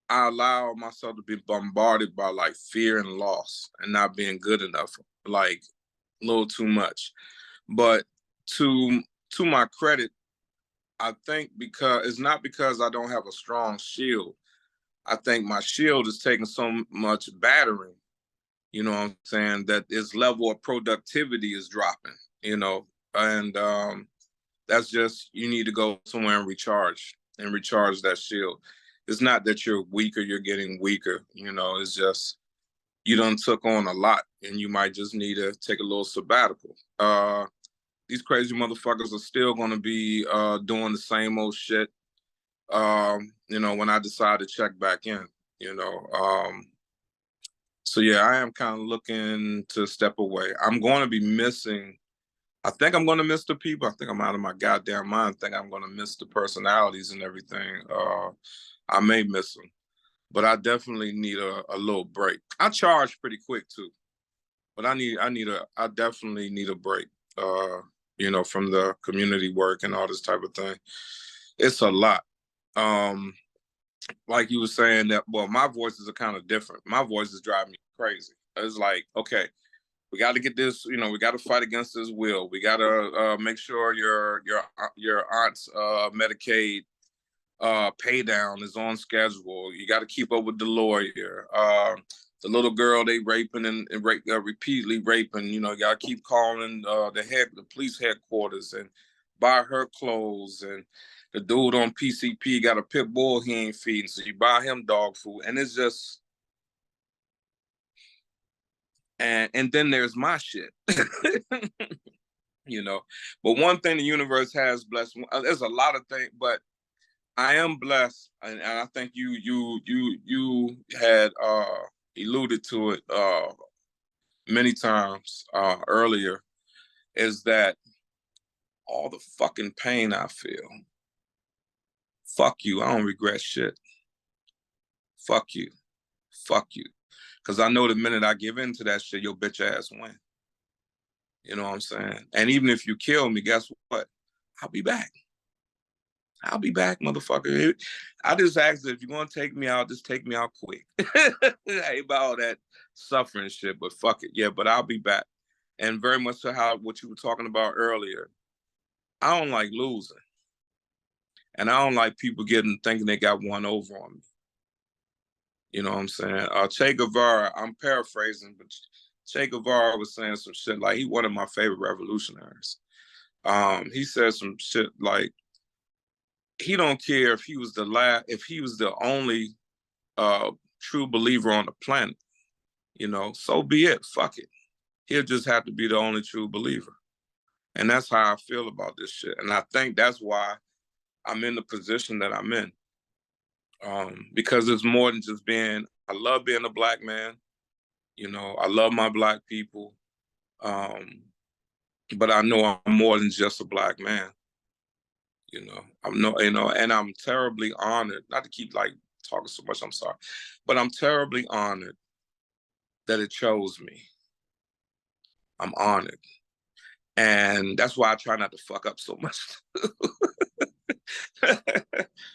I allow myself to be bombarded by like fear and loss and not being good enough, like a little too much. But to my credit, I think because it's not because I don't have a strong shield. I think my shield is taking so much battering, you know what I'm saying, that its level of productivity is dropping, and that's just, you need to go somewhere and recharge that shield. It's not that you're weaker, you're getting weaker, it's just you done took on a lot and you might just need to take a little sabbatical. These crazy motherfuckers are still gonna be doing the same old shit, when I decide to check back in, so yeah, I am kind of looking to step away. I'm going to be missing, I think I'm going to miss the people. I think I'm out of my goddamn mind. I think I'm going to miss the personalities and everything. I may miss them, but I definitely need a little break. I charge pretty quick too, but I definitely need a break, from the community work and all this type of thing. It's a lot. Like you were saying that, well, my voices are kind of different. My voice is driving me crazy. It's like, okay, we got to get this, we got to fight against this will. We got to make sure your aunt's Medicaid pay down is on schedule. You got to keep up with the lawyer. the little girl they raping and repeatedly raping. You know, y'all keep calling the police headquarters and buy her clothes. And the dude on PCP got a pit bull he ain't feeding, so you buy him dog food. And it's just, and then there's my shit. You know, but one thing the universe has blessed, there's a lot of things, but I am blessed, and I think you had alluded to it many times earlier, is that all the fucking pain I feel, fuck you, I don't regret shit. Fuck you. Because I know the minute I give in to that shit, your bitch ass win. You know what I'm saying? And even if you kill me, guess what? I'll be back. I'll be back, motherfucker. I just ask if you're going to take me out, just take me out quick. I ain't about all that suffering shit, but fuck it. Yeah, but I'll be back. And very much so what you were talking about earlier, I don't like losing. And I don't like people thinking they got one over on me. You know what I'm saying? Che Guevara, I'm paraphrasing, but Che Guevara was saying some shit like, he one of my favorite revolutionaries. He said some shit like, he don't care if he was the only true believer on the planet, you know, so be it, fuck it. He'll just have to be the only true believer. And that's how I feel about this shit. And I think that's why I'm in the position that I'm in. Because it's more than just I love being a Black man. You know, I love my Black people. But I know I'm more than just a Black man. You know, and I'm terribly honored, not to keep like talking so much, I'm sorry, but I'm terribly honored that it chose me. I'm honored. And that's why I try not to fuck up so much.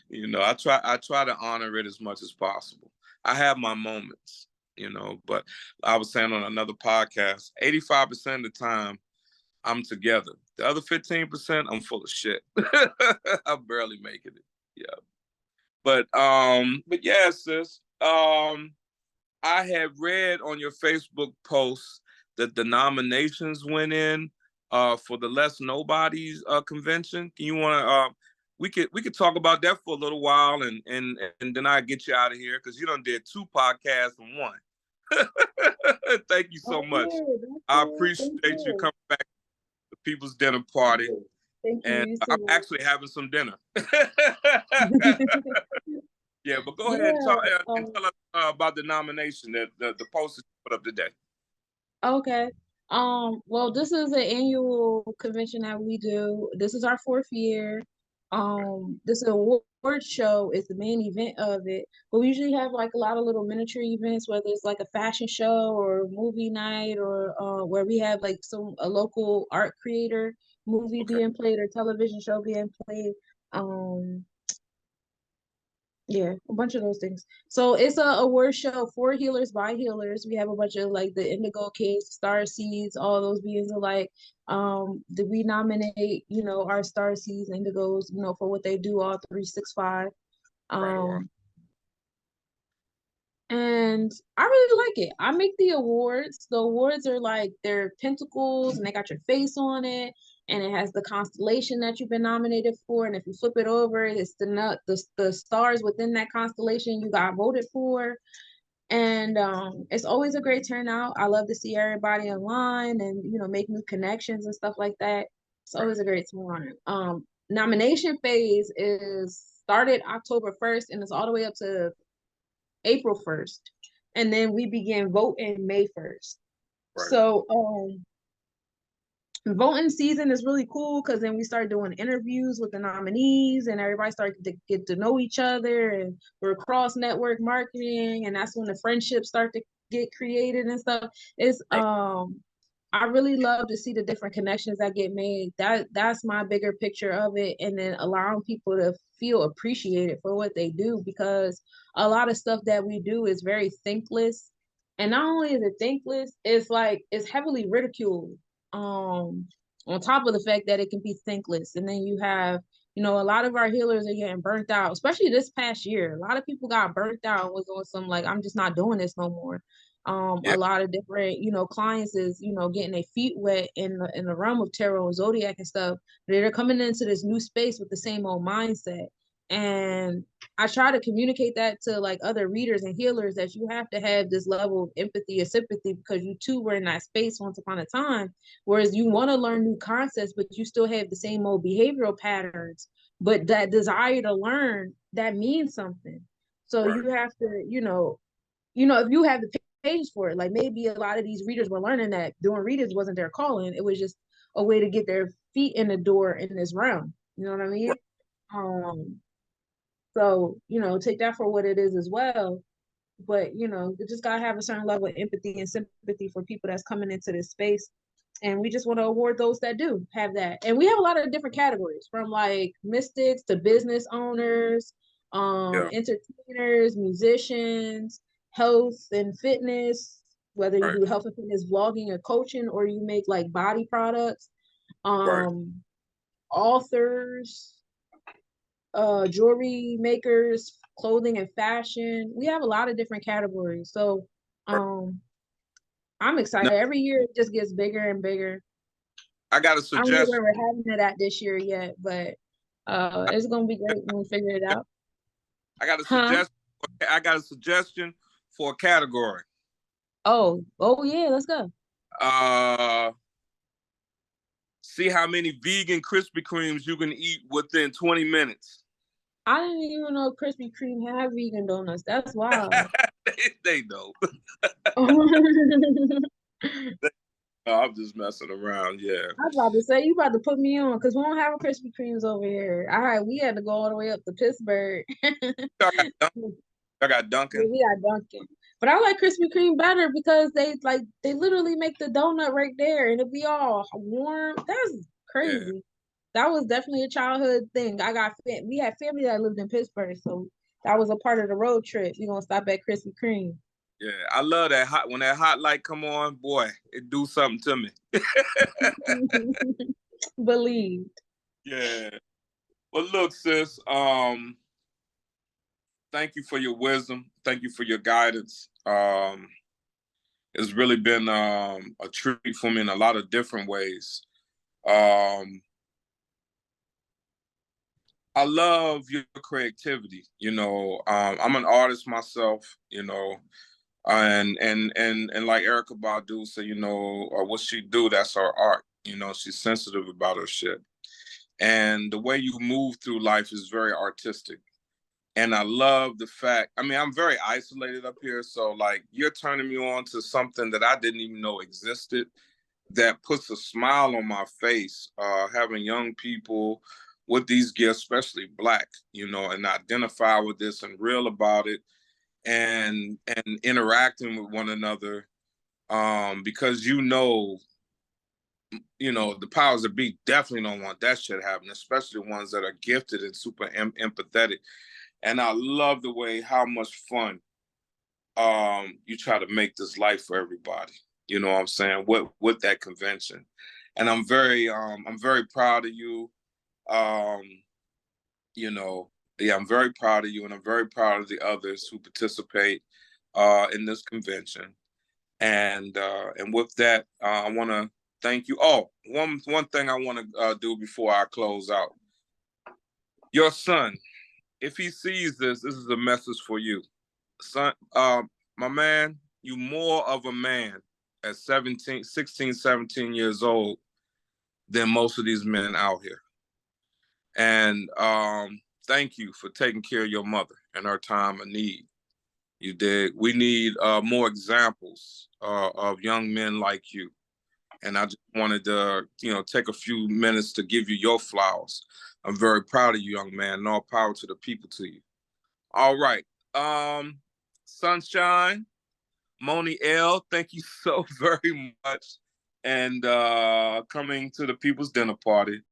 You know, I try to honor it as much as possible. I have my moments, you know, but I was saying on another podcast, 85% of the time I'm together. The other 15%, I'm full of shit. I'm barely making it. Yeah. But yeah, sis. I had read on your Facebook post that the nominations went in for the Less Nobodies convention. You want to we could talk about that for a little while, and then I get you out of here, because you done did 2 podcasts in one. Thank you so much. I appreciate you coming back to the People's Dinner Party. Thank you. And I'm actually having some dinner. Yeah, but go ahead and tell us about the nomination, the post that you put up today. Okay. Well, this is an annual convention that we do. This is our 4th year. This award show is the main event of it, but we usually have like a lot of little miniature events, whether it's like a fashion show or a movie night, or where we have like a local art creator movie being played or television show being played. Yeah, a bunch of those things. So it's a award show for healers by healers. We have a bunch of like the Indigo Kids, Star Seeds, all those beings alike. That we nominate, you know, our Star Seeds, Indigos, you know, for what they do all 365. Right. And I really like it. I make the awards. The awards are like, they're pentacles and they got your face on it, and it has the constellation that you've been nominated for. And if you flip it over, it's the stars within that constellation you got voted for. And it's always a great turnout. I love to see everybody online and, you know, make new connections and stuff like that. It's always a great turnout. Nomination phase is started October 1st and it's all the way up to April 1st, and then we begin voting May 1st. Right. So voting season is really cool, because then we start doing interviews with the nominees and everybody starts to get to know each other, and we're cross network marketing, and that's when the friendships start to get created and stuff. It's I really love to see the different connections that get made. That's my bigger picture of it, and then allowing people to feel appreciated for what they do, because a lot of stuff that we do is very thankless. And not only is it thankless, it's heavily ridiculed. On top of the fact that it can be thankless. And then you have, you know, a lot of our healers are getting burnt out, especially this past year. A lot of people got burnt out and was on some like, I'm just not doing this no more. A lot of different, clients is, getting their feet wet in the realm of tarot and zodiac and stuff. They're coming into this new space with the same old mindset. And I try to communicate that to like other readers and healers, that you have to have this level of empathy and sympathy, because you too were in that space once upon a time. Whereas you want to learn new concepts, but you still have the same old behavioral patterns. But that desire to learn, that means something. So Right. you have to, if you have the page for it, like maybe a lot of these readers were learning that doing readings wasn't their calling. It was just a way to get their feet in the door in this realm. You know what I mean? Right. So, take that for what it is as well. But, you just gotta have a certain level of empathy and sympathy for people that's coming into this space. And we just want to award those that do have that. And we have a lot of different categories, from like mystics to business owners, Yeah. entertainers, musicians, health and fitness, whether you Right. do health and fitness vlogging or coaching, or you make like body products, Right. authors, jewelry makers, clothing and fashion. We have a lot of different categories. So I'm excited. Now, Every year it just gets bigger and bigger. I got a I don't know suggestion. where we're having it at this year yet, but it's gonna be great when we figure it out. I got a Huh? suggestion. I got a suggestion for a category. Oh yeah, let's go. See how many vegan Krispy Kremes you can eat within 20 minutes. I didn't even know Krispy Kreme had vegan donuts. That's wild. They don't. I'm just messing around. Yeah. I was about to say, you about to put me on, because we don't have a Krispy Kremes over here. All right, we had to go all the way up to Pittsburgh. I got Dunkin'. Yeah, we got Dunkin'. But I like Krispy Kreme better because they literally make the donut right there and it'll be all warm. That's crazy. Yeah. That was definitely a childhood thing. We had family that lived in Pittsburgh, so that was a part of the road trip. We're gonna stop at Krispy Kreme. Yeah, I love that when that hot light come on, boy, it do something to me. Believed. Yeah. Well, look, sis, thank you for your wisdom. Thank you for your guidance. It's really been a treat for me in a lot of different ways. I love your creativity. I'm an artist myself, and like Erykah Badu said, what she do, that's her art. She's sensitive about her shit. And the way you move through life is very artistic. And I love the fact, I'm very isolated up here. So like you're turning me on to something that I didn't even know existed, that puts a smile on my face, having young people with these gifts, especially Black, and identify with this and real about it and interacting with one another. Because the powers that be definitely don't want that shit happening, especially the ones that are gifted and super empathetic. And I love the way how much fun you try to make this life for everybody. You know what I'm saying? With that convention. And I'm very proud of you. I'm very proud of you, and I'm very proud of the others who participate in this convention. And with that, I want to thank you. Oh, one thing I want to do before I close out. Your son, if he sees this is a message for you. Son, my man, you more of a man at 16, 17 years old than most of these men out here. And thank you for taking care of your mother in her time of need. You did. We need more examples of young men like you. And I just wanted to, take a few minutes to give you your flowers. I'm very proud of you, young man, and all power to the people to you. All right. Sunshine, Monie L, thank you so very much. And coming to the People's Dinner Party.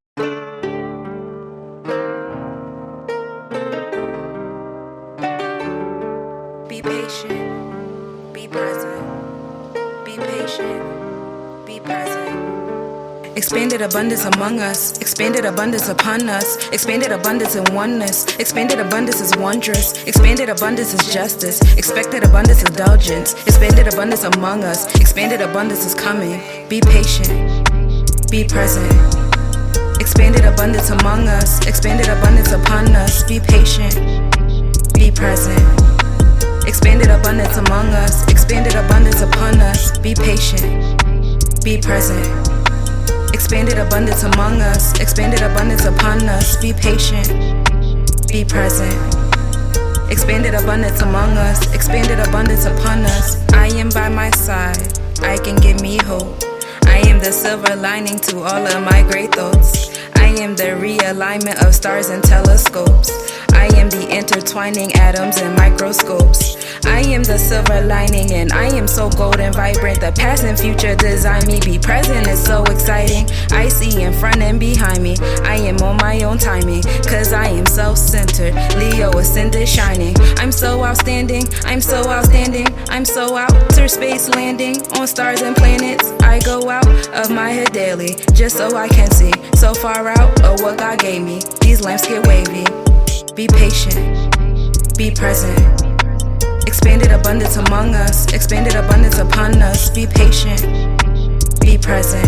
Be patient, be present. Be patient, be present. Expanded abundance among us, expanded abundance upon us, expanded abundance in oneness, expanded abundance is wondrous, expanded abundance is justice, expected abundance is indulgence, expanded abundance among us, expanded abundance is coming. Be patient, be present. Expanded abundance among us, expanded abundance upon us, be patient, be present. Expanded abundance among us, expanded abundance upon us, be patient, be present. Expanded abundance among us, expanded abundance upon us, be patient, be present. Expanded abundance among us, expanded abundance upon us. I am by my side, I can give me hope. I am the silver lining to all of my great thoughts. I am the realignment of stars and telescopes. I am the intertwining atoms and microscopes. I am the silver lining and I am so golden vibrant. The past and future design me. Be present is so exciting. I see in front and behind me. I am on my own timing, cause I am self-centered. Leo ascended shining. I'm so outstanding, I'm so outstanding. I'm so outer space landing on stars and planets. I go out of my head daily just so I can see so far out of what God gave me. These lamps get wavy. Be patient, be present. Expanded abundance among us, expanded abundance upon us. Be patient, be present.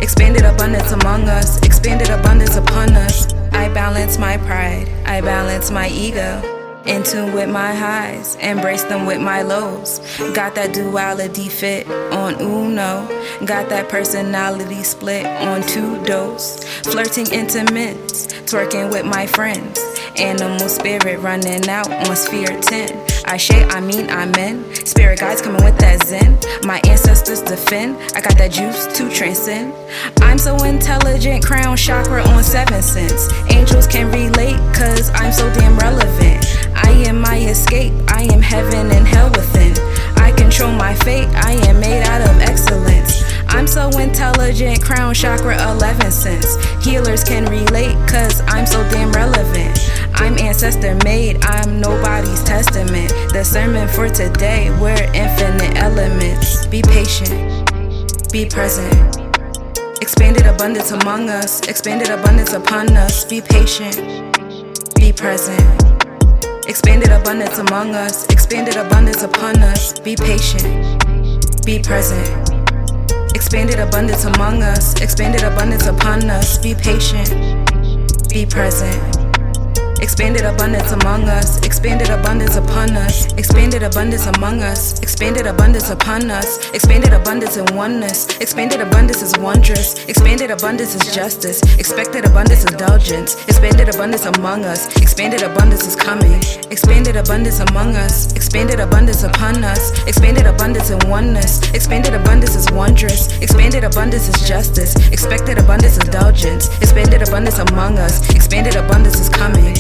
Expanded abundance among us, expanded abundance upon us. I balance my pride, I balance my ego. In tune with my highs, embrace them with my lows. Got that duality fit on Uno. Got that personality split on 2 dose. Flirting intimates, twerking with my friends. Animal spirit running out on sphere 10. Amen. Spirit guides coming with that zen. My ancestors defend. I got that juice to transcend. I'm so intelligent, crown chakra on 7 sense. Angels can relate, cause I'm so damn relevant. I am my escape, I am heaven and hell within. I control my fate, I am made out of excellence. I'm so intelligent, crown chakra 11 sense. Healers can relate, cause I'm so damn relevant. I'm ancestor made, I'm nobody's testament. The sermon for today, we're infinite elements. Be patient, be present. Expanded abundance among us, expanded abundance upon us. Be patient, be present. Expanded abundance among us, expanded abundance upon us. Be patient, be present. Expanded abundance among us, expanded abundance upon us. Be patient, be present. Expanded abundance among us, expanded abundance upon us. Expanded abundance among us, expanded abundance upon us. Expanded abundance in oneness, expanded abundance is wondrous. Expanded abundance is justice, expected abundance is indulgence. Expanded abundance among us, expanded abundance is coming. Expanded abundance among us, expanded abundance upon us. Expanded abundance in oneness, expanded abundance is wondrous. Expanded abundance is justice, expected abundance is indulgence. Expanded abundance among us, expanded abundance is coming.